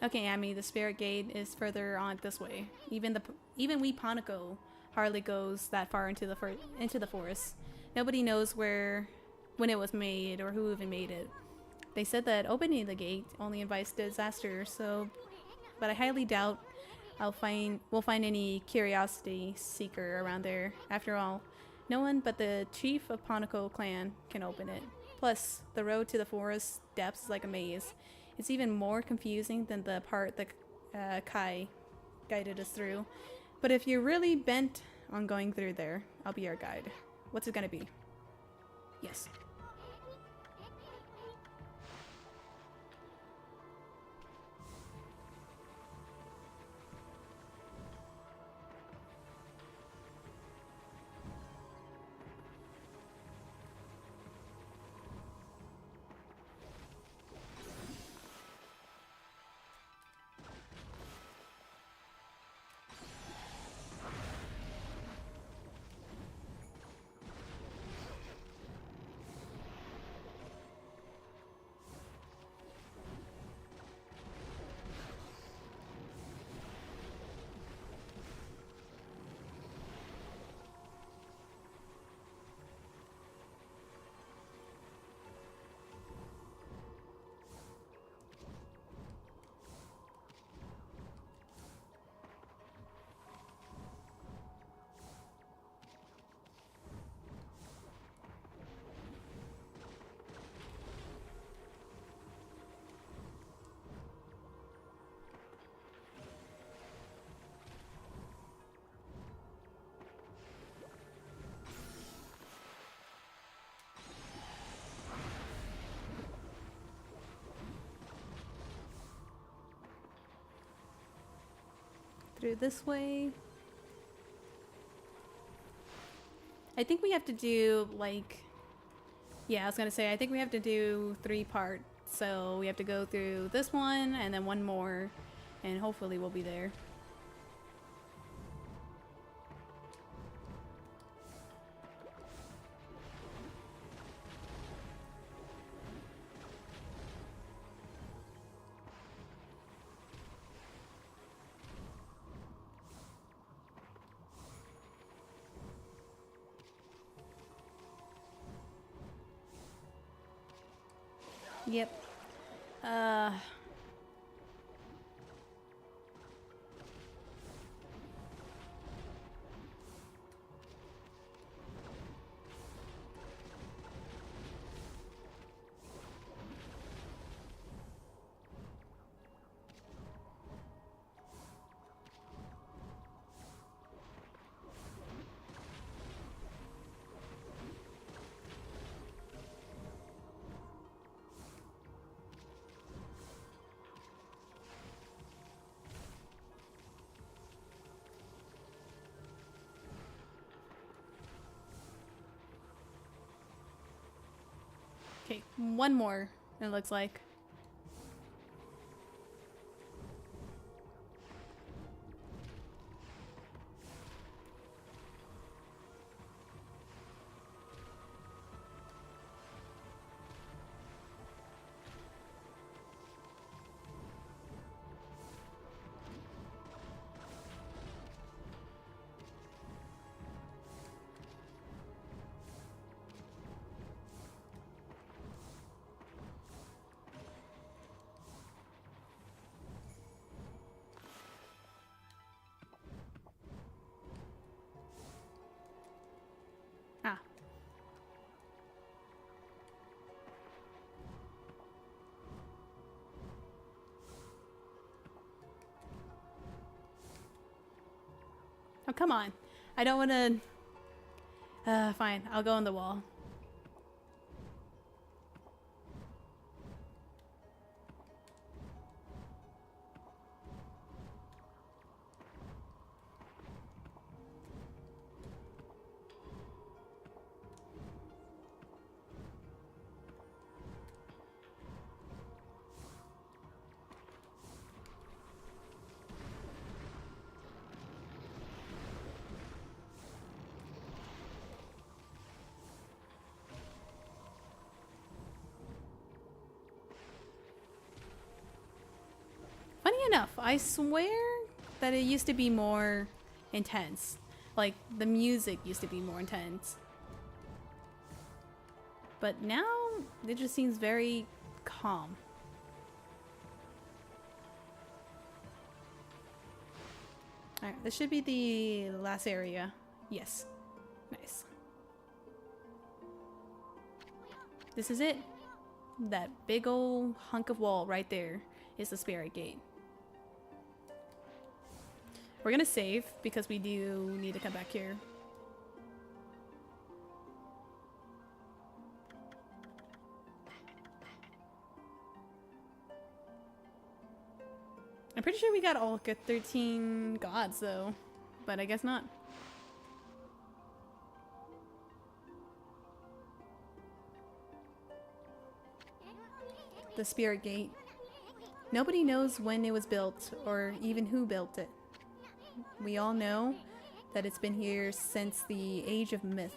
Okay, Amy, the spirit gate is further on this way. Even wee Ponoko hardly goes that far into the forest. Nobody knows when it was made or who even made it. They said that opening the gate only invites disaster, but I highly doubt we'll find any curiosity seeker around there. After all, no one but the chief of Ponoko clan can open it. Plus, the road to the forest depths is like a maze. It's even more confusing than the part that Kai guided us through. But if you're really bent on going through there, I'll be your guide. What's it gonna be? Yes. Through this way. I think we have to do like, yeah, I was gonna say, I think we have to do 3 parts. So we have to go through this one and then one more, and hopefully we'll be there. Yep. Uh... Okay, one more, it looks like. Ah. Oh, come on. I don't want to... fine. I'll go on the wall. Funny enough, I swear that it used to be more intense. Like, the music used to be more intense. But now, it just seems very calm. Alright, this should be the last area. Yes. Nice. This is it. That big old hunk of wall right there is the spirit gate. We're gonna save because we do need to come back here. I'm pretty sure we got all 13 gods though, but I guess not. The spirit gate. Nobody knows when it was built or even who built it. We all know that it's been here since the age of myth.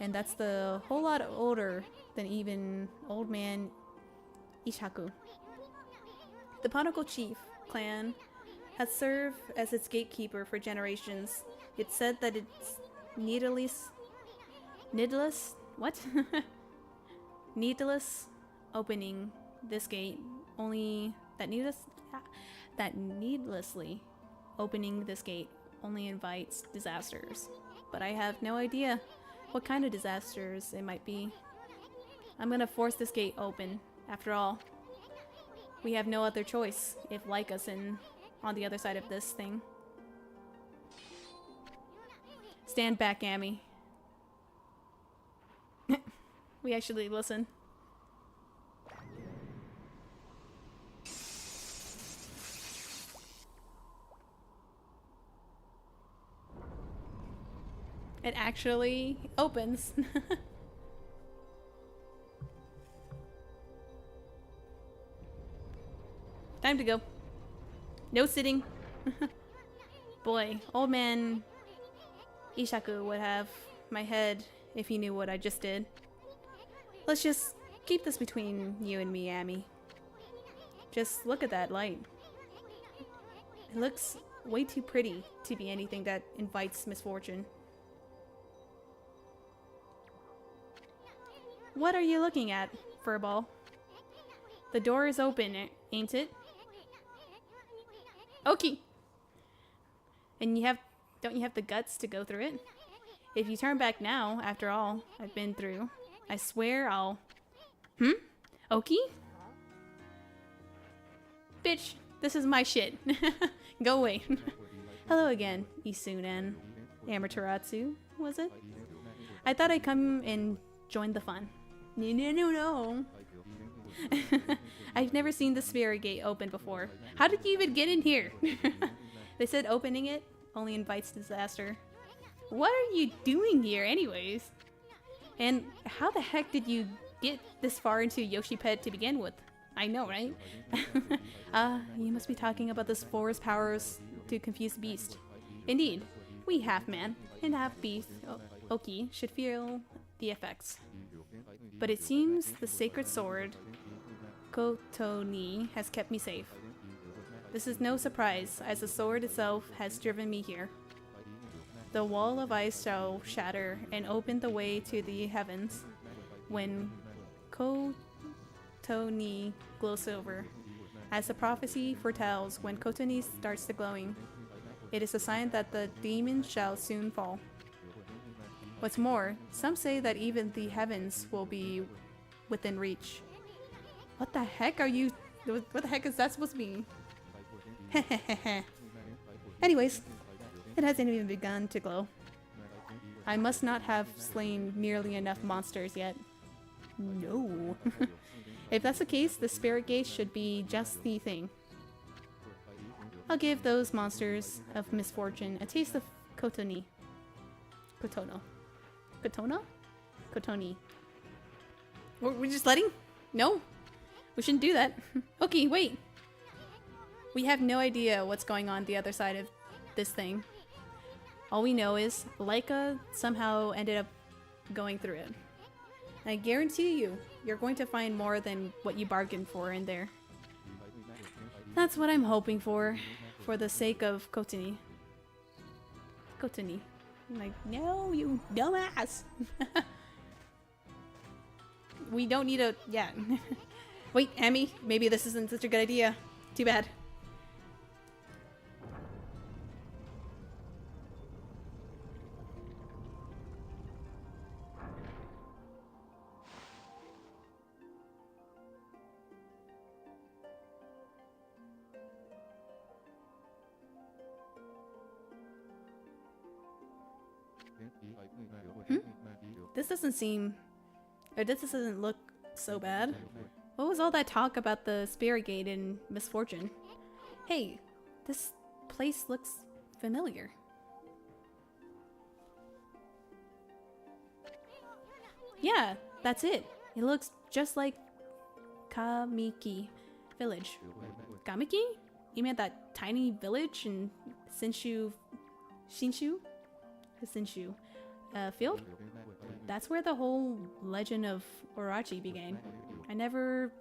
And that's the whole lot older than even old man Ishaku. The Panacle Chief clan has served as its gatekeeper for generations. It's said that it's needless opening this gate needlessly opening this gate only invites disasters. But I have no idea what kind of disasters it might be. I'm gonna force this gate open. After all, we have no other choice if like us in on the other side of this thing. Stand back, Amy. We actually listen. It actually opens. Time to go. No sitting. Boy, old man Ishaku would have my head if he knew what I just did. Let's just keep this between you and me, Amy. Just look at that light. It looks way too pretty to be anything that invites misfortune. What are you looking at, Furball? The door is open, ain't it? Okay. And don't you have the guts to go through it? If you turn back now, after all I've been through, I swear I'll... Oki? Bitch, this is my shit. Go away. Hello again, Isunen. Amaterasu, was it? I thought I'd come and join the fun. No. I've never seen the spirit gate open before. How did you even get in here? They said opening it only invites disaster. What are you doing here anyways? And how the heck did you get this far into Yoshi Pet to begin with? I know, right? You must be talking about this forest powers to confuse the beast. Indeed, we half man and half beast Oki should feel the effects. But it seems the sacred sword Kotoni has kept me safe. This is no surprise, as the sword itself has driven me here. The wall of ice shall shatter and open the way to the heavens when Kotoni glows over. As the prophecy foretells, when Kotoni starts to glowing, it is a sign that the demons shall soon fall. What's more, some say that even the heavens will be within reach. What the heck are you... What the heck is that supposed to mean? Anyways, it hasn't even begun to glow. I must not have slain nearly enough monsters yet. No. If that's the case, the spirit gate should be just the thing. I'll give those monsters of misfortune a taste of Kotoni. Kotono. Kotono? Kotoni. We're just letting? No. We shouldn't do that. Okay, wait. We have no idea what's going on the other side of this thing. All we know is Laika somehow ended up going through it. I guarantee you, you're going to find more than what you bargained for in there. That's what I'm hoping for the sake of Kotoni. Kotoni. I'm like, no, you dumbass! We don't need a... yeah. Wait, Emmy, maybe this isn't such a good idea. Too bad. This doesn't seem... or this doesn't look so bad. What was all that talk about the spirit gate and misfortune? Hey, this place looks familiar. Yeah, that's it. It looks just like Kamiki village. Kamiki? You mean that tiny village in Shinshu field? That's where the whole legend of Orachi began. I never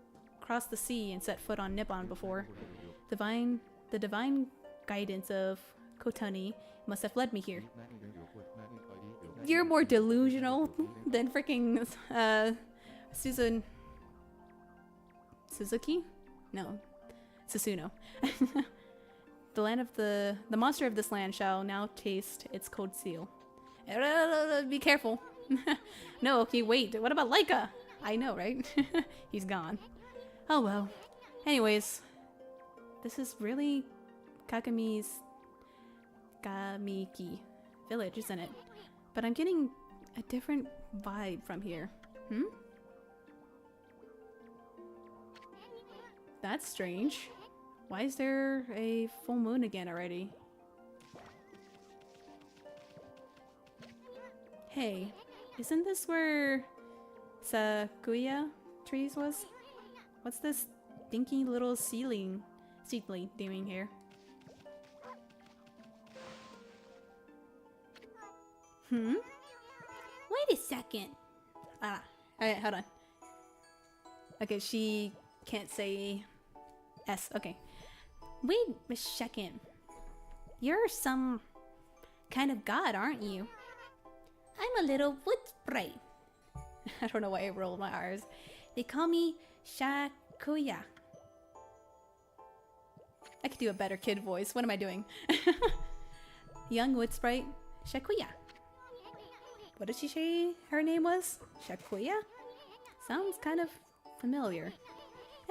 crossed the sea and set foot on Nippon before. The divine guidance of Kotoni must have led me here. You're more delusional than freaking Suzuki? No. Susuno. The land of the monster of this land shall now taste its cold seal. Be careful. No, okay, wait. What about Laika? I know, right? He's gone. Oh well. Anyways, this is really Kamiki village, isn't it? But I'm getting a different vibe from here. That's strange. Why is there a full moon again already? Hey, isn't this where Sakuya trees was? What's this dinky little seedling doing here? Wait a second. Alright, hold on. Okay, she can't say S. Okay. Wait a second. You're some kind of god, aren't you? I'm a little wood sprite. I don't know why I rolled my R's. They call me Shakuya. I could do a better kid voice. What am I doing? Young wood sprite, Shakuya. What did she say her name was? Shakuya? Sounds kind of familiar.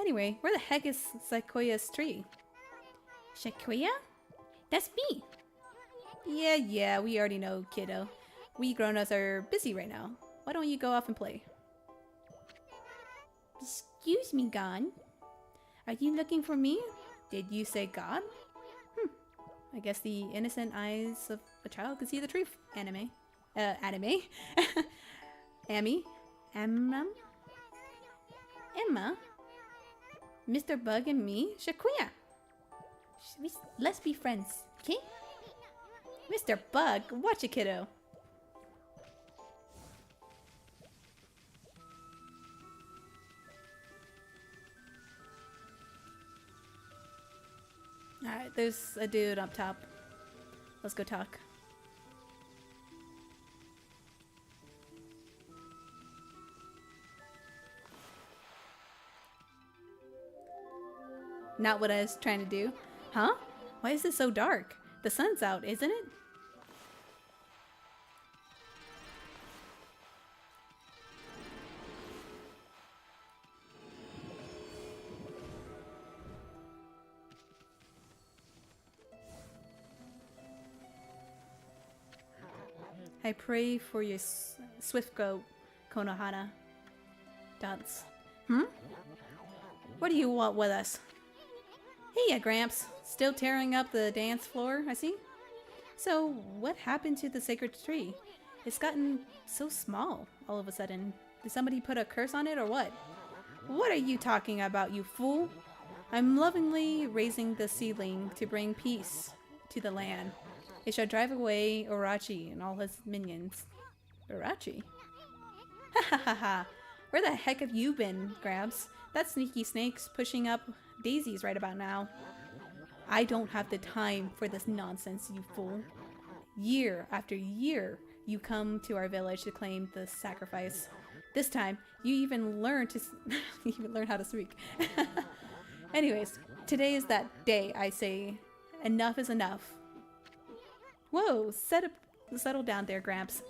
Anyway, where the heck is Sequoia's tree? Shakuya? That's me. Yeah, we already know, kiddo. We grown-ups are busy right now. Why don't you go off and play? Excuse me, God. Are you looking for me? Did you say God? I guess the innocent eyes of a child could see the truth. Anime. Anime? Amy? Emma? Mr. Bug and me? Shakuya! Let's be friends, okay? Mr. Bug, watch it, kiddo. Alright, there's a dude up top. Let's go talk. Not what I was trying to do. Huh? Why is it so dark? The sun's out, isn't it? I pray for your swift go, Konohana. Dance. What do you want with us? Hey, Gramps. Still tearing up the dance floor, I see. So, what happened to the sacred tree? It's gotten so small all of a sudden. Did somebody put a curse on it or what? What are you talking about, you fool? I'm lovingly raising the seedling to bring peace to the land. It shall drive away Orochi and all his minions. Orochi? Ha ha ha ha. Where the heck have you been, Gramps? That sneaky snake's pushing up daisies right about now. I don't have the time for this nonsense, you fool. Year after year, you come to our village to claim the sacrifice. This time, you even learn how to speak. Anyways, today is that day, I say. Enough is enough. Whoa, settle down there, Gramps.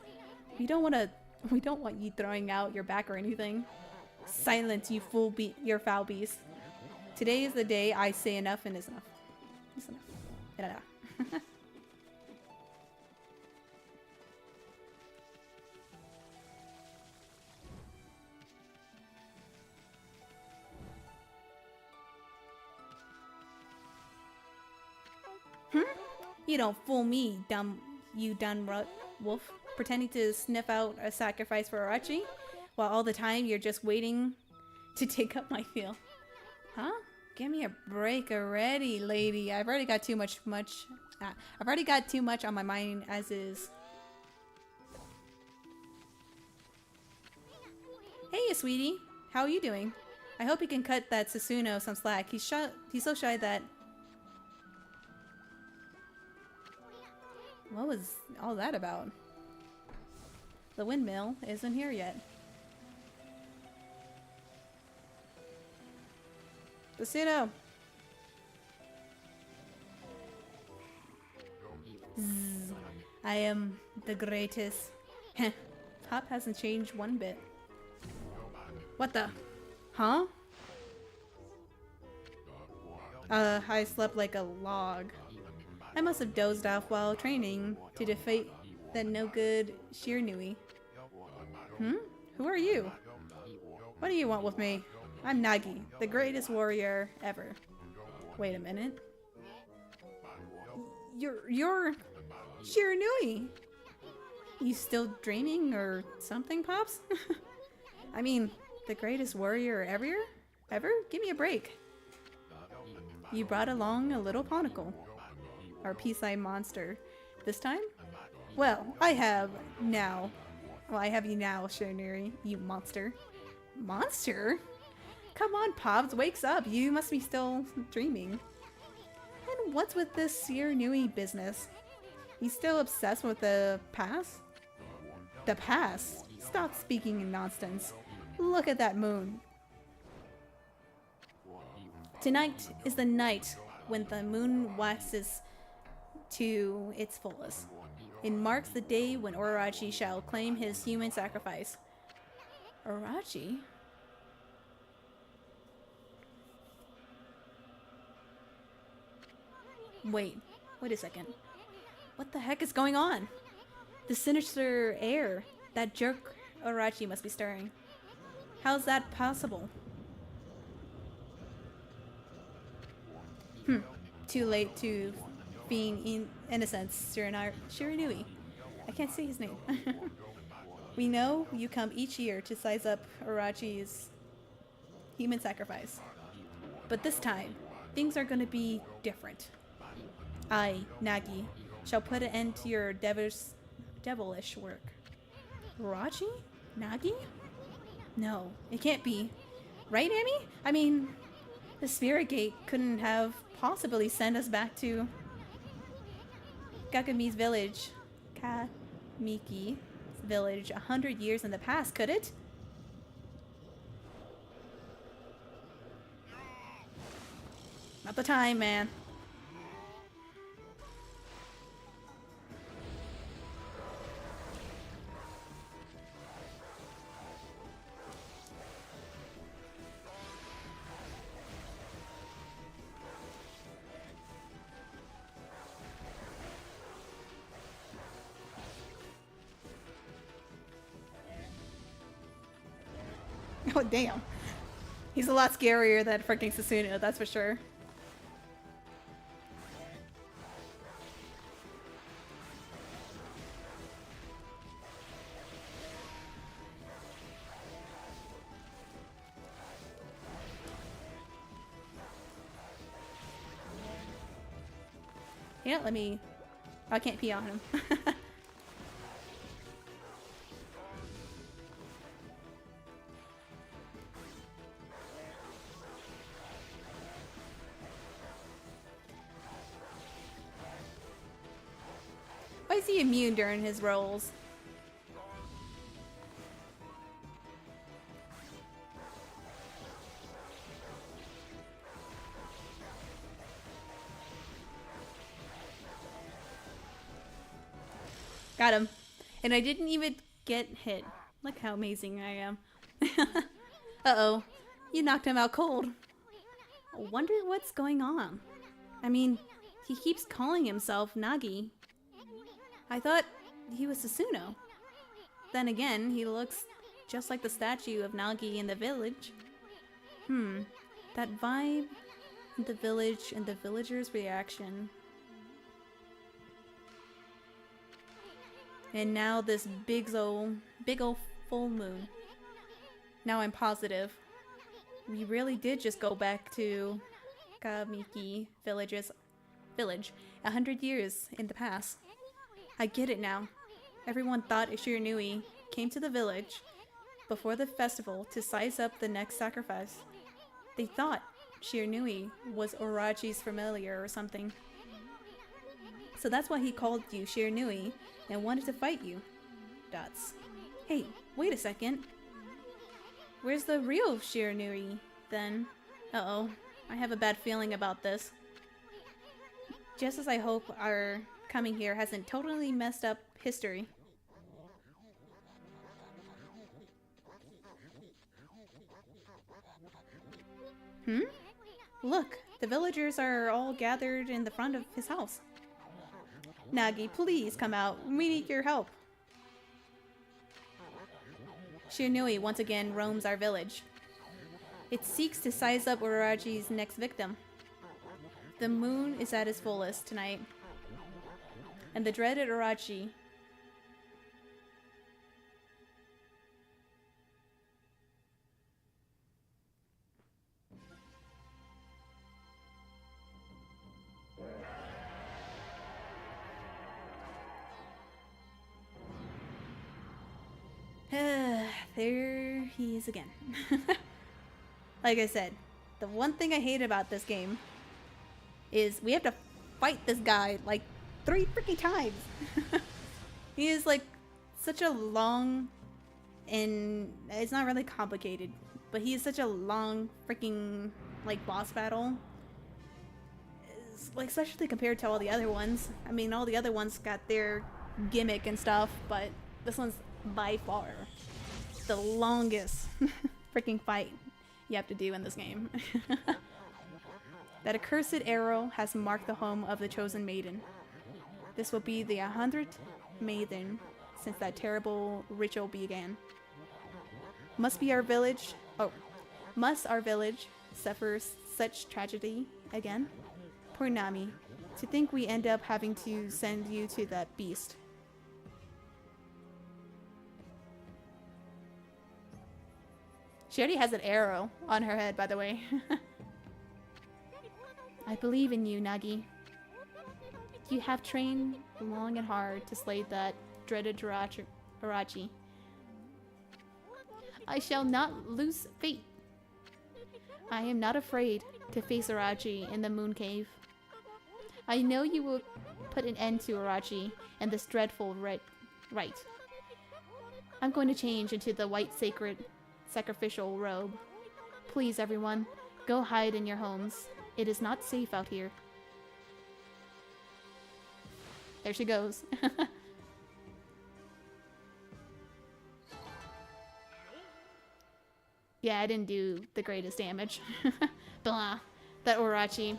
We don't want you throwing out your back or anything. Silence, you your foul beast. Today is the day I say enough and is enough. It's enough. You don't fool me, you dumb wolf, pretending to sniff out a sacrifice for Orochi, while all the time you're just waiting to take up my field. Huh? Give me a break already, lady. I've already got too much on my mind as is. Hey, sweetie. How are you doing? I hope you can cut that Susuno some slack. He's so shy that... What was all that about? The windmill isn't here yet. Susuno! Zzz. I am the greatest. Pop hasn't changed one bit. What the? Huh? I slept like a log. I must have dozed off while training to defeat that no-good Shiranui. Who are you? What do you want with me? I'm Nagi, the greatest warrior ever. Wait a minute. You're Shiranui! You still dreaming or something, Pops? I mean, the greatest warrior ever? Give me a break. You brought along a little Ponicle. Our peace-eye monster. This time? Well, I have you now, Shiranui, you monster. Monster? Come on, Pops, wakes up. You must be still dreaming. And what's with this Shiranui business? He's still obsessed with the past? The past? Stop speaking nonsense. Look at that moon. Tonight is the night when the moon waxes to its fullest. It marks the day when Orochi shall claim his human sacrifice. Orochi? Wait a second. What the heck is going on? The sinister air that jerk Orochi must be stirring. How's that possible? Too late to feign innocence, Shiranui. I can't say his name. We know you come each year to size up Orochi's human sacrifice. But this time, things are gonna be different. I, Nagi, shall put an end to your devilish work. Orochi? Nagi? No, it can't be. Right, Amy? I mean, the Spirit Gate couldn't have possibly sent us back to Gakami's village. Kamiki's village 100 years in the past, could it? Not the time, man. Oh, damn. He's a lot scarier than freaking Susuno, that's for sure. Yeah, let me... I can't pee on him. Why is he immune during his rolls? Got him. And I didn't even get hit. Look how amazing I am. Uh-oh. You knocked him out cold. I wonder what's going on. I mean, he keeps calling himself Nagi. I thought he was Susuno. Then again, he looks just like the statue of Nagi in the village. That vibe in the village and the villagers' reaction. And now this big ol' full moon. Now I'm positive. We really did just go back to Kamiki village 100 years in the past. I get it now. Everyone thought Shiranui came to the village before the festival to size up the next sacrifice. They thought Shiranui was Orochi's familiar or something. So that's why he called you Shiranui and wanted to fight you. Dots. Hey, wait a second. Where's the real Shiranui, then? Uh-oh. I have a bad feeling about this. Just as I hope our coming here hasn't totally messed up history. Look, the villagers are all gathered in the front of his house. Nagi, please come out. We need your help. Shiranui once again roams our village. It seeks to size up Orochi's next victim. The moon is at its fullest tonight. And the dreaded Orochi there he is again. Like I said, the one thing I hate about this game is we have to fight this guy like 3 freaking times. He is like such a long, and it's not really complicated, but he is such a long freaking like boss battle. Like, especially compared to all the other ones. I mean, all the other ones got their gimmick and stuff, but this one's by far the longest freaking fight you have to do in this game. That accursed arrow has marked the home of the chosen maiden. This will be the 100th maiden since that terrible ritual began. Must our village suffer such tragedy again? Poor Nami. To think we end up having to send you to that beast. She already has an arrow on her head, by the way. I believe in you, Nagi. You have trained long and hard to slay that dreaded Arachi. I shall not lose faith. I am not afraid to face Arachi in the moon cave. I know you will put an end to Arachi and this dreadful rite. I'm going to change into the white sacred sacrificial robe. Please, everyone, go hide in your homes. It is not safe out here. There she goes. Yeah, I didn't do the greatest damage. Blah. That Arachi.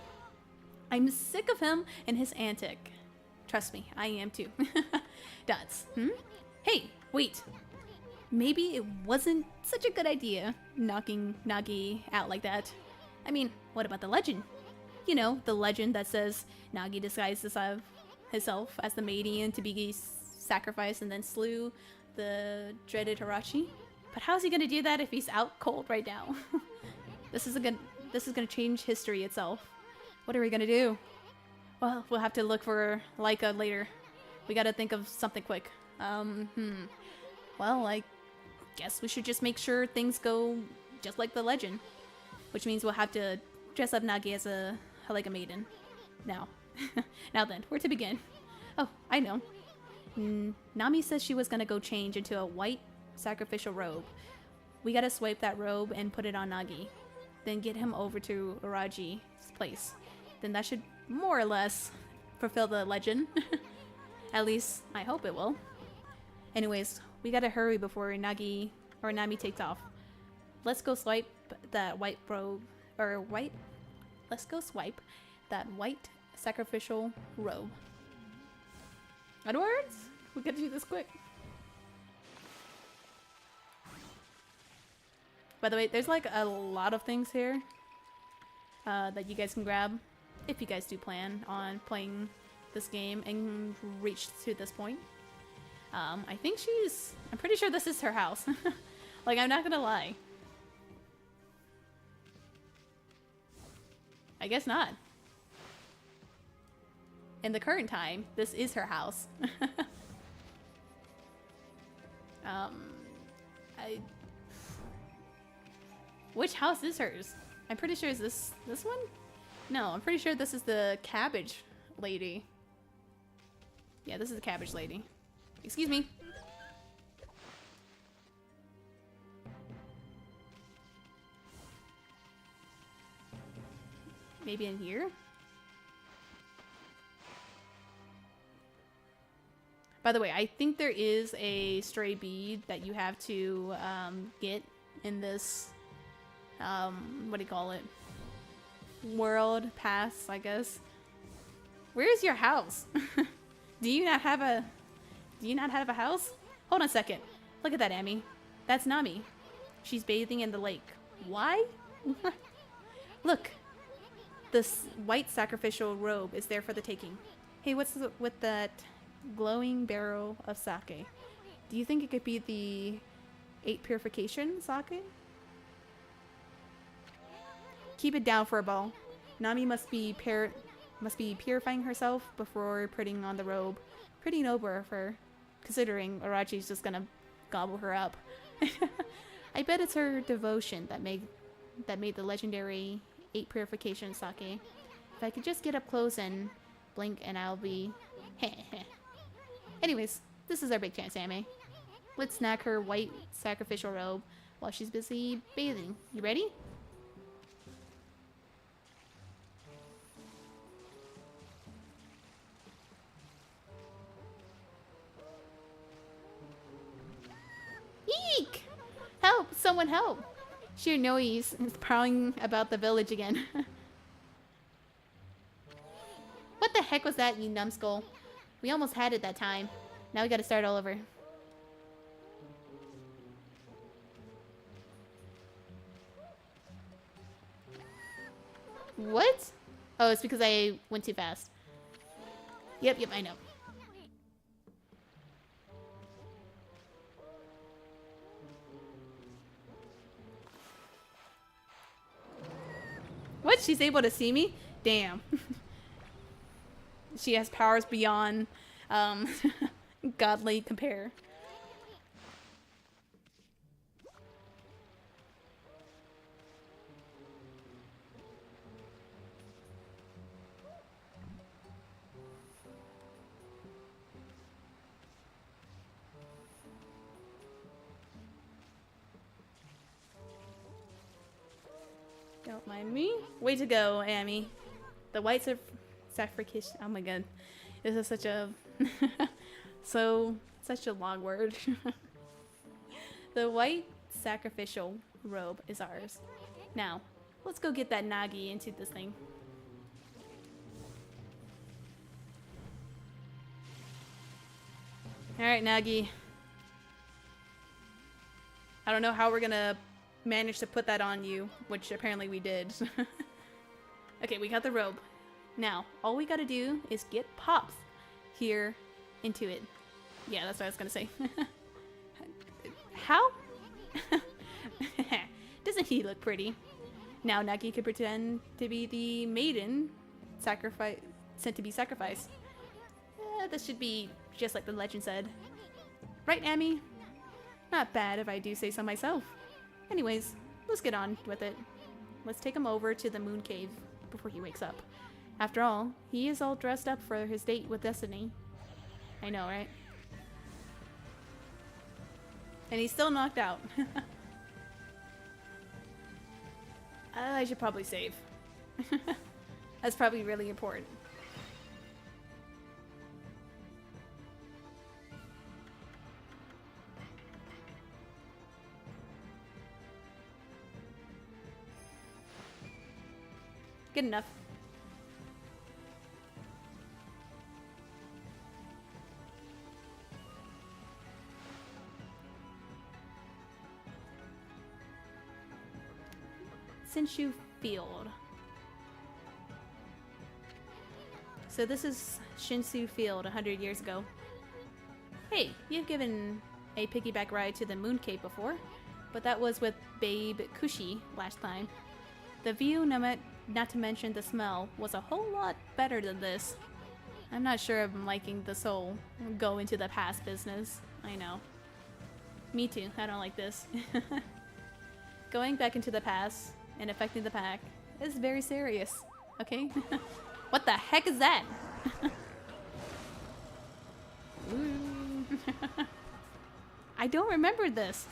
I'm sick of him and his antic. Trust me, I am too. Dots. Hey, wait. Maybe it wasn't such a good idea knocking Nagi out like that. I mean, what about the legend? You know, the legend that says Nagi disguised himself as the maiden to be sacrificed and then slew the dreaded Hirachi. But how's he gonna do that if he's out cold right now? This is gonna change history itself. What are we gonna do? Well, we'll have to look for Laika later. We gotta think of something quick. Well, I guess we should just make sure things go just like the legend. Which means we'll have to dress up Nagi as a maiden. Now. Now then, where to begin? Oh, I know. Nami says she was gonna go change into a white sacrificial robe. We gotta swipe that robe and put it on Nagi. Then get him over to Araji's place. Then that should more or less fulfill the legend. At least, I hope it will. Anyways, we gotta hurry before Nagi or Nami takes off. Let's go swipe that white robe, let's go swipe that white sacrificial robe. Onwards? We gotta do this quick. By the way, there's like a lot of things here that you guys can grab if you guys do plan on playing this game and reach to this point. I'm pretty sure this is her house. Like, I'm not gonna lie. I guess not. In the current time, this is her house. Which house is hers? I'm pretty sure is this one? No, I'm pretty sure this is the cabbage lady. Yeah, this is the cabbage lady. Excuse me. Maybe in here? By the way, I think there is a stray bead that you have to get in this, what do you call it? World pass, I guess. Where's your house? Do you not have a house? Hold on a second. Look at that, Amy. That's Nami. She's bathing in the lake. Why? Look. This white sacrificial robe is there for the taking. Hey, what's with that glowing barrel of sake? Do you think it could be the 8 purification sake? Keep it down for a ball. Nami must be purifying herself before putting on the robe. Pretty noble of her, considering Arachi's just gonna gobble her up. I bet it's her devotion that made the legendary 8 purification sake. If I could just get up close and blink and I'll be... Anyways, this is our big chance, Amy. Let's snag her white sacrificial robe while she's busy bathing. You ready? someone help! Sheer noise is prowling about the village again. What the heck was that, you numbskull? We almost had it that time. Now we gotta start all over. What? Oh, it's because I went too fast. Yep, I know. What? She's able to see me? Damn. She has powers beyond godly compare. Don't mind me. Way to go, Amy. The whites of sacrifice. Oh my god. This is such a such a long word. The white sacrificial robe is ours. Now, let's go get that Nagi into this thing. Alright, Nagi. I don't know how we're gonna manage to put that on you, which apparently we did. Okay, we got the robe. Now, all we gotta do is get Pops here into it. Yeah, that's what I was gonna say. How? Doesn't he look pretty? Now Nagi could pretend to be the maiden sent to be sacrificed. This should be just like the legend said. Right, Amy? Not bad if I do say so myself. Anyways, let's get on with it. Let's take him over to the moon cave before he wakes up. After all, he is all dressed up for his date with Destiny. I know, right? And he's still knocked out. I should probably save. That's probably really important. Good enough. Shinshu Field. So this is Shinshu Field 100 years ago. Hey, you've given a piggyback ride to the Moon Cave before, but that was with Babe Kushi last time. The view, not to mention the smell, was a whole lot better than this. I'm not sure I'm liking this whole go into the past business. I know. Me too, I don't like this. Going back into the past and affecting the pack is very serious, okay? What the heck is that? I don't remember this.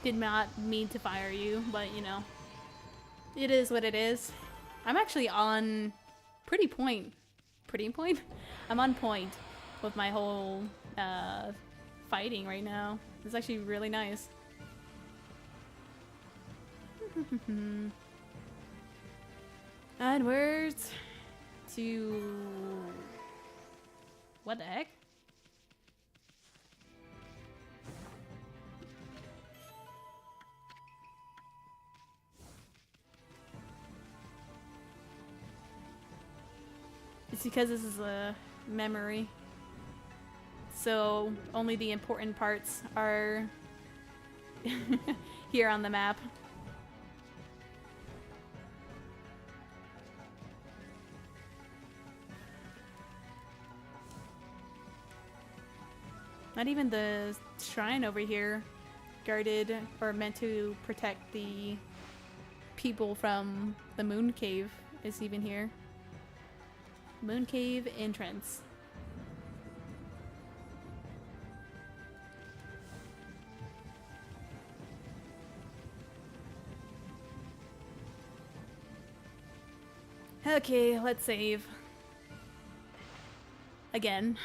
Did not mean to fire you, but you know, it is what it is. I'm actually on pretty point. I'm on point with my whole fighting right now. It's actually really nice. Onwards to... What the heck? It's because this is a memory. So only the important parts are here on the map. Not even the shrine over here, guarded or meant to protect the people from the moon cave, is even here. Moon cave entrance. Okay, let's save. Again.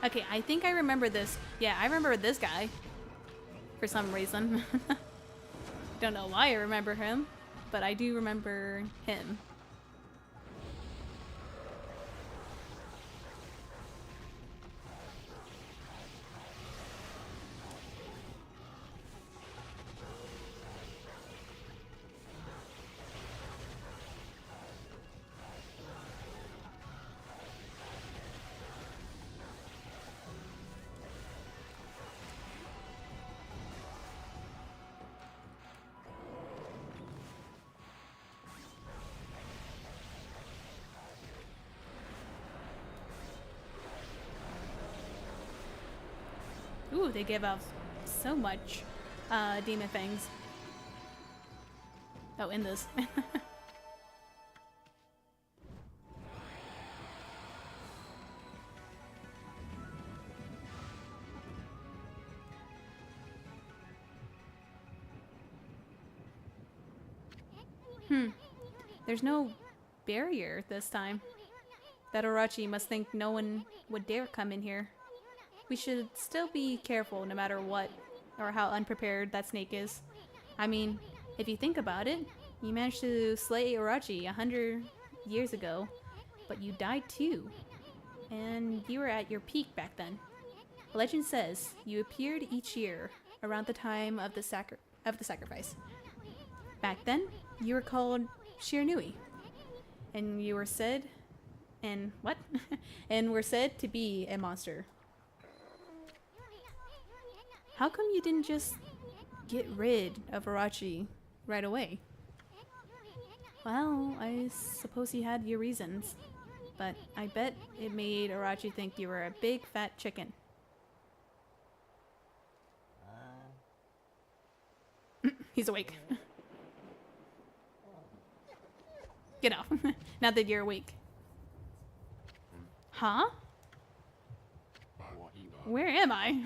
Okay, I think I remember this. Yeah, I remember this guy. For some reason. Don't know why I remember him, but I do remember him. Ooh, they give off so much demon fangs. Oh, in this. There's no barrier this time. That Orochi must think no one would dare come in here. We should still be careful no matter what, or how unprepared that snake is. I mean, if you think about it, you managed to slay Orochi 100 years ago, but you died too. And you were at your peak back then. Legend says you appeared each year around the time of the sacrifice. Back then, you were called Shiranui, and you were said, and what? and were said to be a monster. How come you didn't just get rid of Orochi right away? Well, I suppose you had your reasons, but I bet it made Orochi think you were a big fat chicken. He's awake. Get off. Now that you're awake. Huh? Where am I?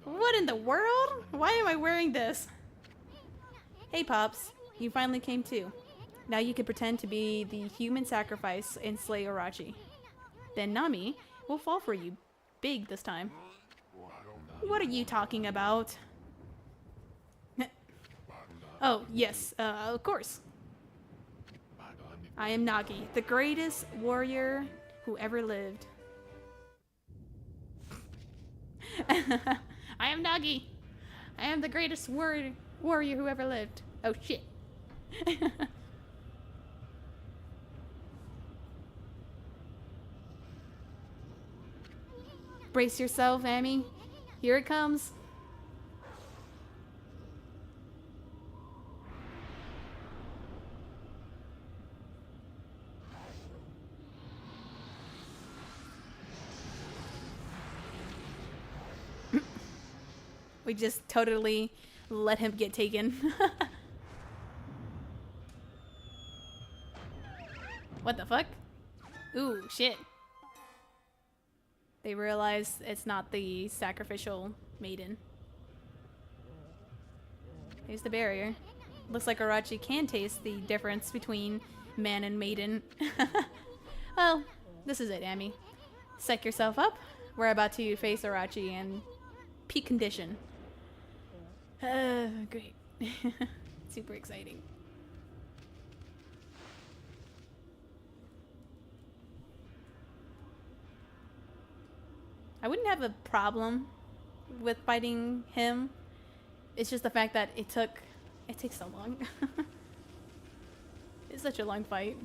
What in the world? Why am I wearing this? Hey Pops, you finally came too. Now you can pretend to be the human sacrifice and slay Orochi. Then Nami will fall for you big this time. What are you talking about? Oh, yes, of course. I am Nagi, the greatest warrior who ever lived. I am Nagi. I am the greatest warrior who ever lived. Oh, shit. Brace yourself, Amy. Here it comes. We just totally let him get taken. What the fuck? Ooh, shit. They realize it's not the sacrificial maiden. Here's the barrier. Looks like Orochi can taste the difference between man and maiden. Well, this is it, Amy. Psych yourself up. We're about to face Orochi in peak condition. Great. Super exciting. I wouldn't have a problem with fighting him. It's just the fact that it takes so long. It's such a long fight.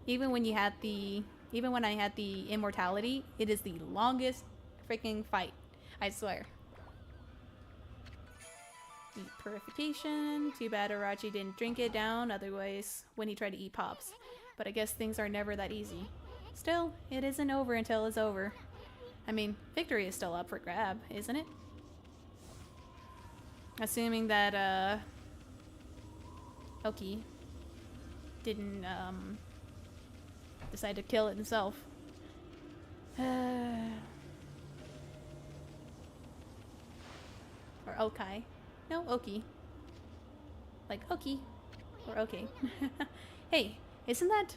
Even when I had the immortality, it is the longest freaking fight. I swear. Eat purification. Too bad Arachi didn't drink it down otherwise when he tried to eat pops. But I guess things are never that easy. Still, it isn't over until it's over. I mean, victory is still up for grab, isn't it? Assuming that, Oki didn't, decide to kill it himself. Or Okai. No, Oki. Like Oki. Or okay. Hey, isn't that...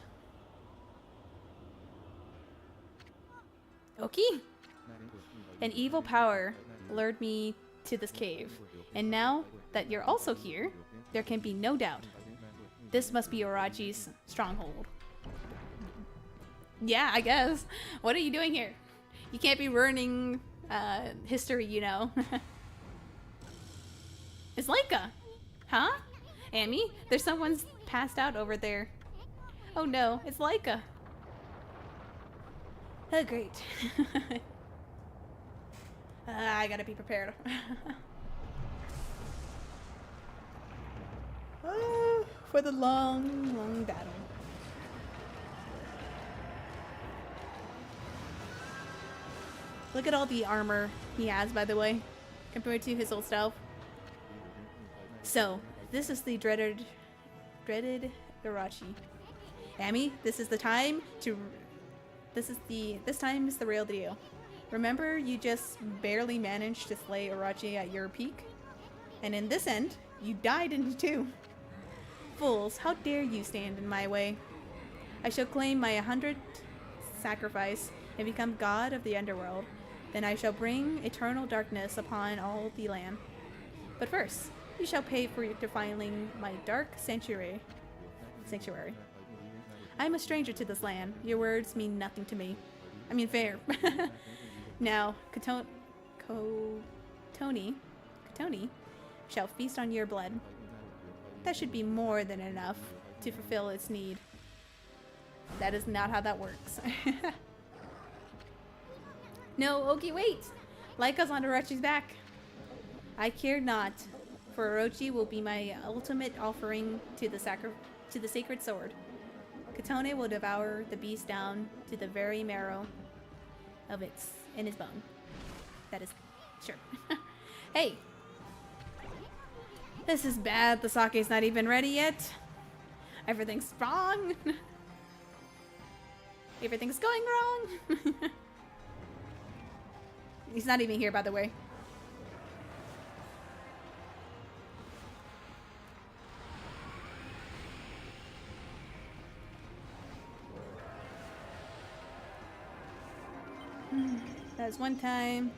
Oki? An evil power lured me to this cave. And now that you're also here, there can be no doubt. This must be Orachi's stronghold. Yeah, I guess. What are you doing here? You can't be ruining history, you know. It's Leica! Huh? Amy, there's someone's passed out over there. Oh no, it's Leica. Oh, great. I gotta be prepared. For the long, long battle. Look at all the armor he has, by the way, compared to his old self. So, this is the dreaded Irachi. Amy, this time is the real deal. Remember, you just barely managed to slay Irachi at your peak? And in this end, you died in two. Fools, how dare you stand in my way? I shall claim my 100th sacrifice and become god of the underworld. Then I shall bring eternal darkness upon all the land. But first, you shall pay for defiling my dark sanctuary. I am a stranger to this land. Your words mean nothing to me. I mean, fair. Now, Katoni shall feast on your blood. That should be more than enough to fulfill its need. That is not how that works. No, Oki, wait! Leica's on Orochi's back. I care not, for Orochi will be my ultimate offering to the sacred sword. Katone will devour the beast down to the very marrow of in his bone. That is sure. Hey! This is bad. The sake's not even ready yet. Everything's wrong. Everything's going wrong. He's not even here, by the way. That was one time.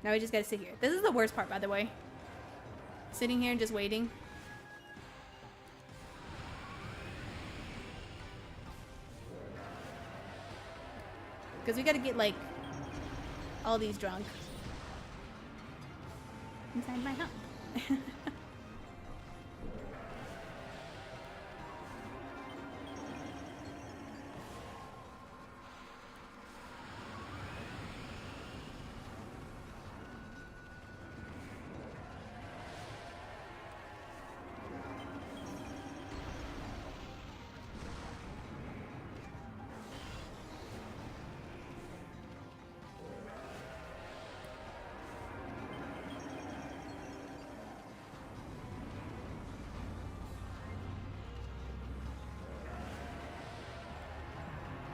Now we just gotta sit here. This is the worst part, by the way. Sitting here and just waiting. Because we gotta get, like, all these drunk inside my hut.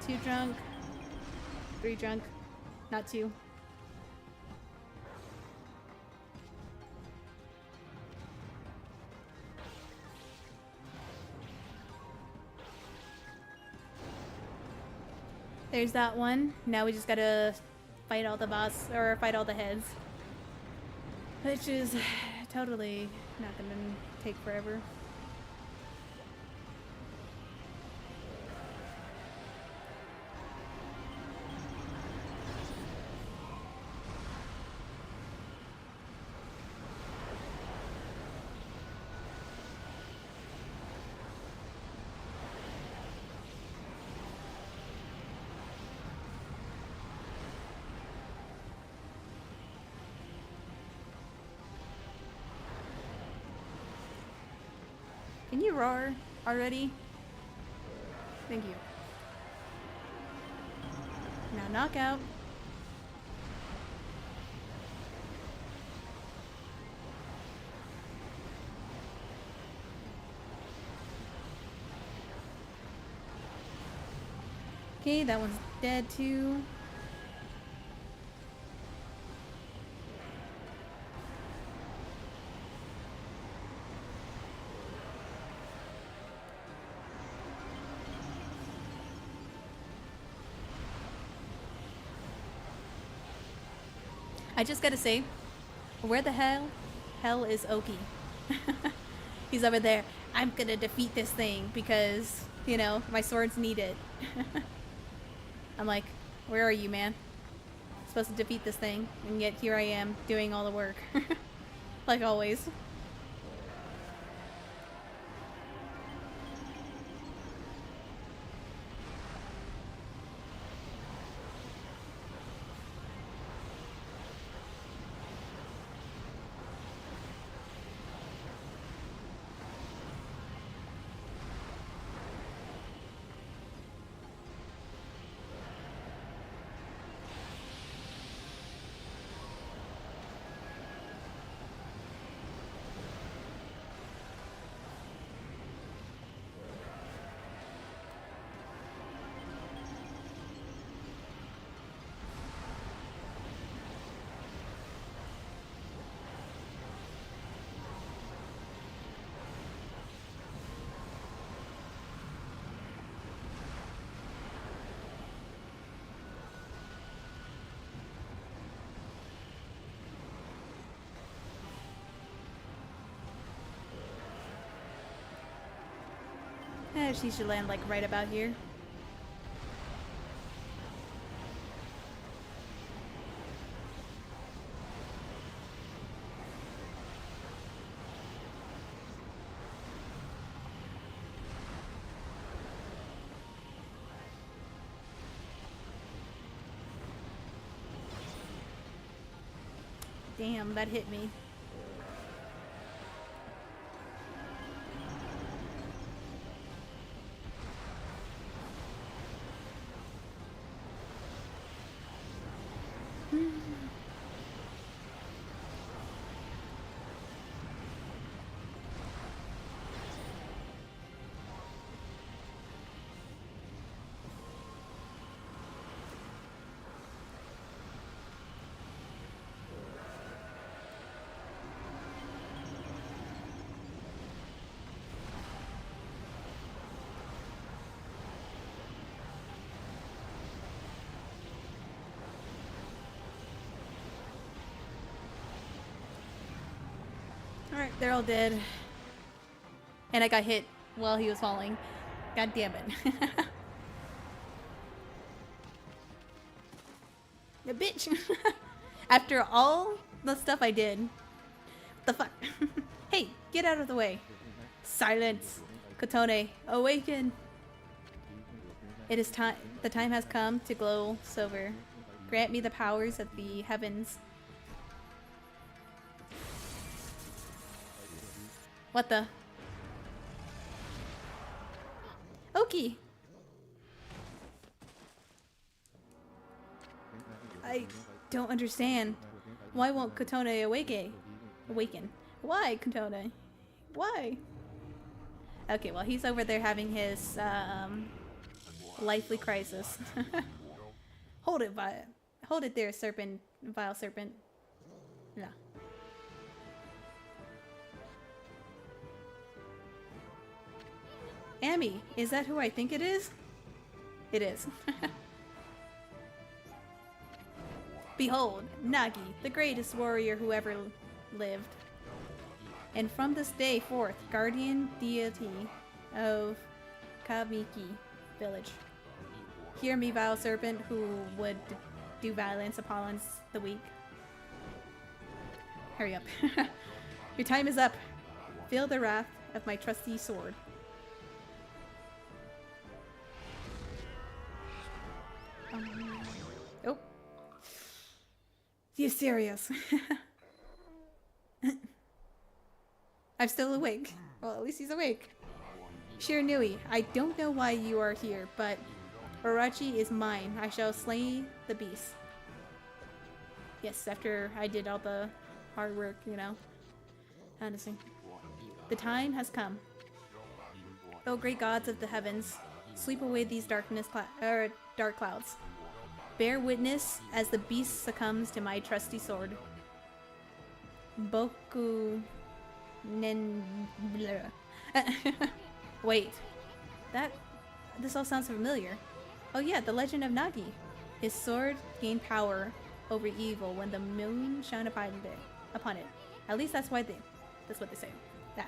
Two drunk, 3 drunk, not 2. There's that one. Now we just gotta fight all the boss, or fight all the heads. Which is totally not gonna take forever. Can you roar already? Thank you. Now knockout. Okay, that one's dead too. I just gotta say, where the hell is Oki? He's over there. I'm gonna defeat this thing because, you know, my swords need it. I'm like, where are you, man? Supposed to defeat this thing, and yet here I am doing all the work. Like always. She should land like right about here. Damn, that hit me. Alright, they're all dead. And I got hit while he was falling. God damn it. The bitch! After all the stuff I did. The fuck? Hey, get out of the way. Silence. Kotone, awaken. It is time. The time has come to glow silver. Grant me the powers of the heavens. What the? Oki! I don't understand. Why won't Kotone awaken? Why, Kotone? Why? Okay, well, he's over there having his, lively crisis. Hold it there, serpent, vile serpent. No. Amy, is that who I think it is? It is. Behold, Nagi, the greatest warrior who ever lived. And from this day forth, guardian deity of Kamiki village. Hear me, vile serpent, who would do violence upon the weak. Hurry up. Your time is up. Feel the wrath of my trusty sword. Oh. You serious? I'm still awake. Well, at least he's awake. Shiranui, I don't know why you are here, but Orochi is mine. I shall slay the beast. Yes, after I did all the hard work, you know. Honestly. The time has come. O great gods of the heavens, sweep away these dark clouds. Bear witness as the beast succumbs to my trusty sword. Boku nen... Wait. This all sounds familiar. Oh yeah, the legend of Nagi. His sword gained power over evil when the moon shone upon it. At least that's what they say. Yeah.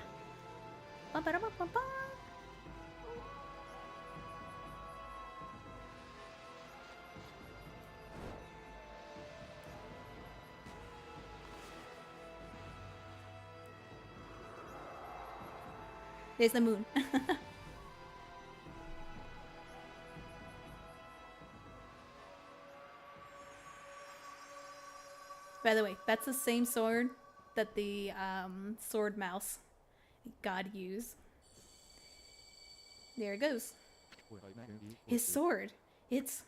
There's the moon. By the way, that's the same sword that the sword mouse god used. There it goes. His sword. It's...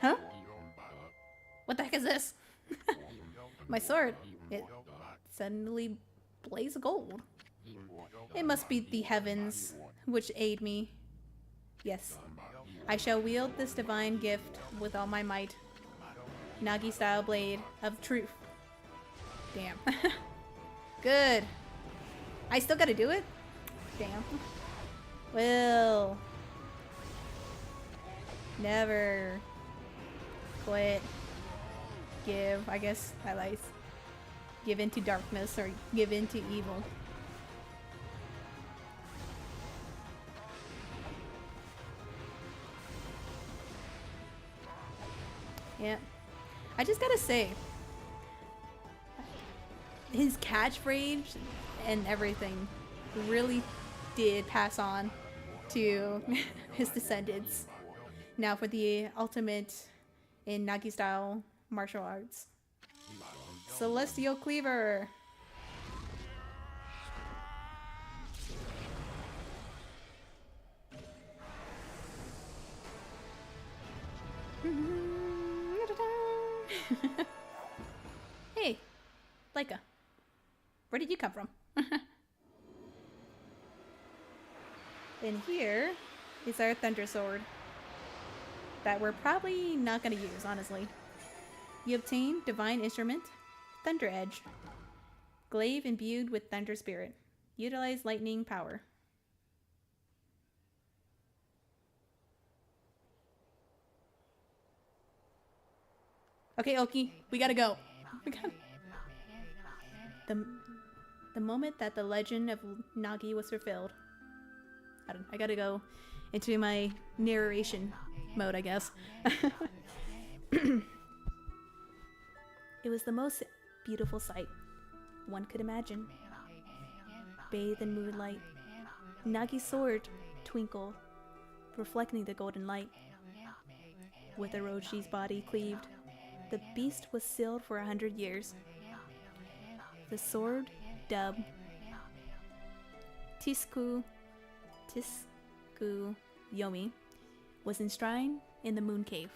Huh? What the heck is this? My sword. It suddenly blazed gold. It must be the heavens which aid me. Yes. I shall wield this divine gift with all my might. Nagi-style blade of truth. Damn. Good. I still gotta do it? Damn. Will. Never. Quit. Give. I guess I like. Give into darkness or give into evil. Yeah. I just gotta say, his catchphrase and everything really did pass on to his descendants. Now for the ultimate in Nagi style martial arts. Celestial Cleaver! Hey, Leica. Where did you come from? And here is our Thunder Sword. That we're probably not going to use, honestly. You obtain Divine Instrument, Thunder Edge. Glaive imbued with Thunder Spirit. Utilize lightning power. Okay, Oki, we gotta go. The moment that the legend of Nagi was fulfilled. I gotta go into my narration mode, I guess. It was the most beautiful sight one could imagine. Bathed in moonlight, Nagi's sword twinkled, reflecting the golden light. With Orochi's body cleaved, the beast was sealed for 100 years. The sword, dubbed Tisku Yomi, was enshrined in the Moon Cave.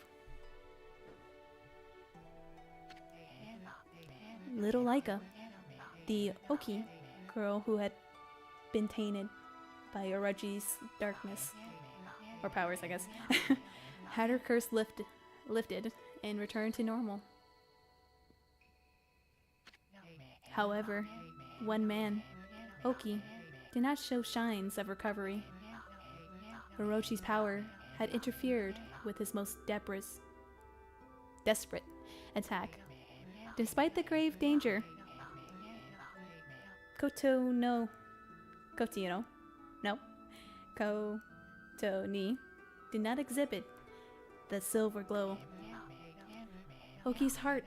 Little Leica, the Oki girl who had been tainted by Orochi's darkness, or powers, I guess, had her curse lifted and returned to normal. However, one man, Oki, did not show signs of recovery. Orochi's power had interfered with his most desperate attack. Despite the grave danger, Koto ni did not exhibit the silver glow. Oki's heart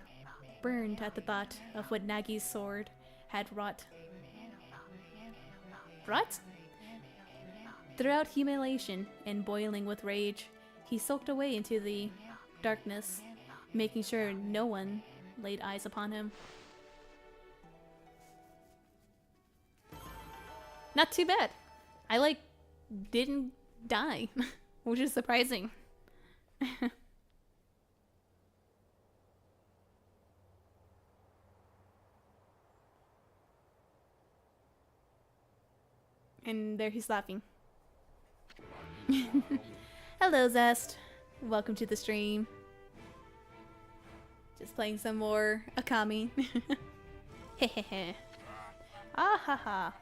burned at the thought of what Nagi's sword had wrought. Throughout humiliation and boiling with rage, he sulked away into the darkness, making sure no one laid eyes upon him. Not too bad. I like didn't die, which is surprising. And there he's laughing. Hello, Zest. Welcome to the stream. Just playing some more Okami. Hehehe. Ah ha ha.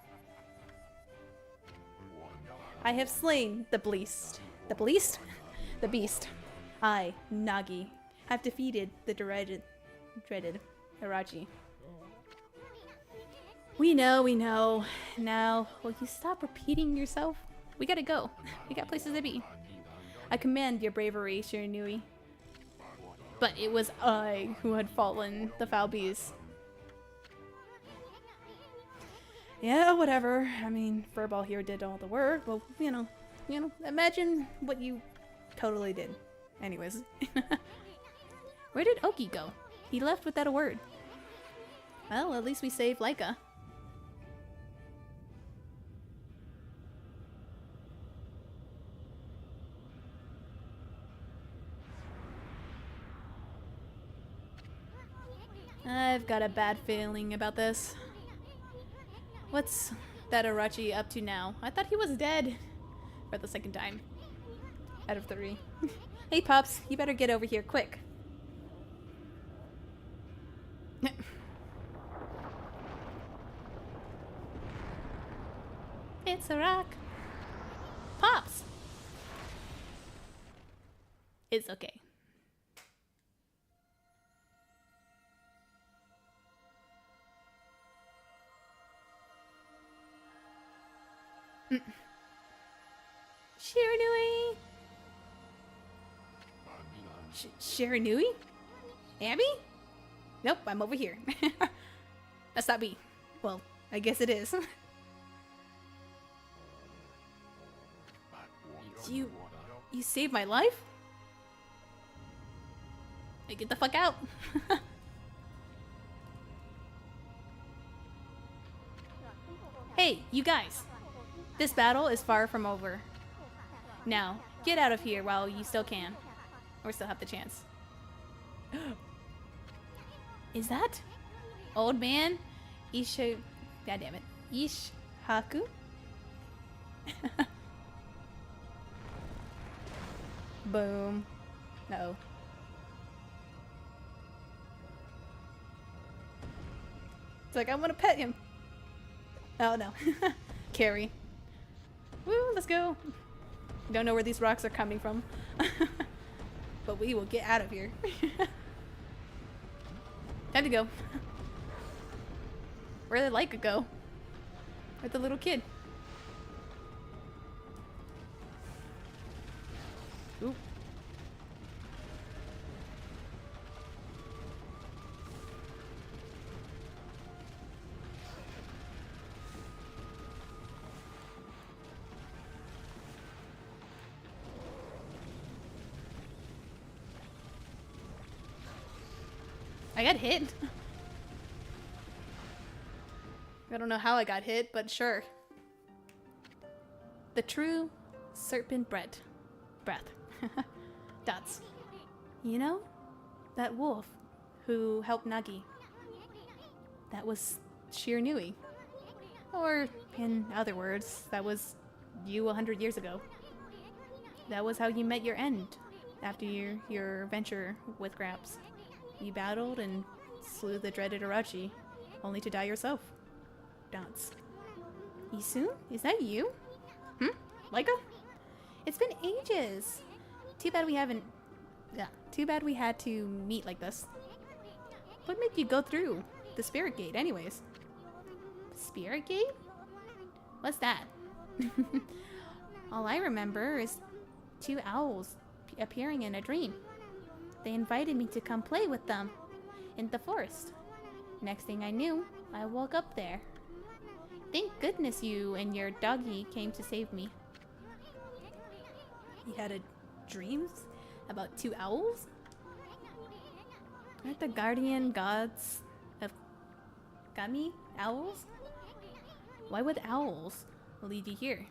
I have slain the beast. The beast? The beast. I, Nagi, have defeated the dreaded Arachi. We know. Now, will you stop repeating yourself? We gotta go. We got places to be. I commend your bravery, Shiranui. But it was I who had fallen the foul beast. Yeah, whatever. I mean, Furball here did all the work. Well, you know, imagine what you totally did. Anyways. Where did Oki go? He left without a word. Well, at least we saved Laika. I've got a bad feeling about this. What's that Arachi up to now? I thought he was dead. For the second time. Out of 3. Hey Pops, you better get over here quick. It's a rock. Pops! It's okay. Shiranui! Shiranui? Abby? Nope, I'm over here. That's not me. Well, I guess it is. You saved my life? Hey, get the fuck out. Hey, you guys. This battle is far from over. Now, get out of here while you still can. Or still have the chance. Is that old man goddammit. Ishaku? Boom. Uh-oh. It's like, I want to pet him. Oh no. Carry. Woo, let's go. Don't know where these rocks are coming from. But we will get out of here. Time to go. Where did Laika go? Where'd the little kid? Ooh. I got hit. I don't know how I got hit, but sure. The true serpent breath. Dots. You know? That wolf who helped Nagi. That was Shiranui. Or, in other words, that was you 100 years ago. That was how you met your end after your venture with Grabs. You battled and slew the dreaded Arachi, only to die yourself. Dots. Isu? Is that you? Laika? It's been ages. Too bad we haven't... Yeah, too bad we had to meet like this. What made you go through the spirit gate anyways? Spirit gate? What's that? All I remember is 2 owls appearing in a dream. They invited me to come play with them in the forest. Next thing I knew, I woke up there. Thank goodness you and your doggy came to save me. You had dreams about 2 owls? Aren't the guardian gods of Okami owls? Why would owls lead you here?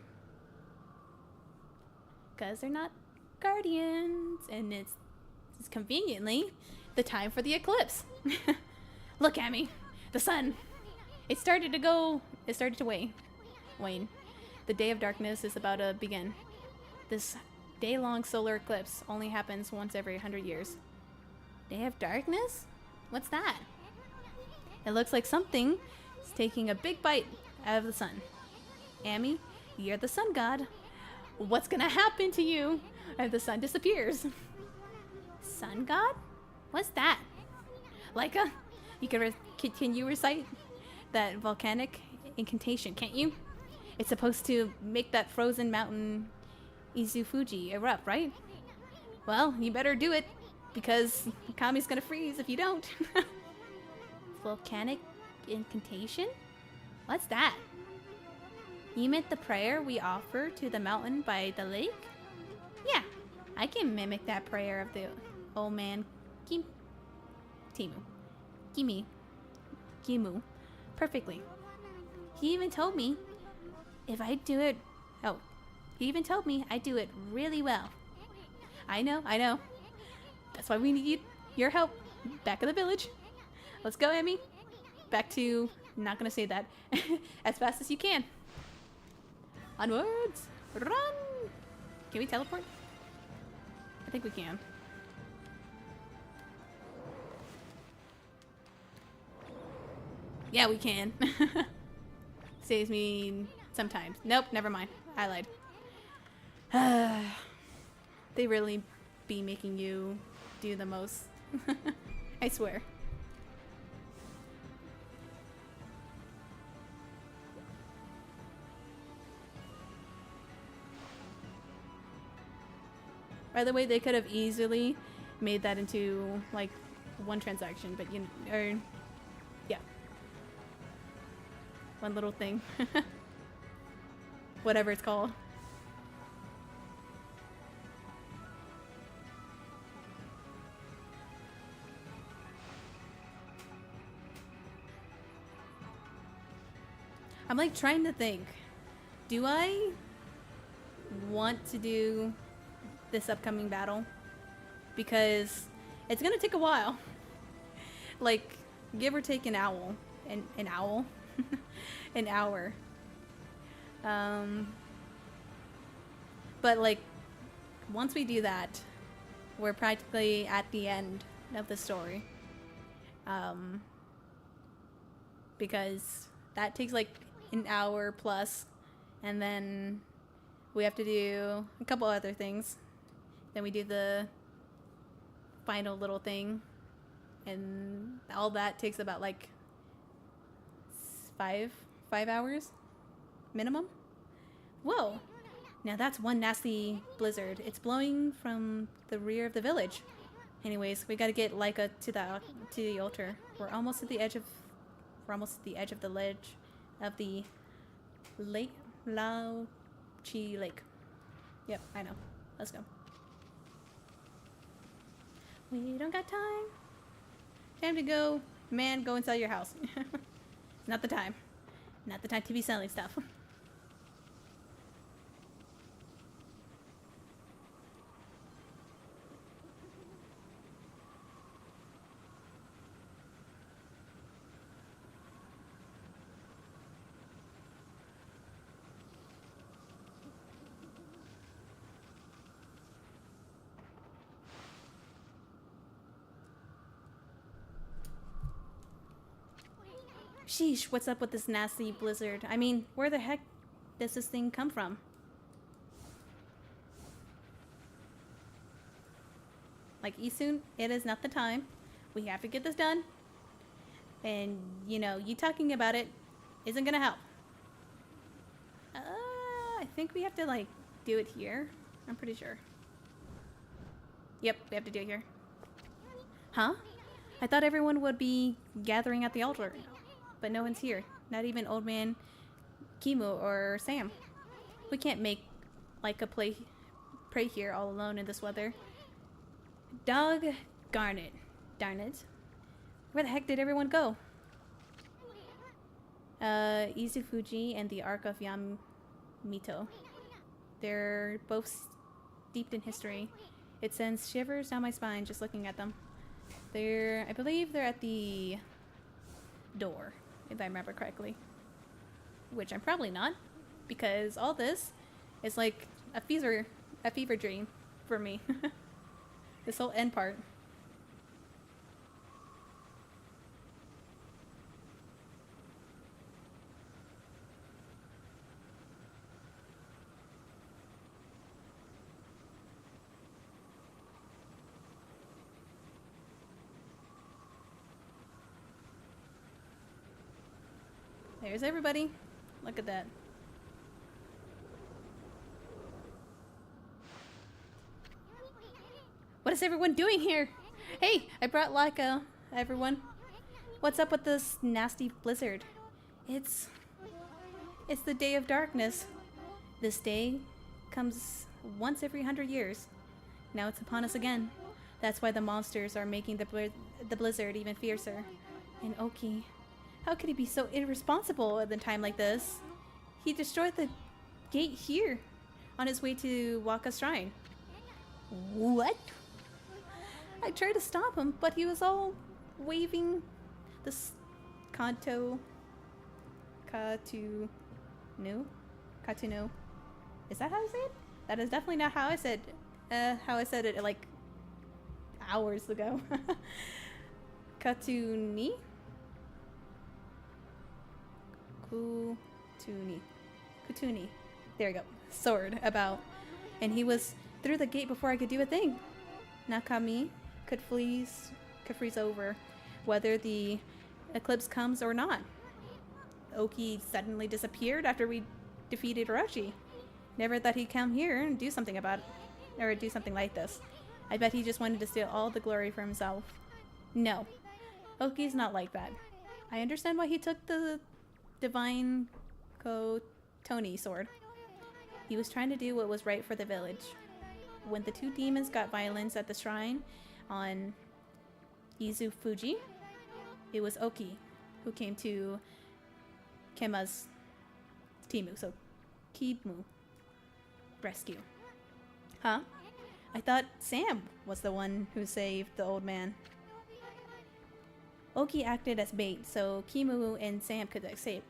Because they're not guardians. And it's conveniently the time for the eclipse. Look at me. The sun. It started to wane. The day of darkness is about to begin. This day-long solar eclipse only happens once every 100 years. Day of darkness? What's that? It looks like something is taking a big bite out of the sun. Amy, you're the sun god. What's gonna happen to you if the sun disappears? Sun god? What's that? Leica, can you recite that volcanic incantation, can't you? It's supposed to make that frozen mountain Izufuji erupt, right? Well, you better do it, because Okami's gonna freeze if you don't. Volcanic incantation? What's that? You meant the prayer we offer to the mountain by the lake? Yeah, I can mimic that prayer of the old man Gimu perfectly. He even told me I do it really well. I know. That's why we need your help back in the village. Let's go, Emmy. Back to, not gonna say that, as fast as you can. Onwards! Run! Can we teleport? I think we can. Yeah, we can. Saves me sometimes. Nope, never mind. I lied. They really be making you do the most. I swear. By the way, they could have easily made that into like one transaction, but yeah, one little thing. Whatever it's called. I'm like trying to think, do I want to do this upcoming battle? Because it's gonna take a while. Like, give or take an hour. An hour. But like, once we do that, we're practically at the end of the story. Because that takes like an hour plus, and then we have to do a couple other things. Then we do the final little thing, and all that takes about like five hours minimum. Whoa, now that's one nasty blizzard. It's blowing from the rear of the village. Anyways, we gotta get Leica to the altar. We're almost at the edge of the ledge of the lake, Lao Chi Lake. Yep, I know. Let's go. We don't got time. Time to go, man. Go and sell your house. It's not the time. Not the time to be selling stuff. Sheesh, what's up with this nasty blizzard? I mean, where the heck does this thing come from? Like, Isun, it is not the time. We have to get this done. And, you know, you talking about it isn't gonna help. I think we have to, like, do it here. I'm pretty sure. Yep, we have to do it here. Huh? I thought everyone would be gathering at the altar. But no one's here. Not even old man Kimu or Sam. We can't make like a pray here all alone in this weather. Darn it. Where the heck did everyone go? Izufuji and the Ark of Yamito. They're both steeped in history. It sends shivers down my spine just looking at them. I believe they're at the door, if I remember correctly. Which I'm probably not, because all this is like a fever dream for me. This whole end part. There's everybody. Look at that. What is everyone doing here? Hey, I brought Laika, everyone. What's up with this nasty blizzard? It's the day of darkness. This day comes once every 100 years. Now it's upon us again. That's why the monsters are making the blizzard even fiercer. And Oki, how could he be so irresponsible at a time like this? He destroyed the gate here on his way to Waka's shrine. What? I tried to stop him, but he was all waving this Katuno. Is that how I say it? That is definitely not how I said it like hours ago. Kutuni. There we go. Sword about. And he was through the gate before I could do a thing. Nakami could freeze over whether the eclipse comes or not. Oki suddenly disappeared after we defeated Orochi. Never thought he'd come here and do something about it, or do something like this. I bet he just wanted to steal all the glory for himself. No, Oki's not like that. I understand why he took the divine Kotoni sword. He was trying to do what was right for the village. When the two demons got violence at the shrine on Izufuji, it was Oki who came to Kima's Kimu rescue. Huh? I thought Sam was the one who saved the old man. Oki acted as bait so Kimu and Sam could escape.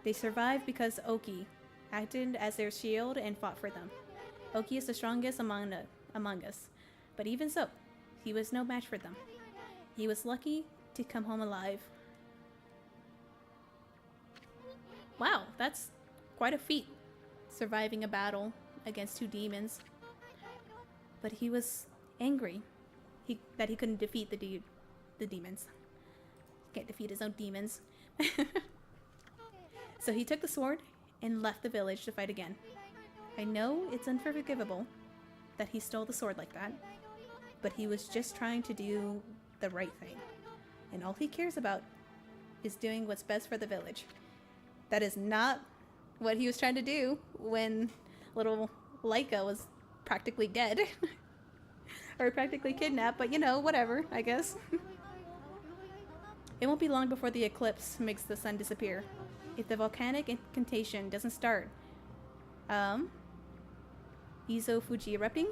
They survived because Oki acted as their shield and fought for them. Oki is the strongest among us, but even so, he was no match for them. He was lucky to come home alive. Wow, that's quite a feat, surviving a battle against two demons. But he was angry that he couldn't defeat the demons. Can't defeat his own demons. So he took the sword and left the village to fight again. I know it's unforgivable that he stole the sword like that, but he was just trying to do the right thing. And all he cares about is doing what's best for the village. That is not what he was trying to do when little Laika was practically dead. Or practically kidnapped, but you know, whatever, I guess. It won't be long before the eclipse makes the sun disappear. If the volcanic incantation doesn't start, Izo Fuji erupting,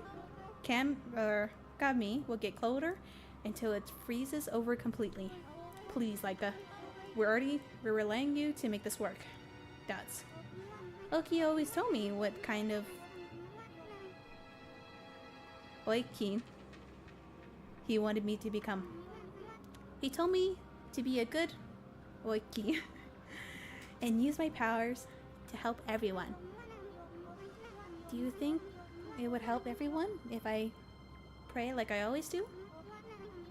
Kami will get colder until it freezes over completely. Please, Laika. We're relying you to make this work. Dots. Oki always told me what kind of Oiki he wanted me to become. He told me to be a good Oiki and use my powers to help everyone. Do you think it would help everyone if I pray like I always do?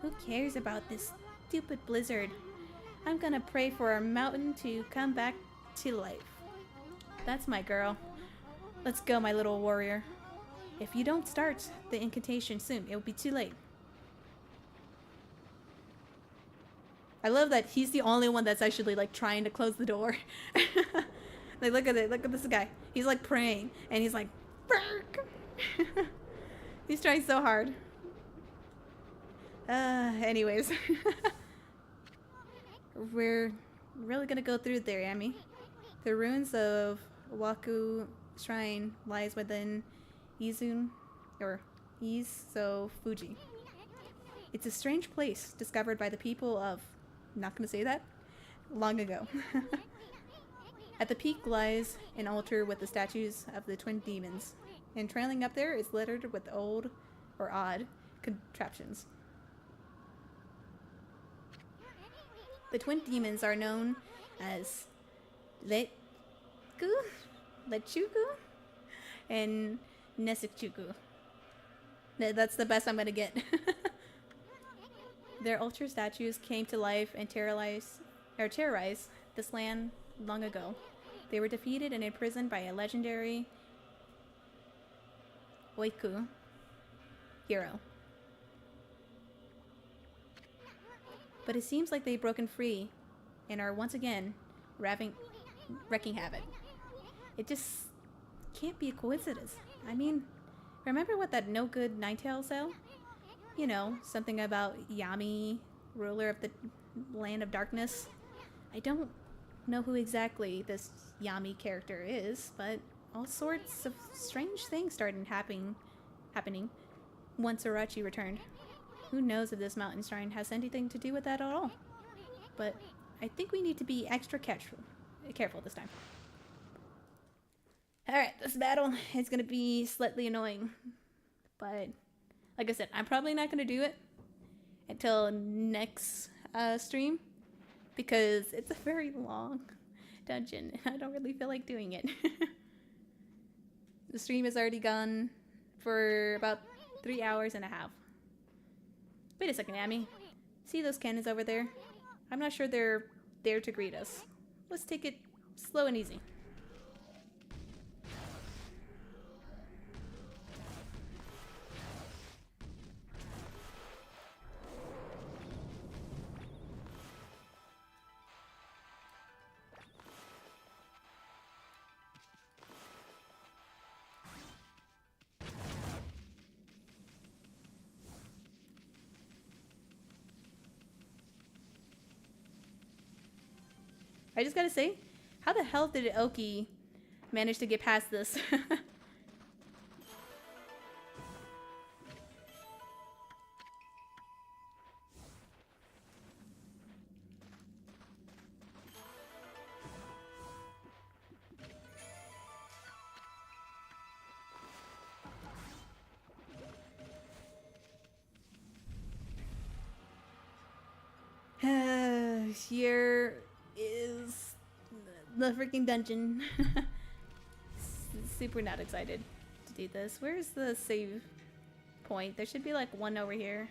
Who cares about this stupid blizzard? I'm gonna pray for our mountain to come back to life. That's my girl. Let's go, my little warrior. If you don't start the incantation soon, it will be too late. I love that he's the only one that's actually like trying to close the door. Like, look at it. Look at this guy. He's like praying and he's like, Burk! He's trying so hard. Anyways. We're really gonna go through there, Amy. The ruins of shrine lies within Izun, or Izo Fuji. It's a strange place discovered by the people of, not gonna say that, long ago. At the peak lies an altar with the statues of the twin demons, and trailing up there is littered with old or odd contraptions. The twin demons are known as Letku, Lechuku, and Nesuchuku. That's the best I'm gonna get. Their altar statues came to life and terrorized this land long ago. They were defeated and imprisoned by a legendary Oiku hero. But it seems like they've broken free and are once again wrecking havoc. It just can't be a coincidence. I mean, remember what that no good Ninetale said? You know, something about Yami, ruler of the land of darkness. I don't know who exactly this Yami character is, but all sorts of strange things started happening once Orochi returned. Who knows if this mountain shrine has anything to do with that at all? But I think we need to be extra careful this time. Alright, this battle is going to be slightly annoying. But, like I said, I'm probably not going to do it until next stream. Because it's a very long dungeon and I don't really feel like doing it. The stream has already gone for about 3 hours and a half. Wait a second, Amy. See those cannons over there? I'm not sure they're there to greet us. Let's take it slow and easy. I just gotta say, how the hell did Oki manage to get past this? Here is the freaking dungeon. Super not excited to do this. Where's the save point? There should be like one over here.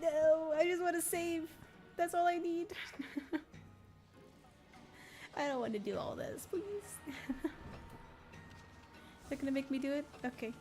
No, I just want to save. That's all I need. I don't want to do all this, please. They're gonna make me do it? Okay.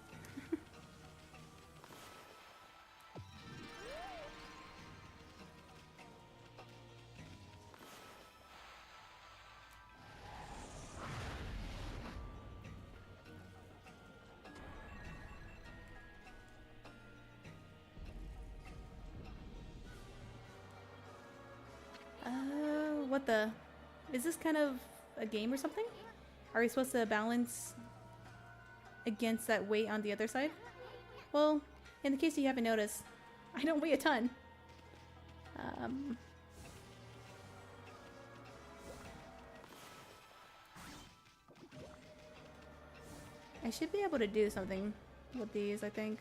What the? Is this kind of a game or something? Are we supposed to balance against that weight on the other side? Well, in the case you haven't noticed, I don't weigh a ton. I should be able to do something with these, I think.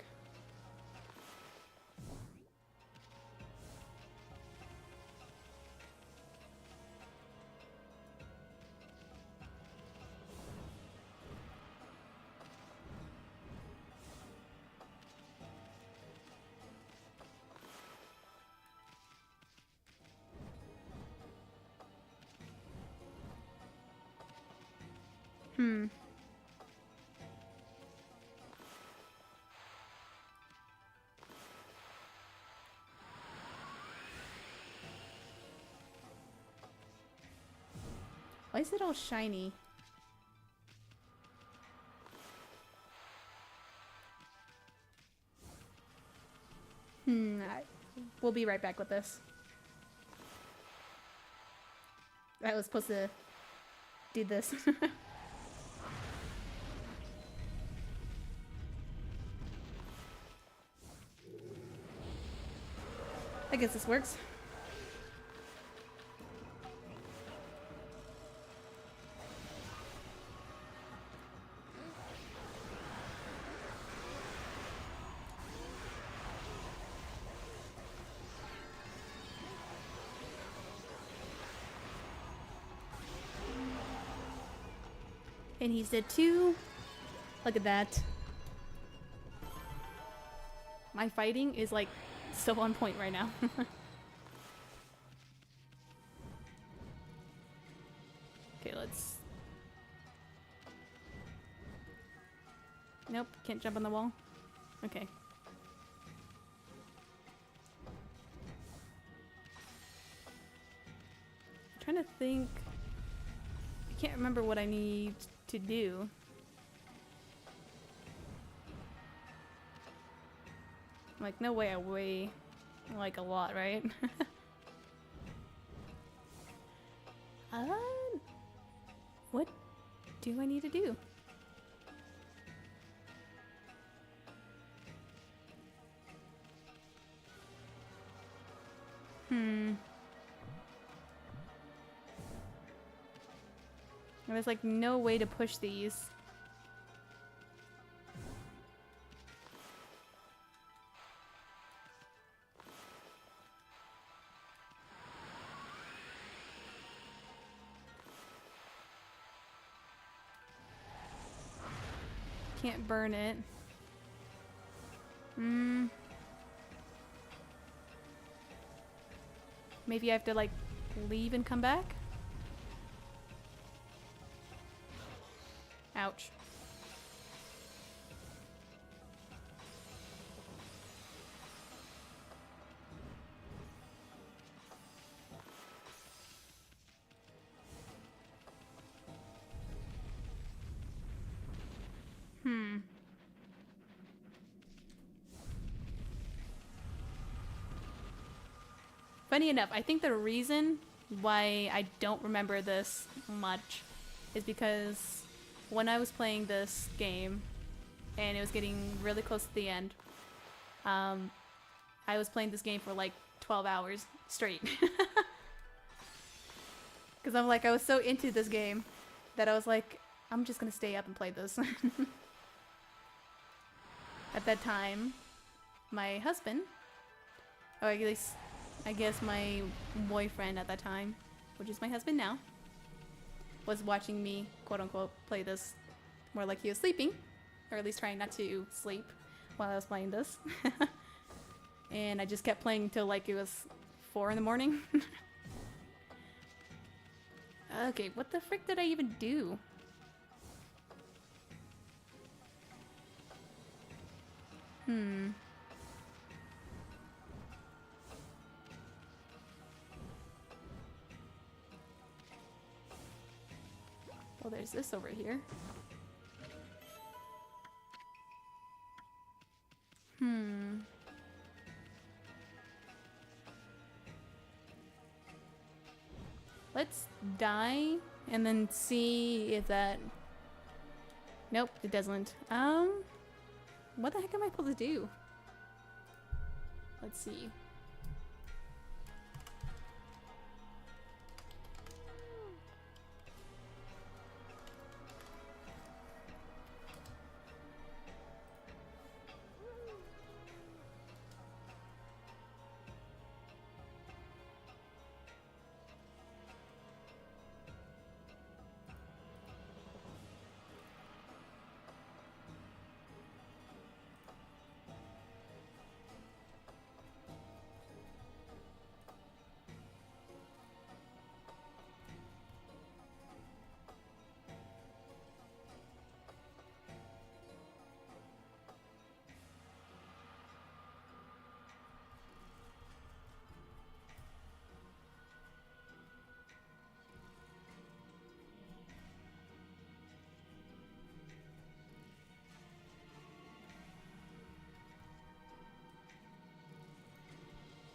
Why is it all shiny? We'll be right back with this. I was supposed to do this. I guess this works. And he's dead too. Look at that. My fighting is like so on point right now. Okay, let's... Nope, can't jump on the wall. Okay. I'm trying to think... I can't remember what I need to do. Like, no way I weigh like a lot, right? What do I need to do? There's like no way to push these. Can't burn it. Maybe I have to like leave and come back? Ouch. Funny enough, I think the reason why I don't remember this much is because when I was playing this game and it was getting really close to the end, I was playing this game for like 12 hours straight. Because I'm like, I was so into this game that I was like, I'm just gonna stay up and play this. At that time, my husband, or at least I guess my boyfriend at that time, which is my husband now, was watching me, quote unquote, play this more like he was sleeping, or at least trying not to sleep while I was playing this. And I just kept playing until like it was 4 in the morning. Okay, what the frick did I even do? Well, there's this over here. Let's die and then see if that... Nope, it doesn't. What the heck am I supposed to do? Let's see.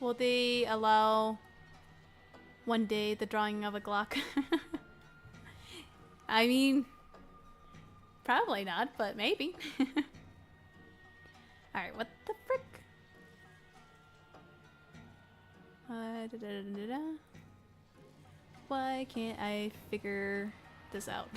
Will they allow one day the drawing of a Glock? I mean, probably not, but maybe. Alright, what the frick? Why can't I figure this out?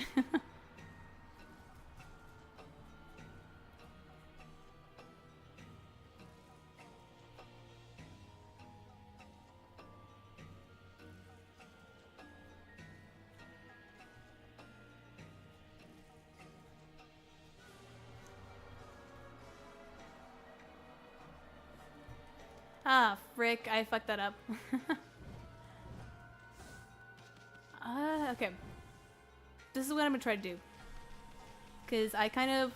Ah, frick, I fucked that up. Okay. This is what I'm gonna try to do. Because I kind of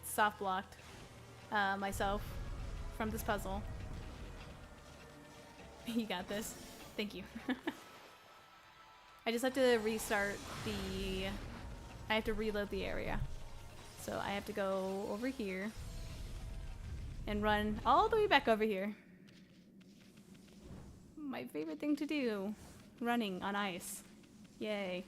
soft blocked myself from this puzzle. You got this. Thank you. I just have to restart the... I have to reload the area. So I have to go over here and run all the way back over here. My favorite thing to do. Running on ice. Yay.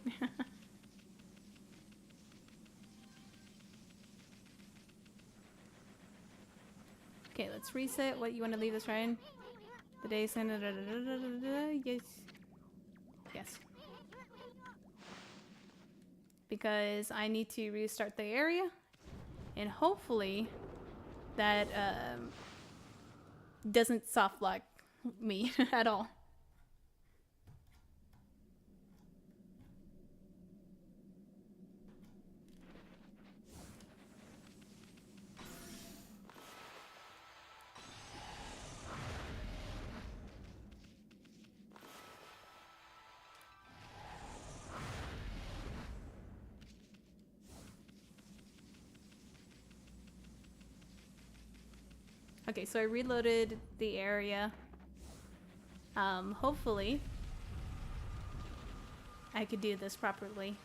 Okay, let's reset. What you want to leave this right? The day send. Yes. Yes. Because I need to restart the area, and hopefully that doesn't soft lock me at all. Okay, so I reloaded the area. Hopefully I could do this properly.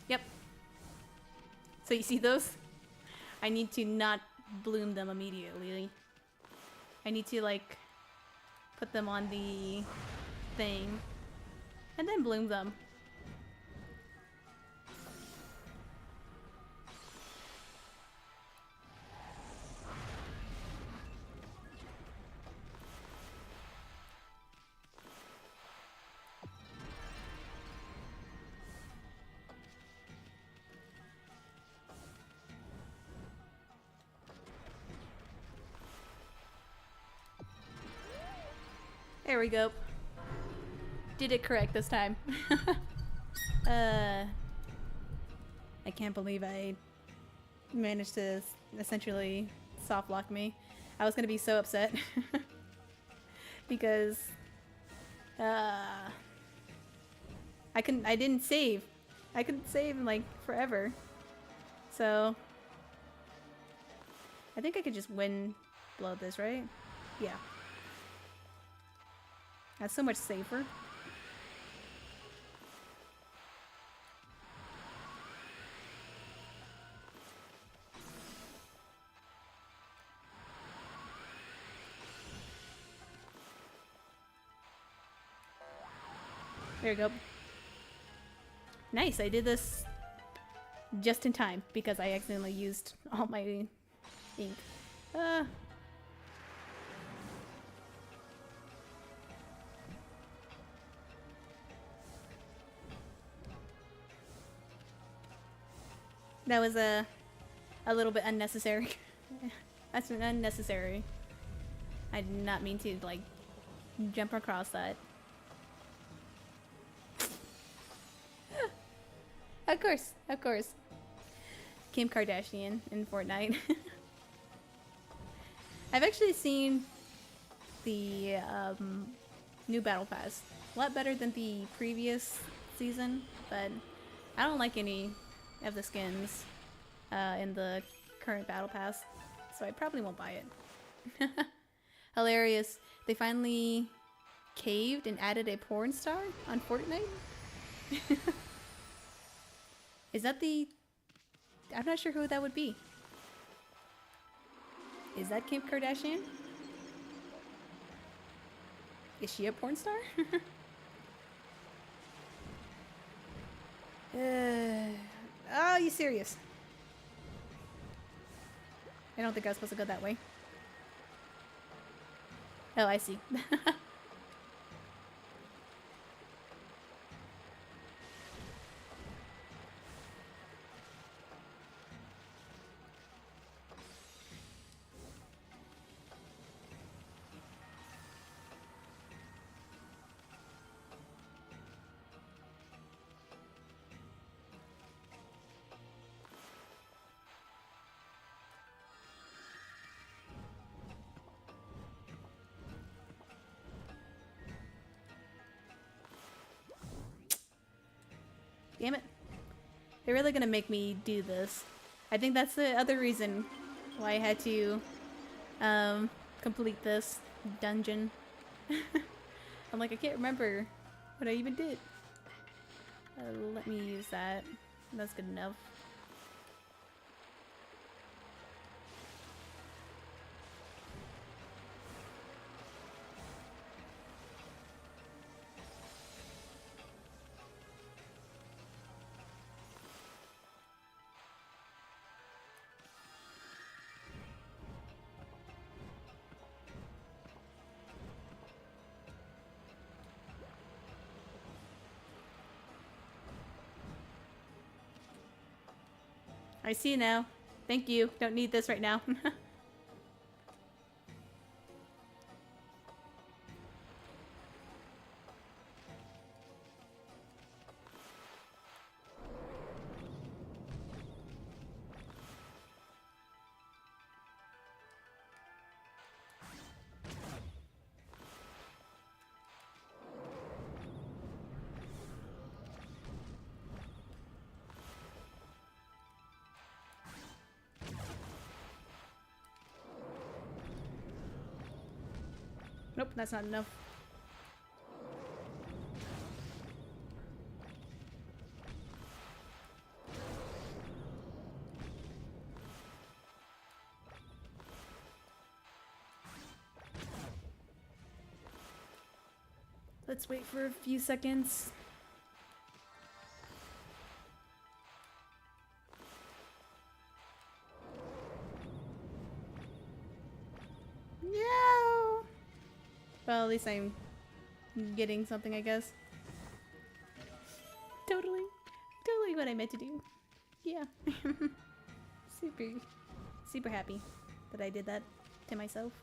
Yep. So you see those? I need to not bloom them immediately. I need to like put them on the thing and then bloom them. There we go. Did it correct this time. I can't believe I managed to essentially soft lock me. I was gonna be so upset because I didn't save. I couldn't save in like forever. So I think I could just win blow this, right? Yeah. That's so much safer. There you go. Nice, I did this just in time because I accidentally used all my ink. That was a little bit unnecessary. That's unnecessary. I did not mean to like jump across that. Of course, of course. Kim Kardashian in Fortnite. I've actually seen the new battle pass. A lot better than the previous season, but I don't like any of the skins in the current battle pass, so I probably won't buy it. Hilarious. They finally caved and added a porn star on Fortnite? Is that the... I'm not sure who that would be. Is that Kim Kardashian? Is she a porn star? Oh, you serious? I don't think I was supposed to go that way. Oh, I see. Damn it. They're really gonna make me do this. I think that's the other reason why I had to complete this dungeon. I'm like, I can't remember what I even did. Let me use that. That's good enough. I see now. Thank you. Don't need this right now. Nope, that's not enough. Let's wait for a few seconds. No! Well, at least I'm getting something, I guess. Totally what I meant to do. Yeah. Super happy that I did that to myself.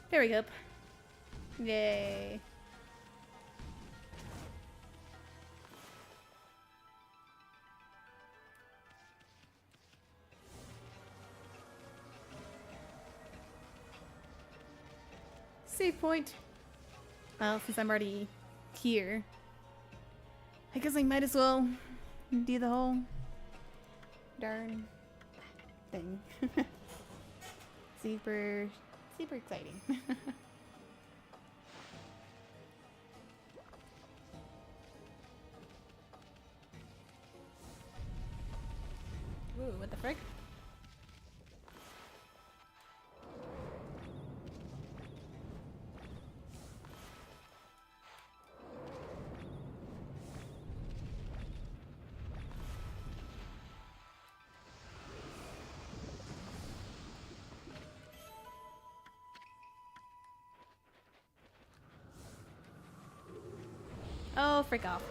There we go. Yay. Save point. Well, since I'm already here, I guess I might as well do the whole darn thing. Super exciting. Ooh, what the frick? Oh, frick off.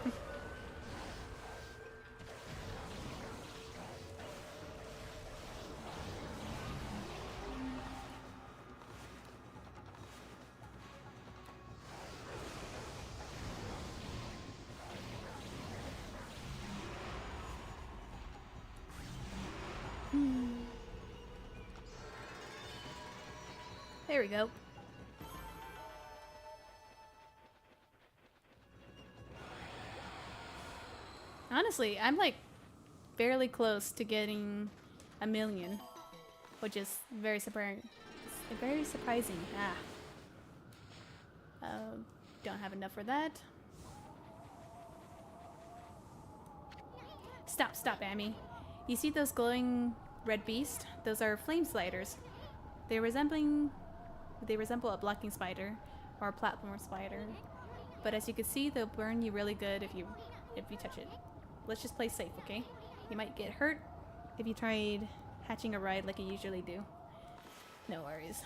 There we go. Honestly, I'm like fairly close to getting 1,000,000, which is very surprising. Very surprising. Don't have enough for that. Stop, Amy. You see those glowing red beasts? Those are flame sliders. They resemble a blocking spider or a platform spider. But as you can see, they'll burn you really good if you touch it. Let's just play safe, okay? You might get hurt if you tried hatching a ride like you usually do. No worries.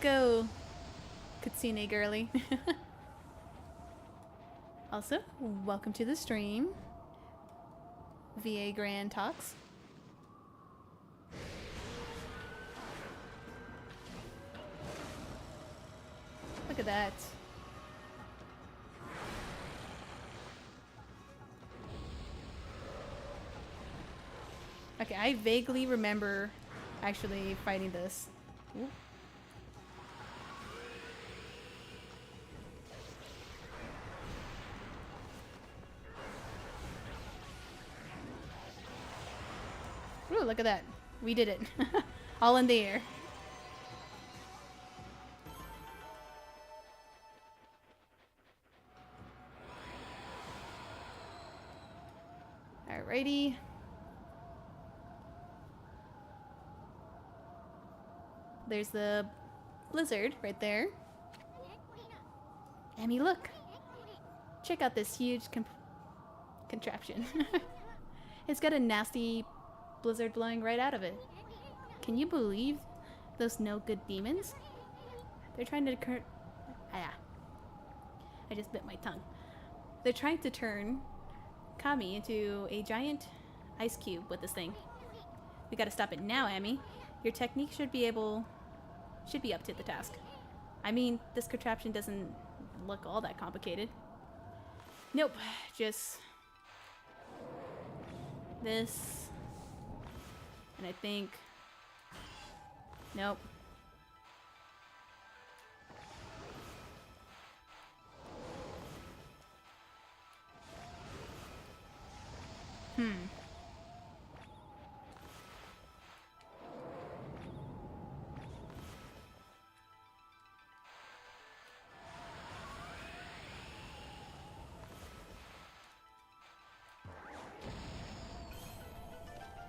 Go, Katsune girly. Also, welcome to the stream. VA Grand Talks. Look at that. Okay, I vaguely remember actually fighting this. Ooh. Ooh, look at that. We did it. All in the air. Alrighty. There's the blizzard right there. Amy, look. Check out this huge contraption. It's got a nasty blizzard blowing right out of it. Can you believe those no-good demons? They're trying to I just bit my tongue. They're trying to turn Okami into a giant ice cube with this thing. We gotta stop it now, Amy. Your technique should be up to the task. I mean, this contraption doesn't look all that complicated. Nope, just this, and I think, nope.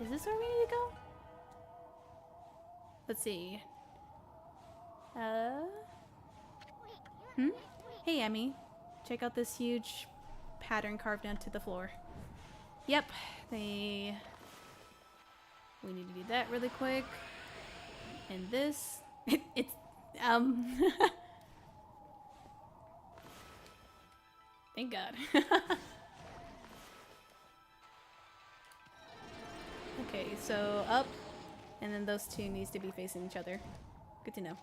Is this where we need to go? Let's see. Hey, Emmy. Check out this huge pattern carved onto the floor. Yep, we need to do that really quick. And this, it's, thank God. Okay, so up, and then those two needs to be facing each other. Good to know.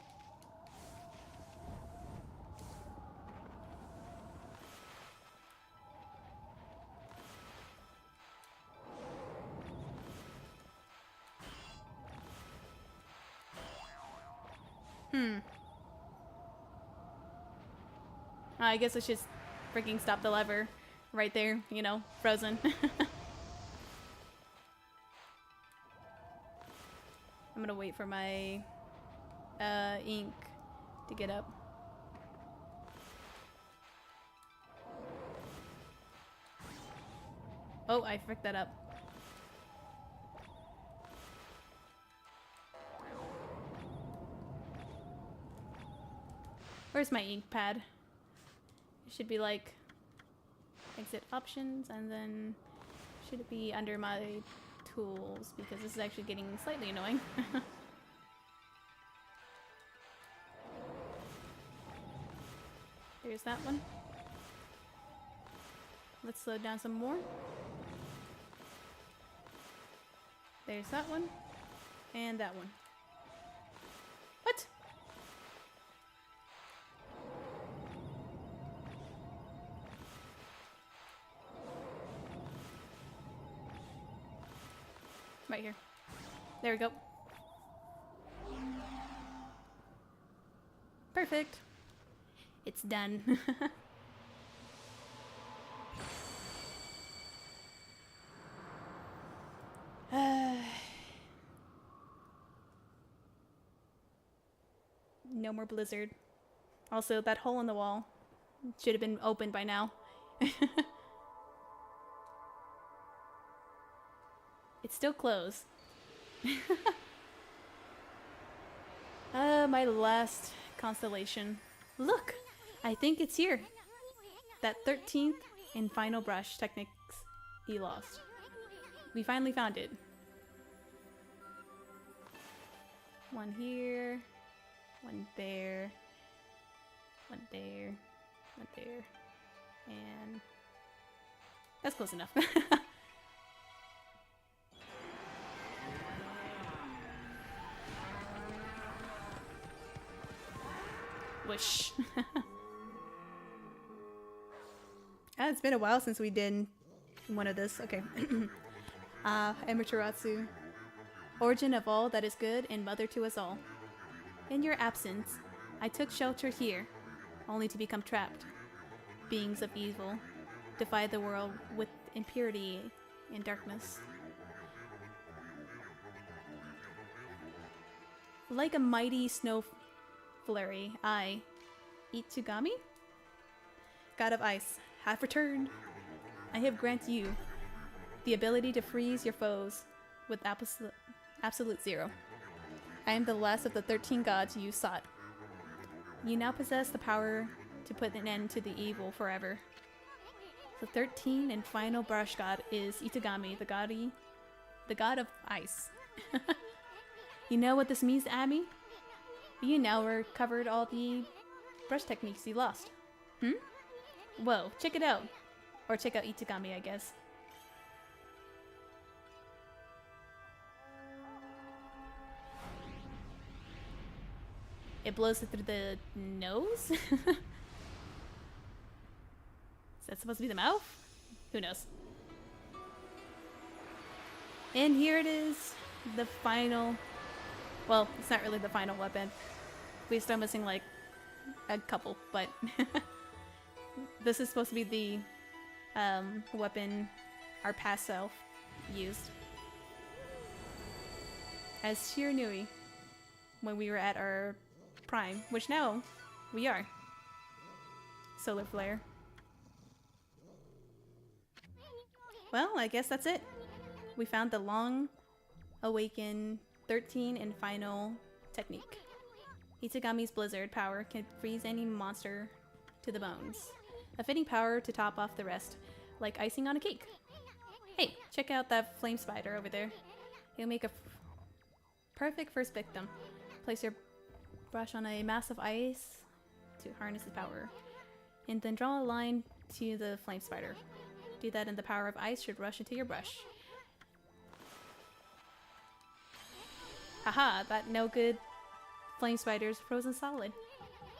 I guess let's just freaking stop the lever right there, you know, frozen. I'm gonna wait for my ink to get up. Oh, I fricked that up. Where's my ink pad? It should be like exit options, and then should it be under my tools, because this is actually getting slightly annoying. There's that one. Let's slow down some more. There's that one. And that one. What? Right here. There we go. Perfect. It's done. No more blizzard. Also, that hole in the wall should have been opened by now. It's still closed. My last constellation. Look! I think it's here. That 13th and final brush techniques he lost. We finally found it. One here. One there. One there. One there. And that's close enough. Whoosh. It's been a while since we did one of this. Okay. Amaterasu. Origin of all that is good and mother to us all. In your absence, I took shelter here, only to become trapped. Beings of evil defy the world with impurity and darkness. Like a mighty snow flurry, I, Itsugami, god of ice, have returned. I have granted you the ability to freeze your foes with absolute zero. I am the last of the 13 gods you sought. You now possess the power to put an end to the evil forever. The 13th and final brush god is Itagami, the god of ice. You know what this means, Abby? You now recovered all the brush techniques you lost. Whoa, check it out. Or check out Itagami, I guess. It blows it through the nose? Is that supposed to be the mouth? Who knows? And here it is. The final... Well, it's not really the final weapon. We're still missing like a couple, but... This is supposed to be the weapon our past self used. As Shiranui when we were at our prime, which now we are. Solar flare. Well, I guess that's it. We found the long awakened 13 and final technique. Itagami's blizzard power can freeze any monster to the bones. A fitting power to top off the rest, like icing on a cake. Hey, check out that flame spider over there. It'll make a perfect first victim. Place your brush on a mass of ice to harness the power, and then draw a line to the flame spider. Do that and the power of ice should rush into your brush. Haha, that no good flame spider's frozen solid.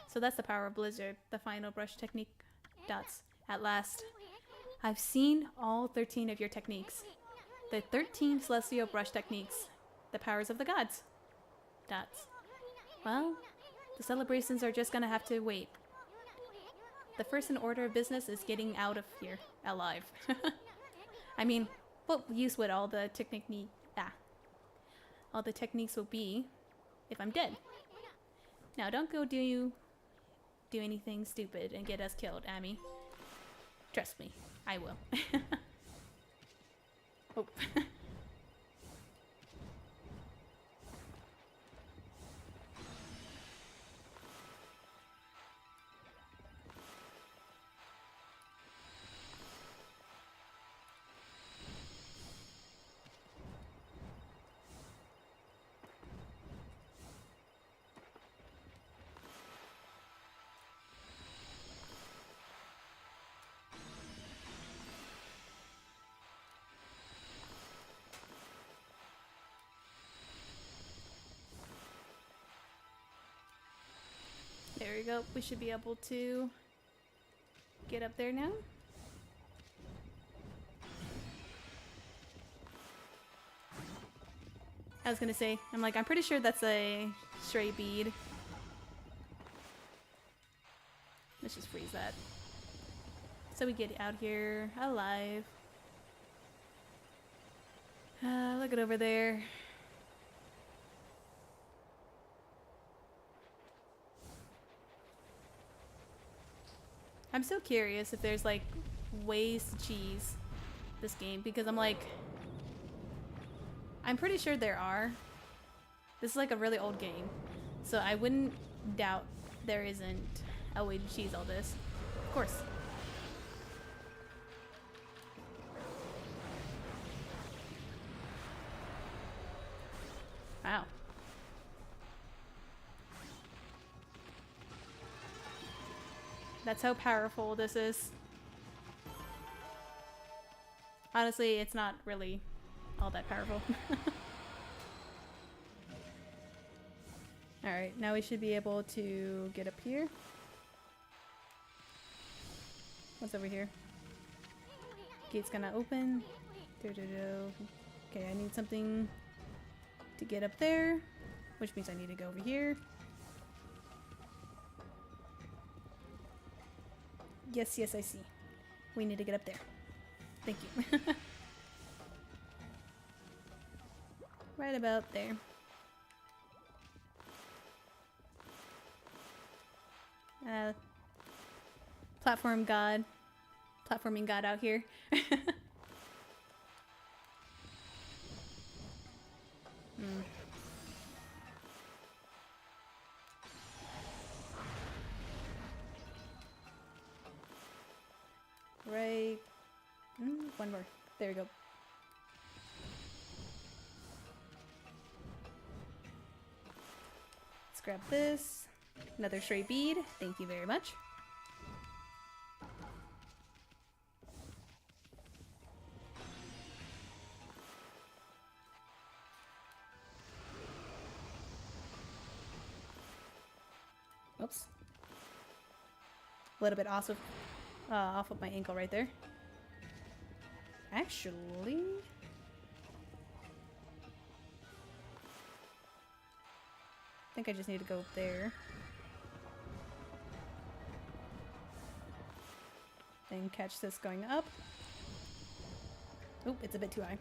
So that's the power of blizzard, the final brush technique. Dots. At last. I've seen all 13 of your techniques. The 13 celestial brush techniques. The powers of the gods. Dots. Well, the celebrations are just gonna have to wait. The first in order of business is getting out of here alive. I mean, what use would all the all the techniques will be if I'm dead? Now don't go do anything stupid and get us killed, Amy. Trust me, I will. Oh. we go. We should be able to get up there now. I was gonna say, I'm pretty sure that's a stray bead. Let's just freeze that. So we get out here alive. Look at over there. I'm so curious if there's like ways to cheese this game, because I'm pretty sure there are. This is like a really old game, so I wouldn't doubt there isn't a way to cheese all this. Of course. Wow. That's how powerful this is. Honestly, it's not really all that powerful. Alright, now we should be able to get up here. What's over here? Gate's gonna open. Okay, I need something to get up there, which means I need to go over here. Yes, yes, I see. We need to get up there. Thank you. Right about there. Platforming god out here. Right. One more. There we go. Let's grab this. Another stray bead. Thank you very much. Oops. A little bit off of my ankle right there. Actually, I think I just need to go there. Then catch this going up. Oop, it's a bit too high.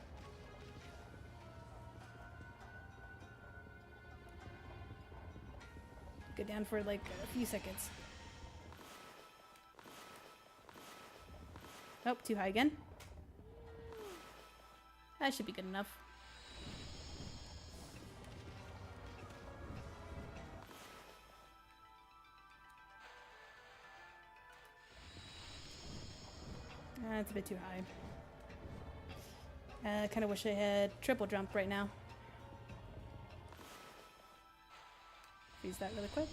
Go down for like a few seconds. Oh, too high again. That should be good enough. It's a bit too high. I kind of wish I had triple jump right now. Use that really quick.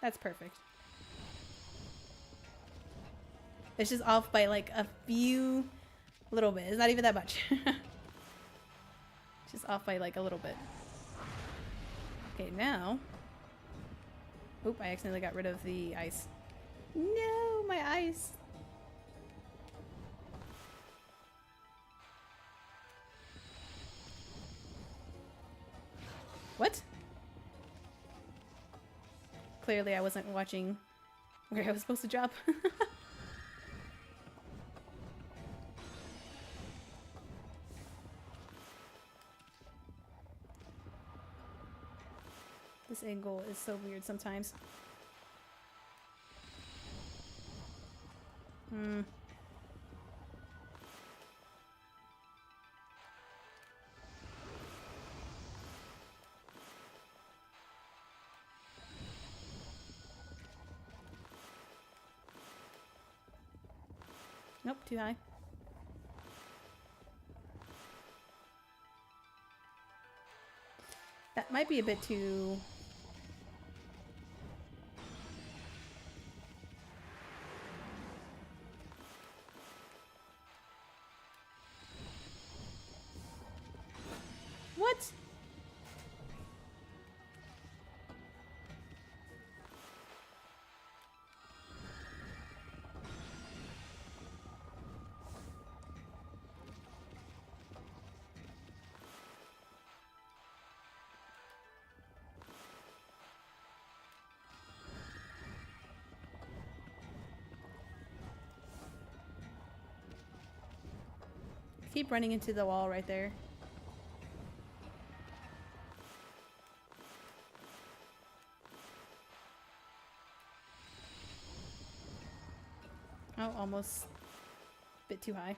That's perfect. It's just off by like a few little bit. It's not even that much. Just off by like a little bit. Okay, now. Oop, I accidentally got rid of the ice. No, my ice. What? Clearly I wasn't watching where I was supposed to drop. This angle is so weird sometimes. Nope, too high. That might be a bit too... What? keep running into the wall right there. Oh, almost a bit too high.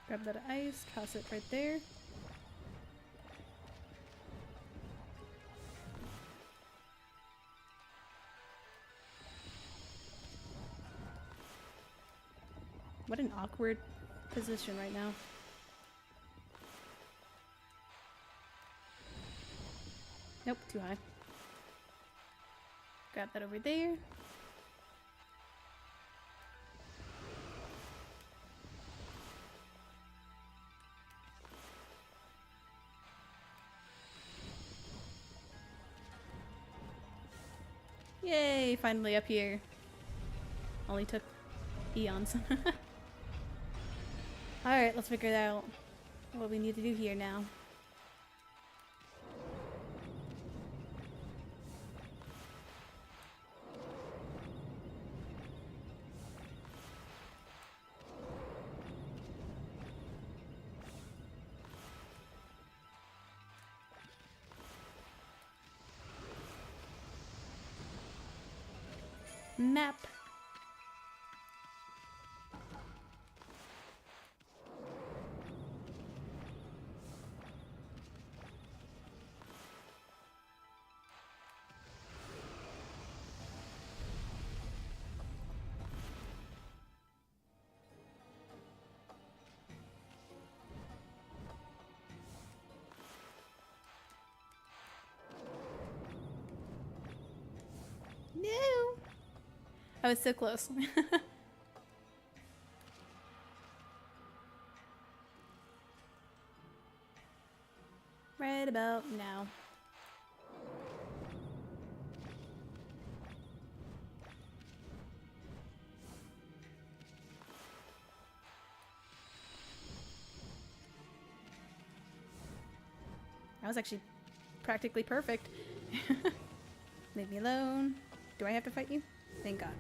Grab that ice, toss it right there. What an awkward position right now. Nope, too high. Grab that over there. Yay, finally up here. Only took eons. Alright, let's figure out what we need to do here now. Map. No! I was so close. Right about now. That was actually practically perfect. Leave me alone. Do I have to fight you? Thank God.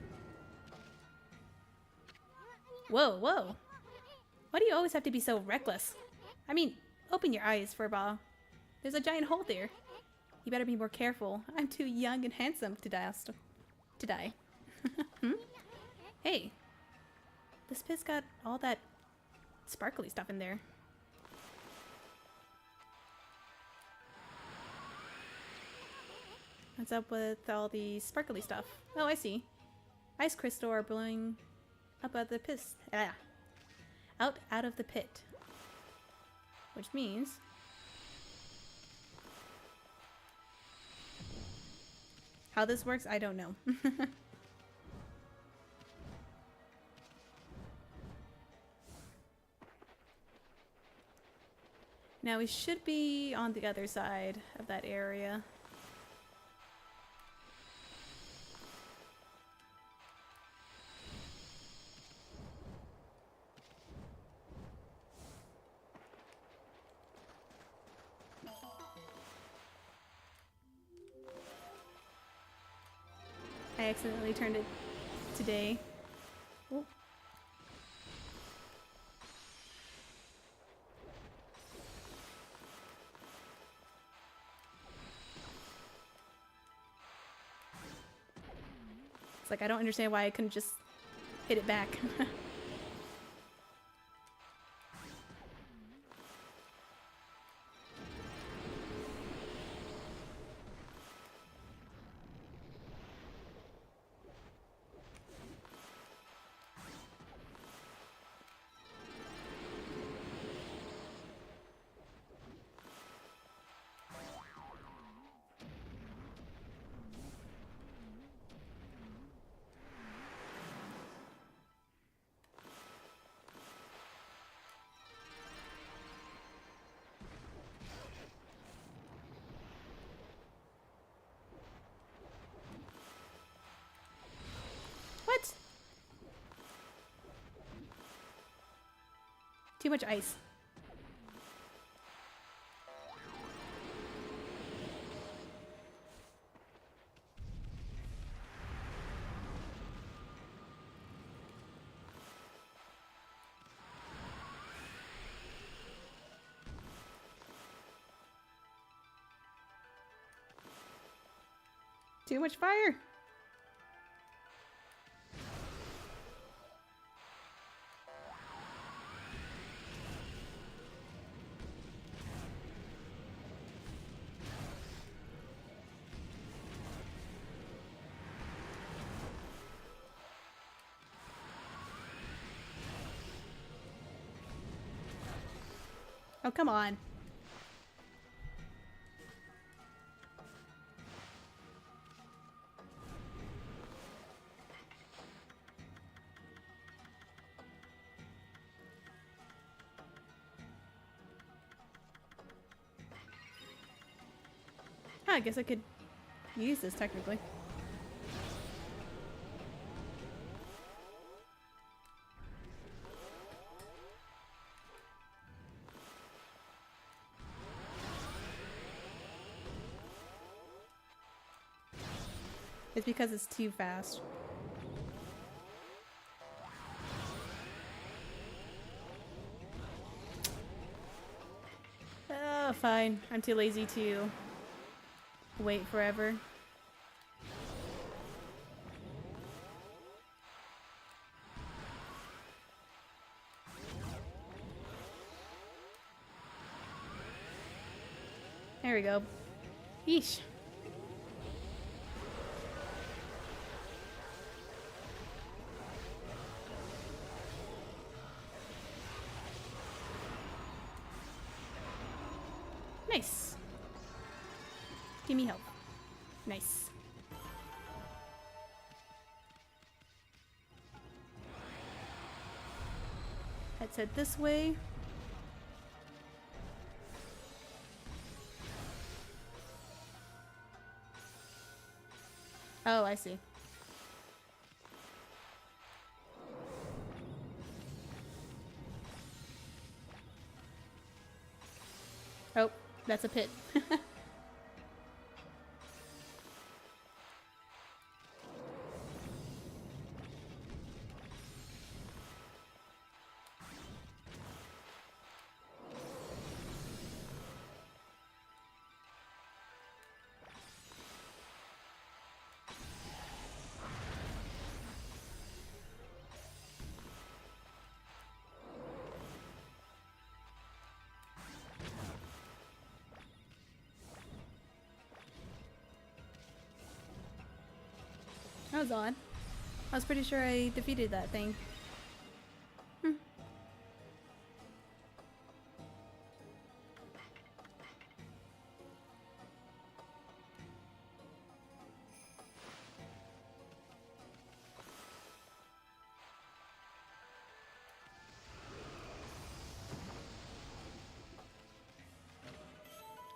Whoa, whoa. Why do you always have to be so reckless? I mean, open your eyes for a while. There's a giant hole there. You better be more careful. I'm too young and handsome to die. Hmm? Hey. This pit's got all that sparkly stuff in there. What's up with all the sparkly stuff? Oh, I see. Ice crystal are blowing up out of the pit. Out of the pit. Which means how this works, I don't know. Now we should be on the other side of that area. I accidentally turned it today. Oh. It's like I don't understand why I couldn't just hit it back. Too much ice. Too much fire. Oh, come on. I guess I could use this technically. It's because it's too fast. Oh, fine. I'm too lazy to wait forever. There we go. Yeesh. Nice. Give me help. Nice. Let's head this way. Oh, I see. Oh, that's a pit. That was odd. I was pretty sure I defeated that thing.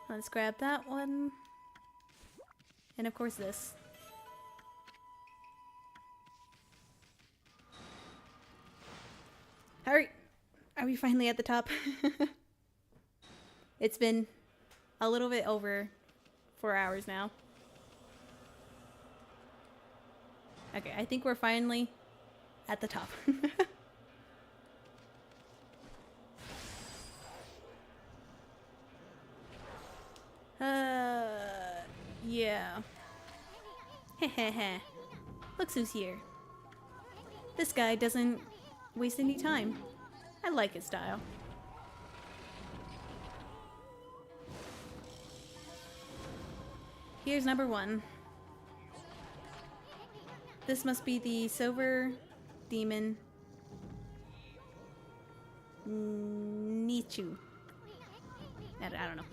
Let's grab that one. And of course this. Hurry! Are we finally at the top? It's been a little bit over 4 hours now. Okay, I think we're finally at the top. Yeah. Hehehe. Looks who's here. This guy doesn't waste any time. I like his style. Here's number 1. This must be the silver demon Nichu. I don't know.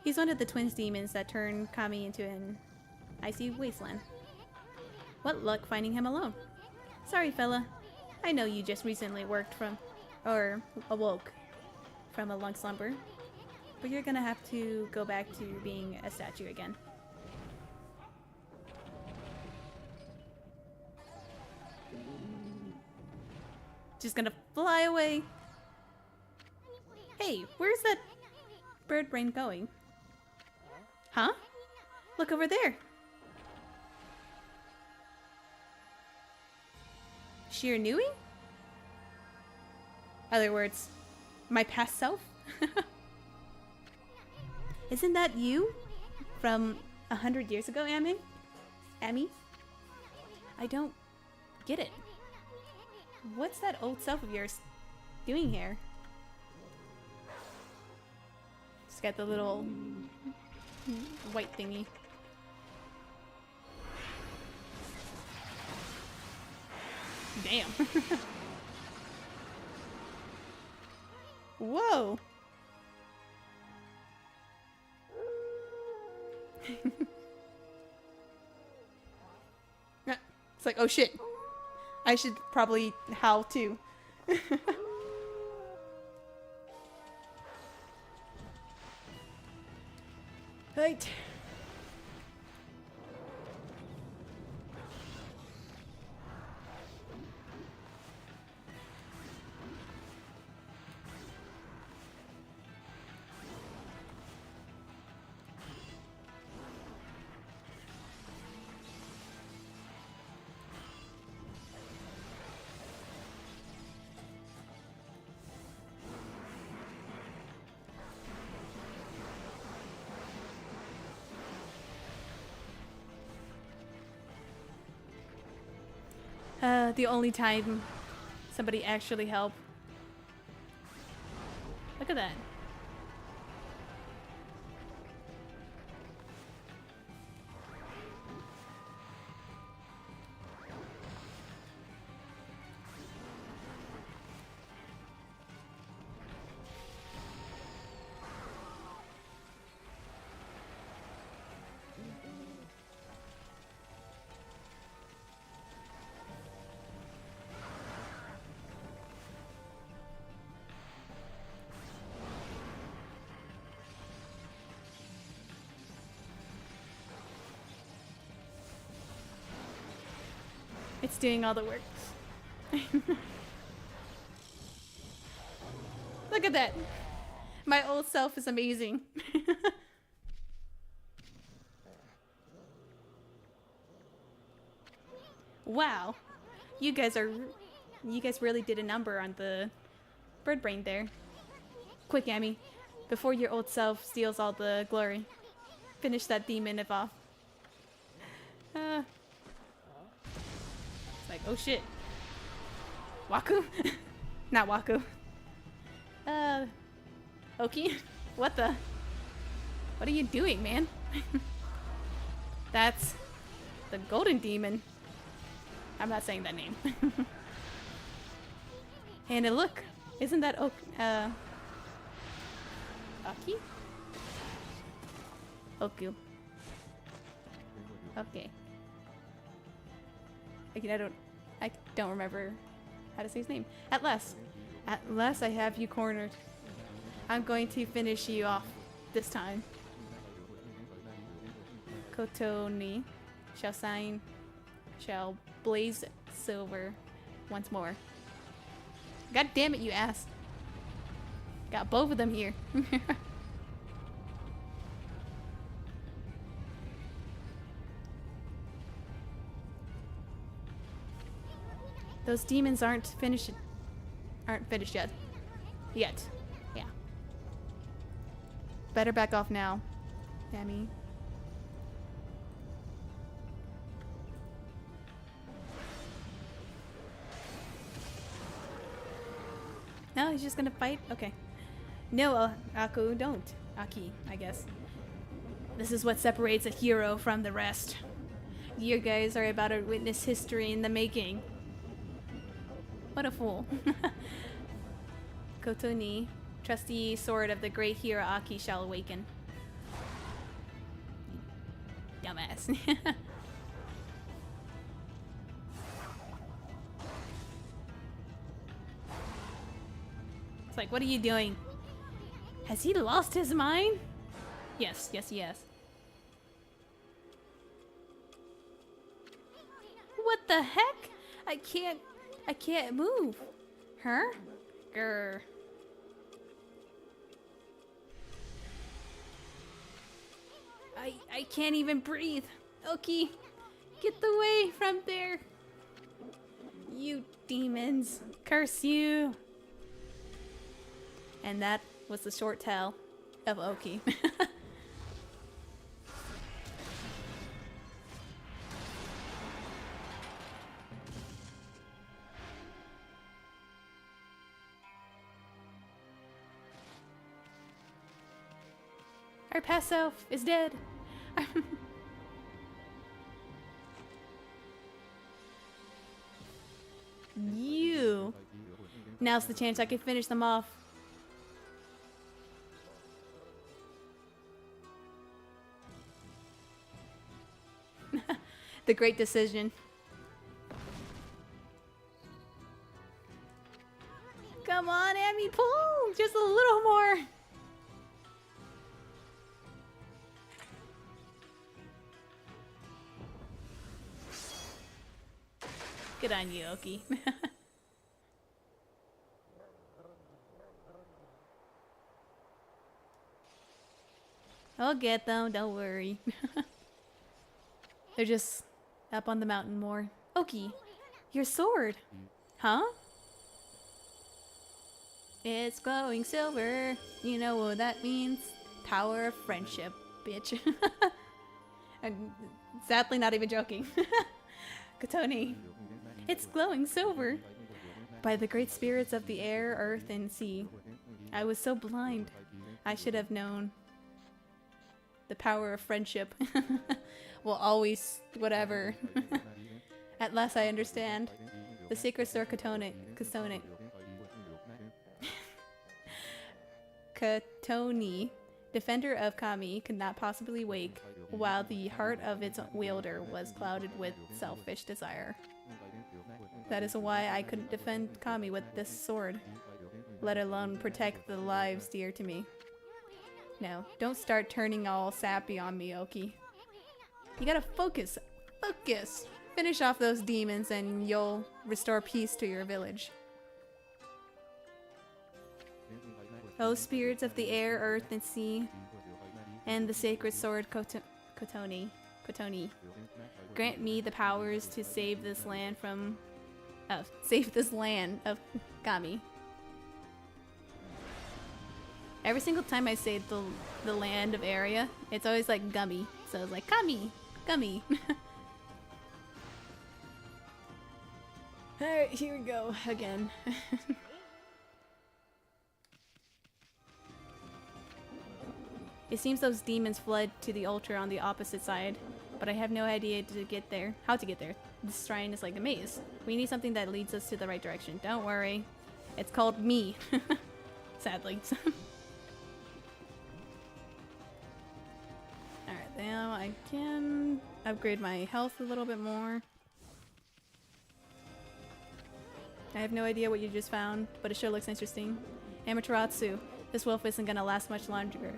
He's one of the twin demons that turned Kami into an icy wasteland. What luck finding him alone. Sorry, fella. I know you just recently awoke from a long slumber, but you're gonna have to go back to being a statue again. Just gonna fly away. Hey, where's that bird brain going? Huh? Look over there. Shiranui? Other words, my past self? Isn't that you? From 100 years ago, Amy? Amy? I don't get it. What's that old self of yours doing here? Just got the little white thingy. Damn. Whoa. It's like, oh shit. I should probably howl too. Right. The only time somebody actually helped. Look at that. It's doing all the work. Look at that. My old self is amazing. Wow. You guys really did a number on the bird brain there. Quick, Amy. Before your old self steals all the glory. Finish that demon off. Like, oh shit. Waku? Not Waku. Oki? What the? What are you doing, man? That's the golden demon. I'm not saying that name. And look, isn't that Aki? Oku. Okay. Again, I don't remember how to say his name. At last I have you cornered. I'm going to finish you off this time. Kotoni shall blaze silver once more. God damn it, you ass. Got both of them here. Those demons aren't finished yet. Yeah. Better back off now, Dammy. No, he's just gonna fight? Okay. No, Aku, don't. Aki, I guess. This is what separates a hero from the rest. You guys are about to witness history in the making. What a fool. Kotoni, trusty sword of the great hero Aki shall awaken. Dumbass. It's like, what are you doing? Has he lost his mind? Yes, he has. What the heck? I can't move. Huh? Grr. I can't even breathe. Oki, get away from there. You demons. Curse you. And that was the short tale of Oki. Our past self is dead. You. Now's the chance I can finish them off. The great decision. Come on, Amy, pull! Just a little more! Good on you, Oki. I'll get them, don't worry. They're just up on the mountain more. Oki, your sword! Huh? It's glowing silver. You know what that means? Power of friendship, bitch. I'm sadly not even joking. Katoni. It's glowing silver. By the great spirits of the air, earth, and sea. I was so blind. I should have known. The power of friendship. Well, always, whatever. At last I understand. The sacred sword Katoni. Katoni, defender of Kami, could not possibly wake, while the heart of its wielder was clouded with selfish desire. That is why I couldn't defend Kami with this sword, let alone protect the lives dear to me. No, don't start turning all sappy on me, Oki. You gotta focus. Focus! Finish off those demons and you'll restore peace to your village. O spirits of the air, earth, and sea, and the sacred sword Kotoni, grant me the powers to save this land from... save this land of Kami. Every single time I say the land of area, it's always like gummy. So it's like Kami, gummy. Alright, here we go again. It seems those demons fled to the altar on the opposite side, but I have no idea how to get there. This shrine is like a maze. We need something that leads us to the right direction. Don't worry. It's called me. Sadly. Alright, now I can upgrade my health a little bit more. I have no idea what you just found, but it sure looks interesting. Amaterasu, this wolf isn't gonna last much longer.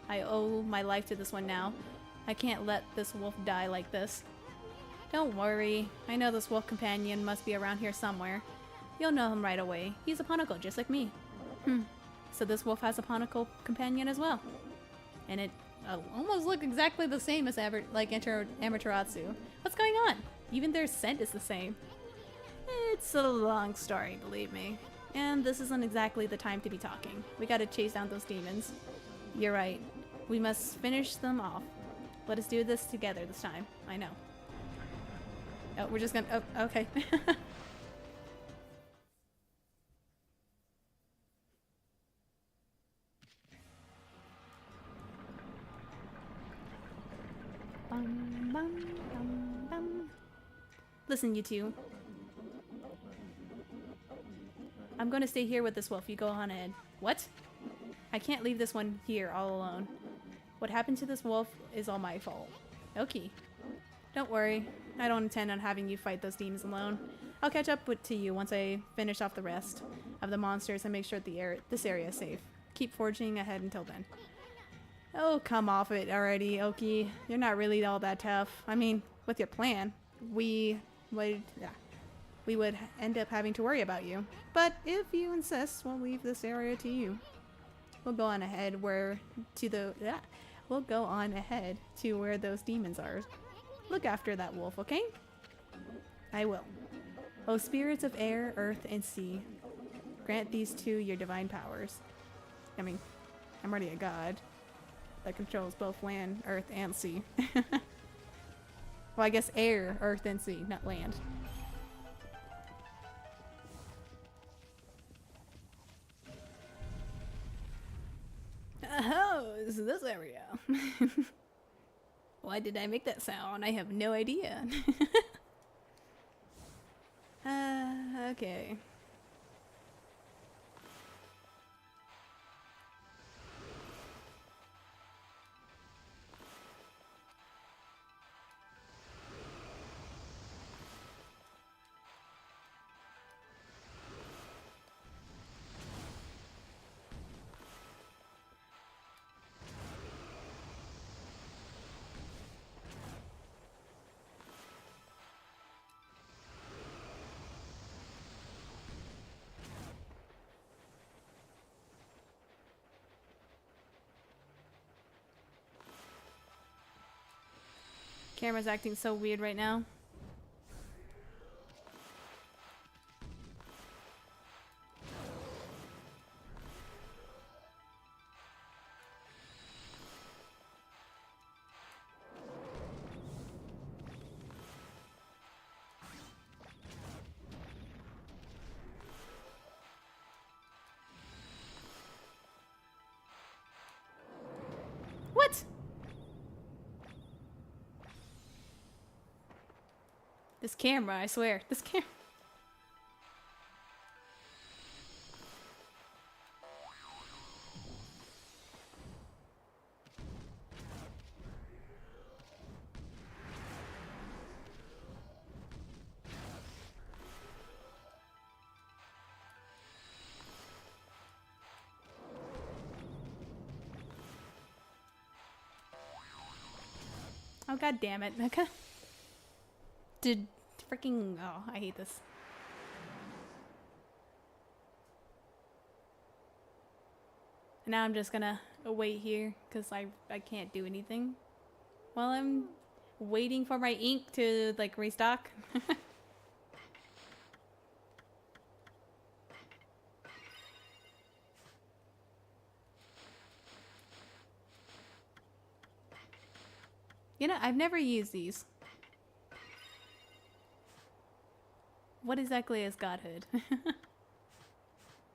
I owe my life to this one now. I can't let this wolf die like this. Don't worry. I know this wolf companion must be around here somewhere. You'll know him right away. He's a Panacle, just like me. So this wolf has a Panacle companion as well. And it almost looks exactly the same as Amaterasu. What's going on? Even their scent is the same. It's a long story, believe me. And this isn't exactly the time to be talking. We gotta chase down those demons. You're right. We must finish them off. Let us do this together this time. I know. Oh, we're just gonna... Oh, okay. Bum, bum, bum, bum. Listen, you two. I'm gonna stay here with this wolf. You go on ahead. What? I can't leave this one here all alone. What happened to this wolf is all my fault. Okay. Don't worry. I don't intend on having you fight those demons alone. I'll catch up to you once I finish off the rest of the monsters and make sure this area is safe. Keep forging ahead until then. Oh, come off it already, Oki. You're not really all that tough. I mean, with your plan, yeah. we would end up having to worry about you. But if you insist, we'll leave this area to you. We'll go on ahead we'll go on ahead to where those demons are. Look after that wolf, okay? I will. O spirits of air, earth, and sea, grant these two your divine powers. I mean, I'm already a god that controls both land, earth, and sea. Well, I guess air, earth, and sea, not land. Oh, is this area? Why did I make that sound? I have no idea. Okay. Camera's acting so weird right now. What? This camera, I swear. This camera. Oh, god damn it. Okay. Did freaking. Oh, I hate this. Now I'm just gonna wait here because I can't do anything while I'm waiting for my ink to like restock. You know, I've never used these. What exactly is godhood?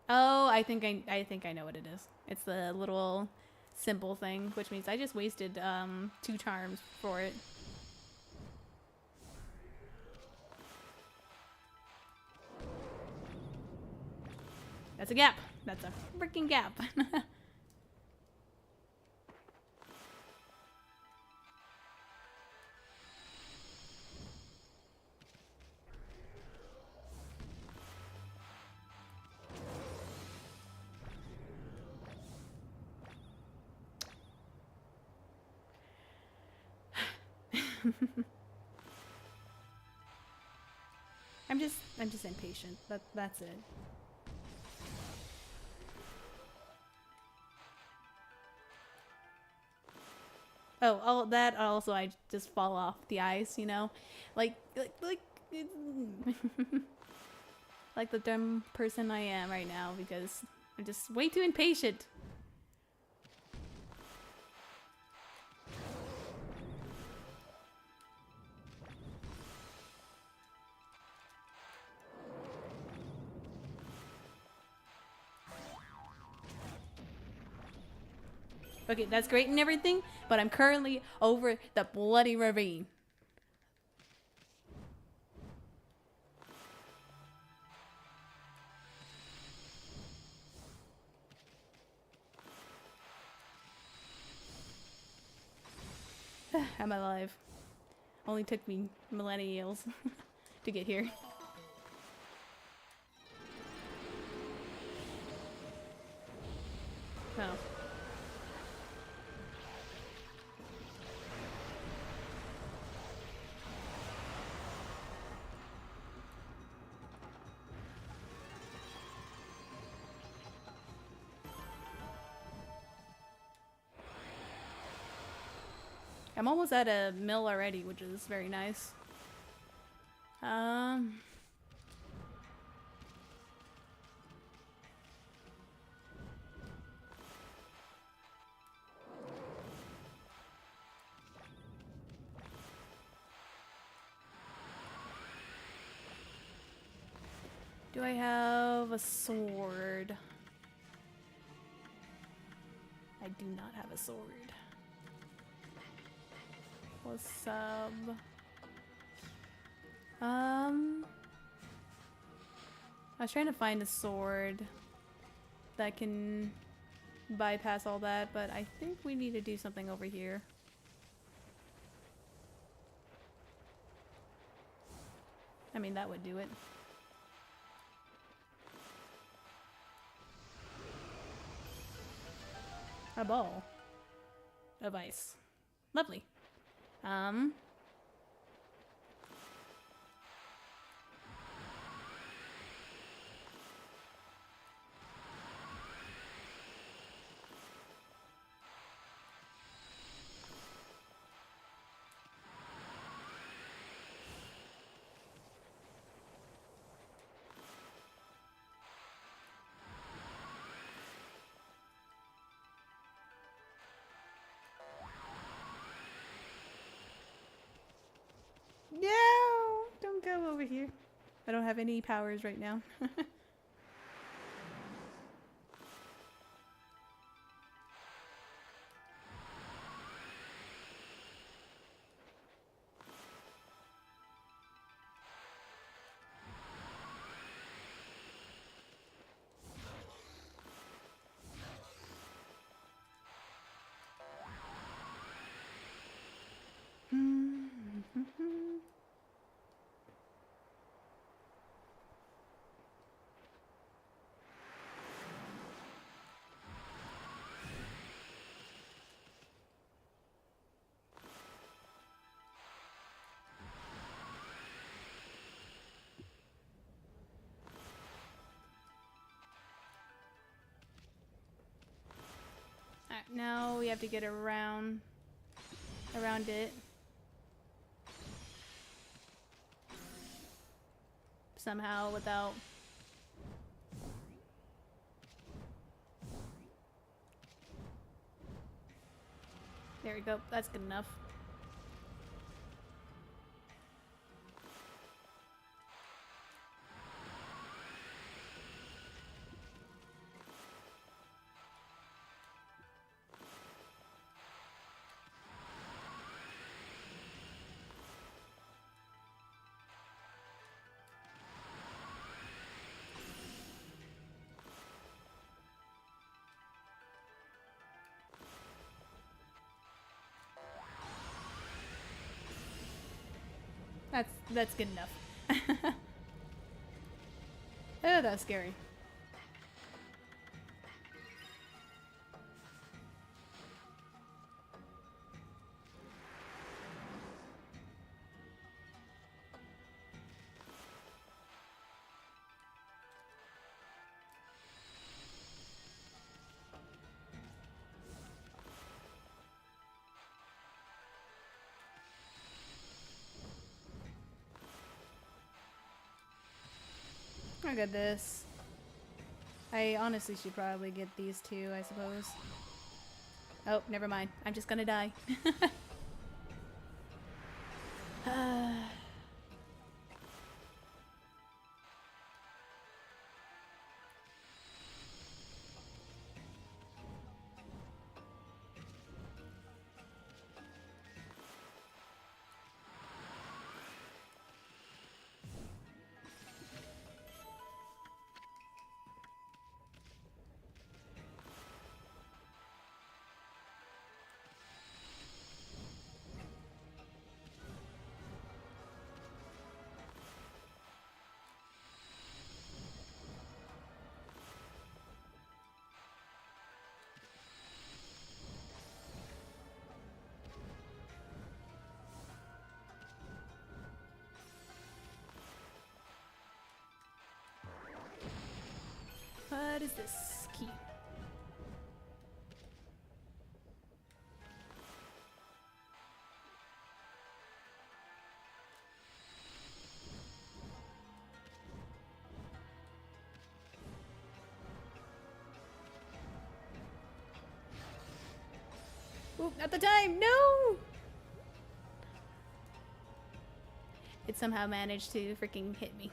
Oh, I think I know what it is. It's the little symbol thing, which means I just wasted 2 charms for it. That's a gap. That's a freaking gap. I'm just impatient. That's it. Oh, that also I just fall off the ice, you know, like like the dumb person I am right now because I'm just way too impatient. Okay, that's great and everything, but I'm currently over the bloody ravine. I'm alive. Only took me millennials to get here. Oh. I'm almost at a mill already, which is very nice. Do I have a sword? I do not have a sword. What's up? I was trying to find a sword that can bypass all that, but I think we need to do something over here. I mean, that would do it. A ball of ice. Lovely. No! Don't go over here. I don't have any powers right now. Alright, now we have to get around it. Somehow without... There we go, that's good enough. That's good enough. Oh, that's scary. I got this. I honestly should probably get these two, I suppose. Oh, never mind. I'm just gonna die. What is this key? Oop, not the time! No! It somehow managed to freaking hit me.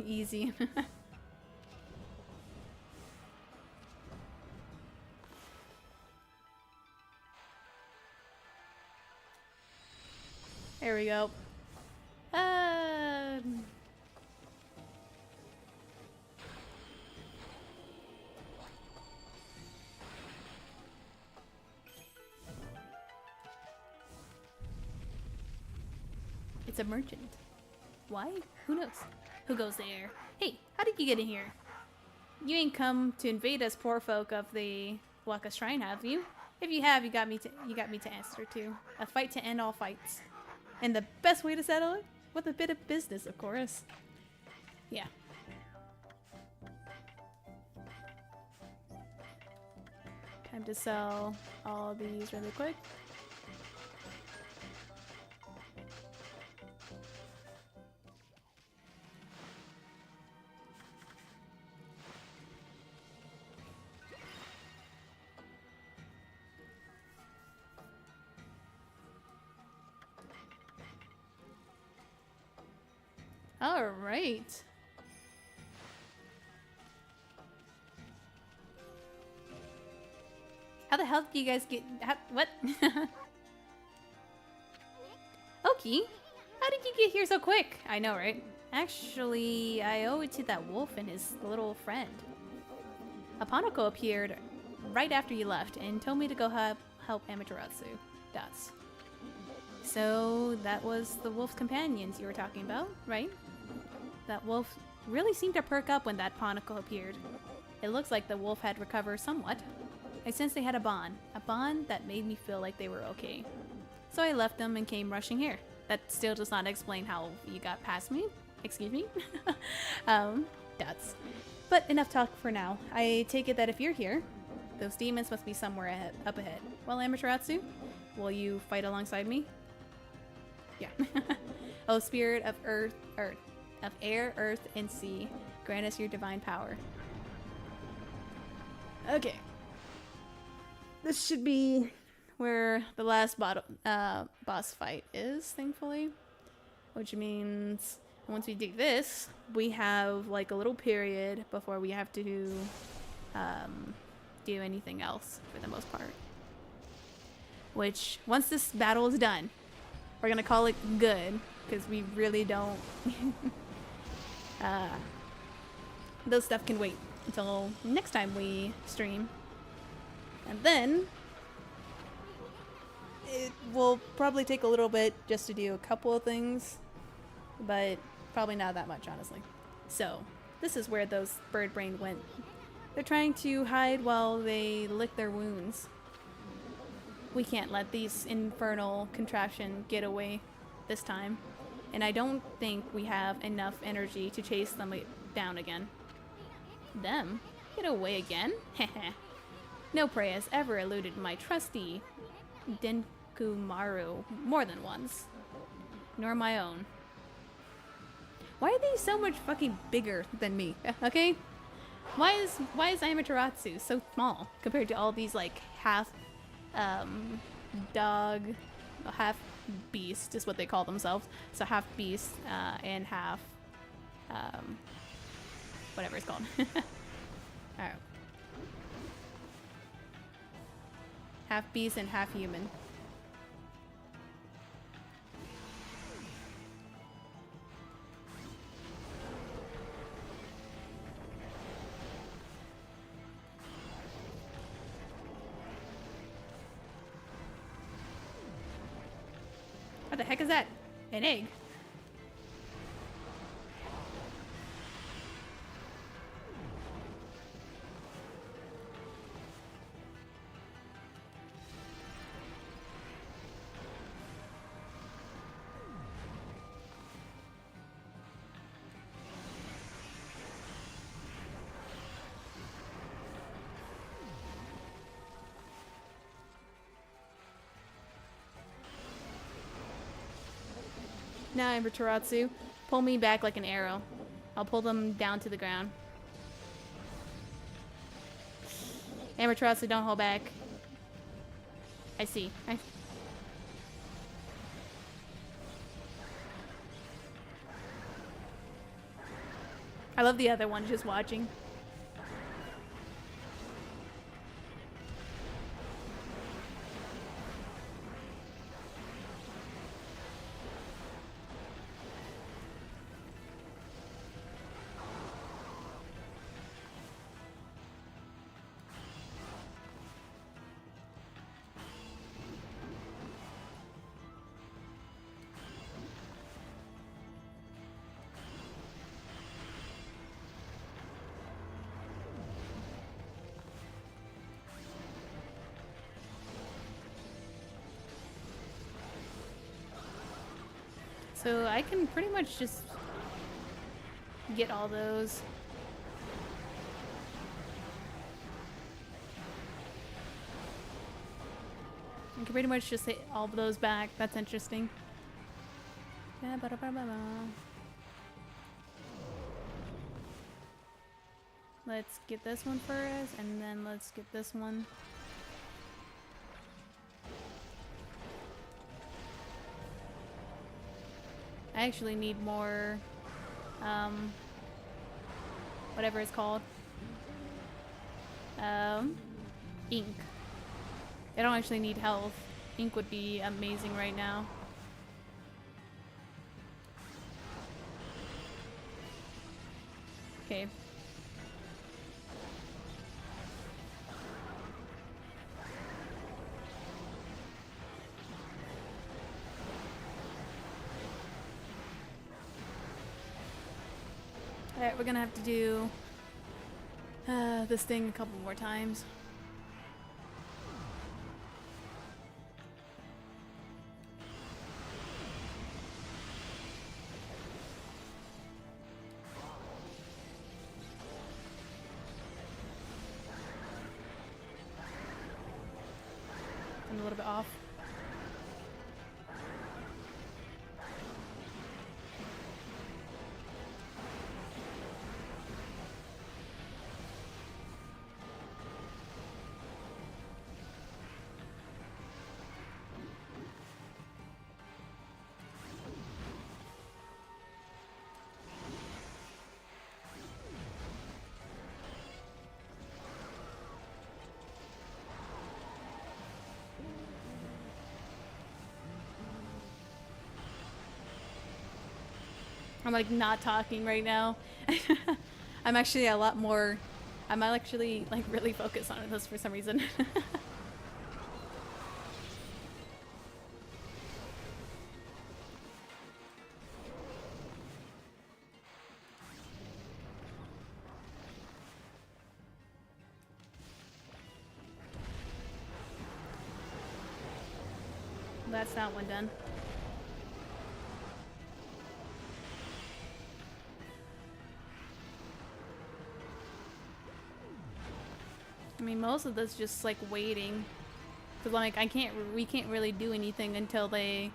Easy. There we go. It's a merchant. Why? Who knows? Who goes there? Hey, how did you get in here? You ain't come to invade us poor folk of the Waka Shrine, have you? If you have, you got me to answer to. A fight to end all fights. And the best way to settle it? With a bit of business, of course. Yeah. Time to sell all these really quick. All right. How the hell did you guys get... what? Oki, how did you get here so quick? I know, right? Actually, I owe it to that wolf and his little friend. Aponoko appeared right after you left and told me to go help Amaterasu. Dots. So that was the wolf's companions you were talking about, right? That wolf really seemed to perk up when that Aponoko appeared. It looks like the wolf had recovered somewhat. I sensed they had a bond that made me feel like they were okay. So I left them and came rushing here. That still does not explain how you got past me. Excuse me? Dots. But enough talk for now. I take it that if you're here, those demons must be somewhere up ahead. Well, Amaterasu, will you fight alongside me? Yeah. Oh, spirit of of air, earth, and sea, grant us your divine power. Okay. This should be where the last boss fight is, thankfully. Which means once we do this, we have like a little period before we have to do anything else for the most part. Which, once this battle is done, we're gonna call it good, because we really don't... those stuff can wait until next time we stream. And then it will probably take a little bit just to do a couple of things, but probably not that much, honestly. So this is where those bird brain went. They're trying to hide while they lick their wounds. We can't let these infernal contraption get away this time, and I don't think we have enough energy to chase them down again. Them? Get away again? Heh. No prey has ever eluded my trusty Denkumaru more than once. Nor my own. Why are they so much fucking bigger than me? Okay? Why is Amaterasu so small compared to all these like half dog, half beast is what they call themselves. So half beast and half whatever it's called. Alright. Half beast and half human. What the heck is that? An egg? Now, Amaterasu, Pull me back like an arrow. I'll pull them down to the ground. Amatrosity, don't hold back. I see. I love the other one just watching. So I can pretty much just get all those. I can pretty much just hit all of those back. That's interesting. Let's get this one first, and then let's get this one. I actually need more, whatever it's called, ink. I don't actually need health. Ink would be amazing right now. Okay. Alright, we're gonna have to do this thing a couple more times. I'm a little bit off. I'm like not talking right now. I'm actually a lot more, I'm actually like really focused on this for some reason. That's that one done. I mean, most of this just like waiting, cause like we can't really do anything until they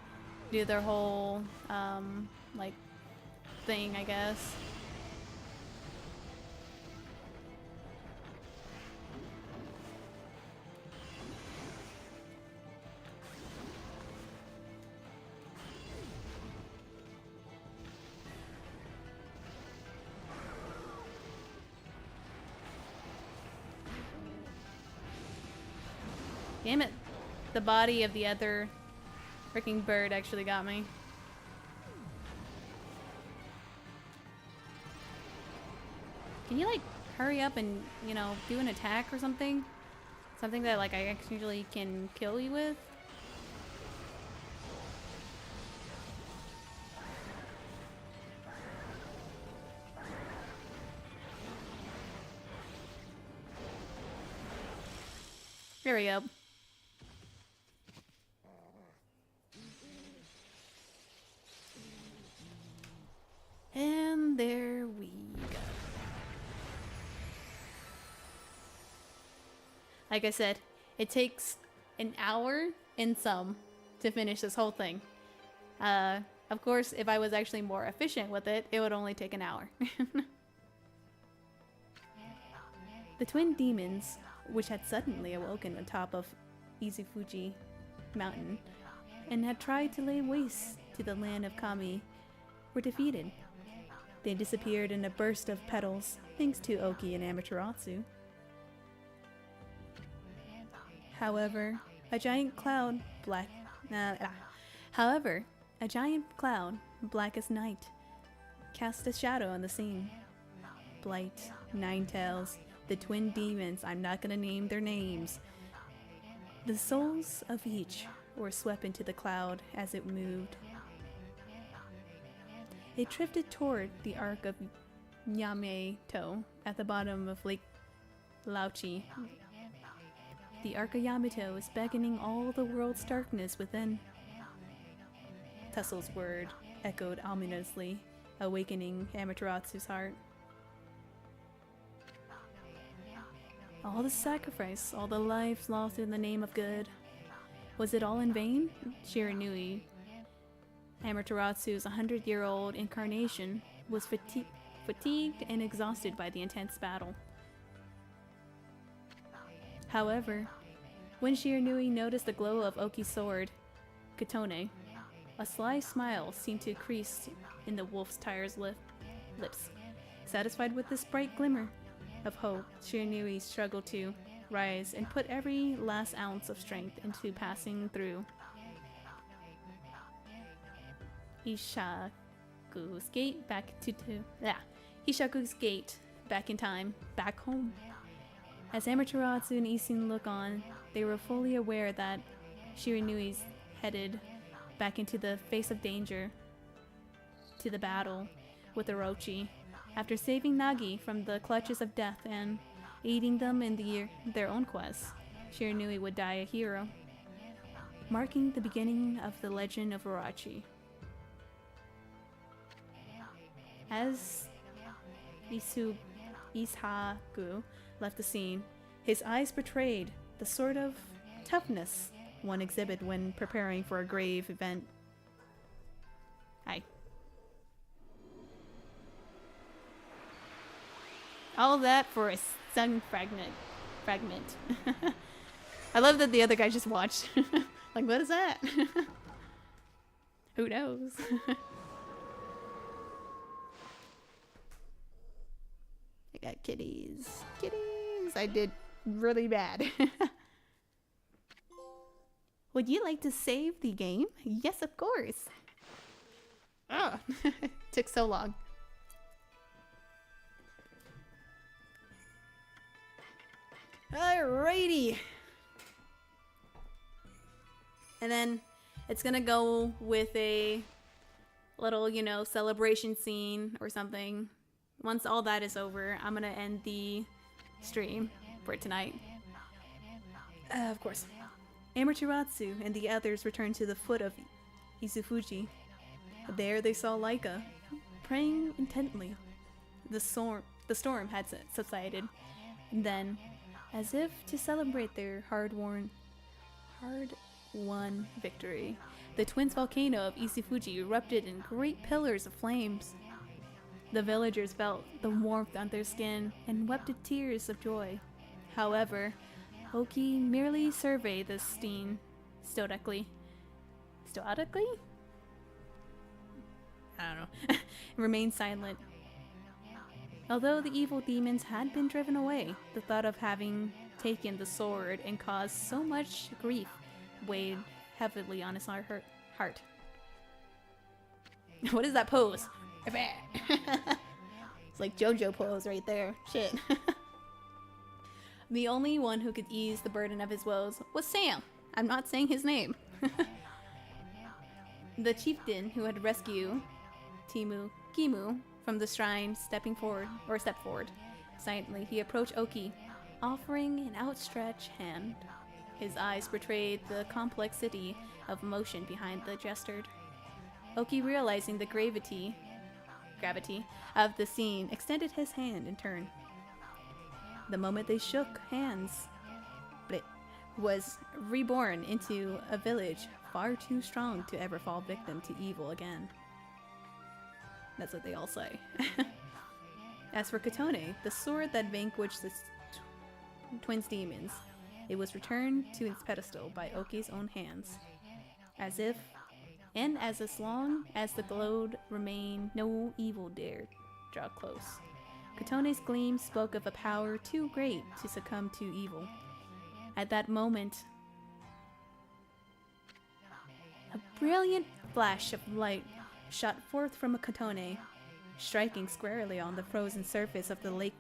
do their whole like thing, I guess. Damn it. The body of the other freaking bird actually got me. Can you like hurry up and, you know, do an attack or something? Something that like I actually can kill you with? There we go. And there we go. Like I said, it takes an hour and some to finish this whole thing. Of course, if I was actually more efficient with it, it would only take an hour. The twin demons, which had suddenly awoken on top of Izufuji Mountain and had tried to lay waste to the land of Kami, were defeated. They disappeared in a burst of petals, thanks to Oki and Amaterasu. However, a giant cloud, black as night, cast a shadow on the scene. Blight, Ninetales, the twin demons, I'm not gonna name their names. The souls of each were swept into the cloud as it moved. It drifted toward the Ark of Yamato at the bottom of Lake Lauchi. The Ark of Yamato is beckoning all the world's darkness within. Tussel's word echoed ominously, awakening Amaterasu's heart. All the sacrifice, all the lives lost in the name of good. Was it all in vain? Shiranui, Amaterasu's 100-year-old incarnation, was fatigued and exhausted by the intense battle. However, when Shiranui noticed the glow of Oki's sword, Katone, a sly smile seemed to crease in the wolf's tire's lips. Satisfied with this bright glimmer of hope, Shiranui struggled to rise and put every last ounce of strength into passing through Ishaku's gate Ishaku's gate back in time, back home. As Amaterasu and Isin look on, they were fully aware that Shiranui's headed back into the face of danger, to the battle with Orochi. After saving Nagi from the clutches of death and aiding them in their own quest, Shiranui would die a hero, marking the beginning of the legend of Orochi. As Ishaku left the scene, his eyes betrayed the sort of toughness one exhibit when preparing for a grave event. Hi. All that for a sun fragment. I love that the other guy just watched. Like, what is that? Who knows? I got kitties. Kitties! I did really bad. Would you like to save the game? Yes, of course. Oh, took so long. Alrighty. And then it's gonna go with a little, celebration scene or something. Once all that is over, I'm gonna end the stream for tonight. Of course. Amaterasu and the others returned to the foot of Izufuji. There they saw Laika, praying intently. The storm had subsided. And then, as if to celebrate their hard-won victory, the twins' volcano of Izufuji erupted in great pillars of flames. The villagers felt the warmth on their skin and wept tears of joy. However, Oki merely surveyed the scene stoically. Stoically? I don't know. And remained silent. Although the evil demons had been driven away, the thought of having taken the sword and caused so much grief weighed heavily on his heart. What is that pose? It's like JoJo pose right there. Shit. The only one who could ease the burden of his woes was Sam. I'm not saying his name. The chieftain who had rescued Kimu from the shrine stepped forward. Silently, he approached Oki, offering an outstretched hand. His eyes betrayed the complexity of emotion behind the gesture. Oki, realizing the gravity of the scene, extended his hand in turn. The moment they shook hands, was reborn into a village far too strong to ever fall victim to evil again. That's what they all say. As for Kotone, the sword that vanquished the twins' demons, it was returned to its pedestal by Oki's own hands. As long as the glowed remained, no evil dared draw close. Kotone's gleam spoke of a power too great to succumb to evil. At that moment, a brilliant flash of light shot forth from a Kotone, striking squarely on the frozen surface of the Lake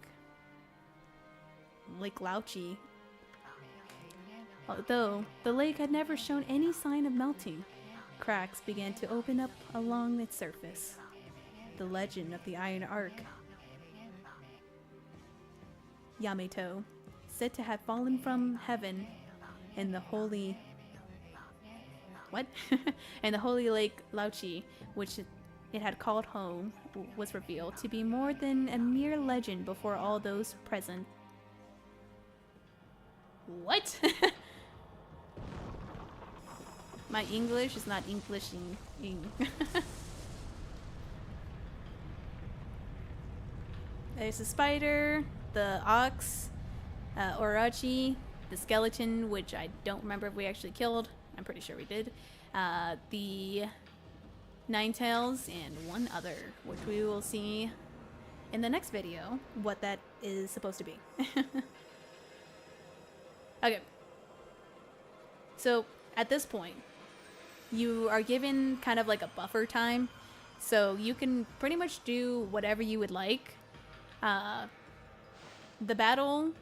Lauchi. Although the lake had never shown any sign of melting, cracks began to open up along its surface. The legend of the Iron Ark. Yamato, said to have fallen from heaven in the holy... What? in the holy Lake Lauchi, which it had called home, was revealed to be more than a mere legend before all those present. What? My English is not Englishing. There's the spider, the ox, Orochi, the skeleton, which I don't remember if we actually killed. I'm pretty sure we did. The Ninetales, and one other, which we will see in the next video what that is supposed to be. Okay. So, at this point, you are given kind of like a buffer time, so you can pretty much do whatever you would like. The battle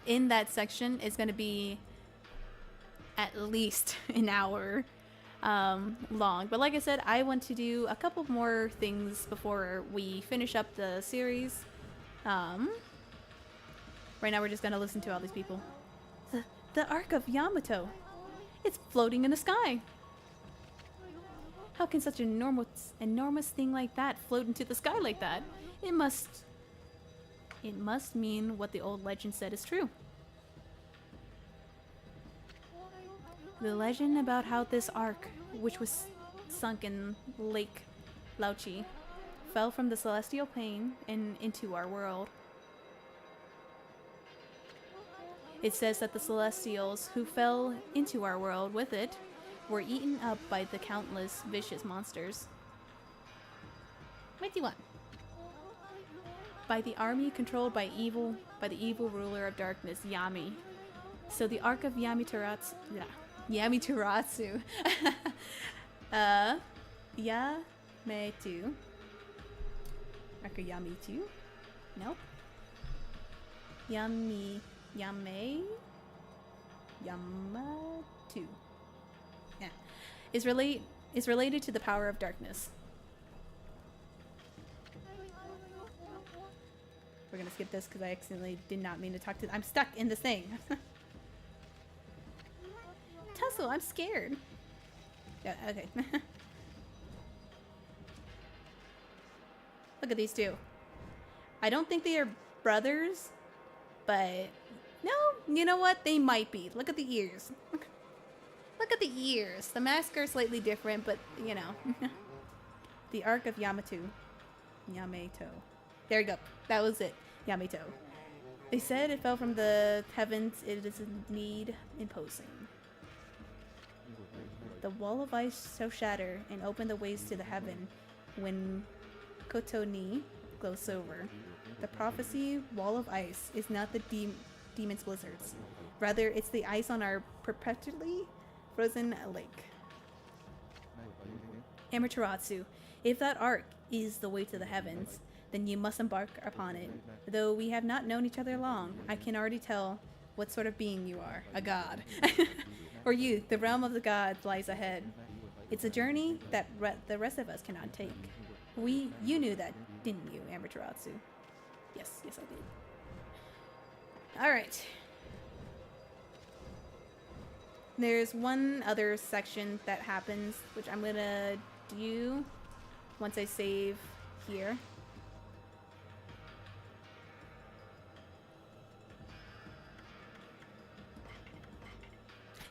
in that section is going to be at least an hour long. But like I said, I want to do a couple more things before we finish up the series. Right now we're just going to listen to all these people. The Ark of Yamato. It's floating in the sky. How can such an enormous thing like that float into the sky like that? It must mean what the old legend said is true. The legend about how this ark, which was sunk in Lake Lauchi, fell from the celestial plane and into our world. It says that the Celestials who fell into our world with it were eaten up by the countless vicious monsters. What do you want? By the army controlled by the evil ruler of darkness, Yami. So the Ark of Yamiteratsu. Yametu. Yametu. Ark of Yamitu? Nope. Yamatu. Yeah. Is related to the power of darkness. We're gonna skip this because I accidentally did not mean to talk to. I'm stuck in this thing. Tussle, I'm scared. Yeah, okay. Look at these two. I don't think they are brothers, but no, you know what? They might be. Look at the ears. Look at the ears. The masks are slightly different, but you know. The Ark of Yamato. There you go. That was it. Yamato. They said it fell from the heavens. It is indeed imposing. The wall of ice shall shatter and open the ways to the heaven when Kotone glows over. The prophecy wall of ice is not the demon's blizzards. Rather, it's the ice on our perpetually frozen lake. Amaterasu, if that ark is the way to the heavens, then you must embark upon it. Though we have not known each other long, I can already tell what sort of being you are. A god. Or you, the realm of the gods lies ahead. It's a journey that the rest of us cannot take. You knew that, didn't you, Amaterasu? Yes, I did. Alright. There's one other section that happens, which I'm gonna do once I save here.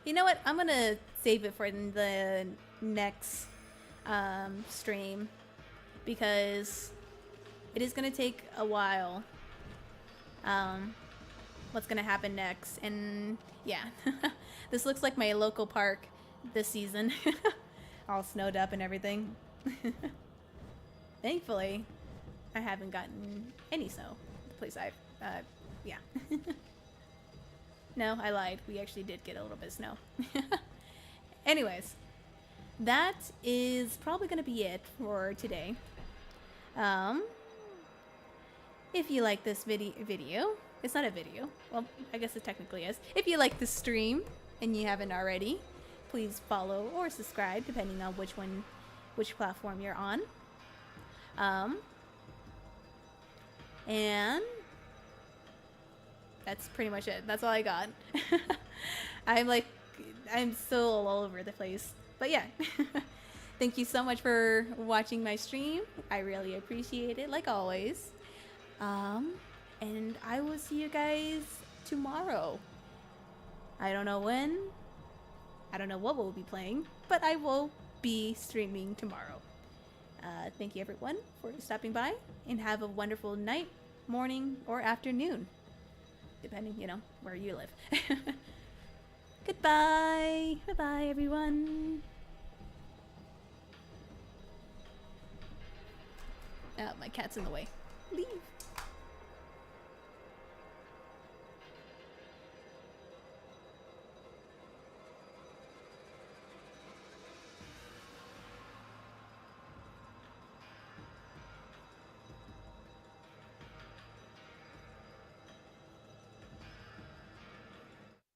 You know what? I'm gonna save it for the next stream, because it is gonna take a while. What's gonna happen next? And yeah, this looks like my local park this season, all snowed up and everything. Thankfully, I haven't gotten any snow. The place yeah. No, I lied. We actually did get a little bit of snow. Anyways, that is probably gonna be it for today. If you like this video, it's not a video. Well, I guess it technically is. If you like this stream and you haven't already, please follow or subscribe depending on which platform you're on. And that's pretty much it. That's all I got. I'm so all over the place. But yeah. Thank you so much for watching my stream. I really appreciate it, like always. And I will see you guys tomorrow. I don't know when. I don't know what we'll be playing, but I will be streaming tomorrow. Thank you everyone for stopping by, and have a wonderful night, morning, or afternoon, depending, where you live. Goodbye. Bye-bye, everyone. Oh, my cat's in the way. Leave.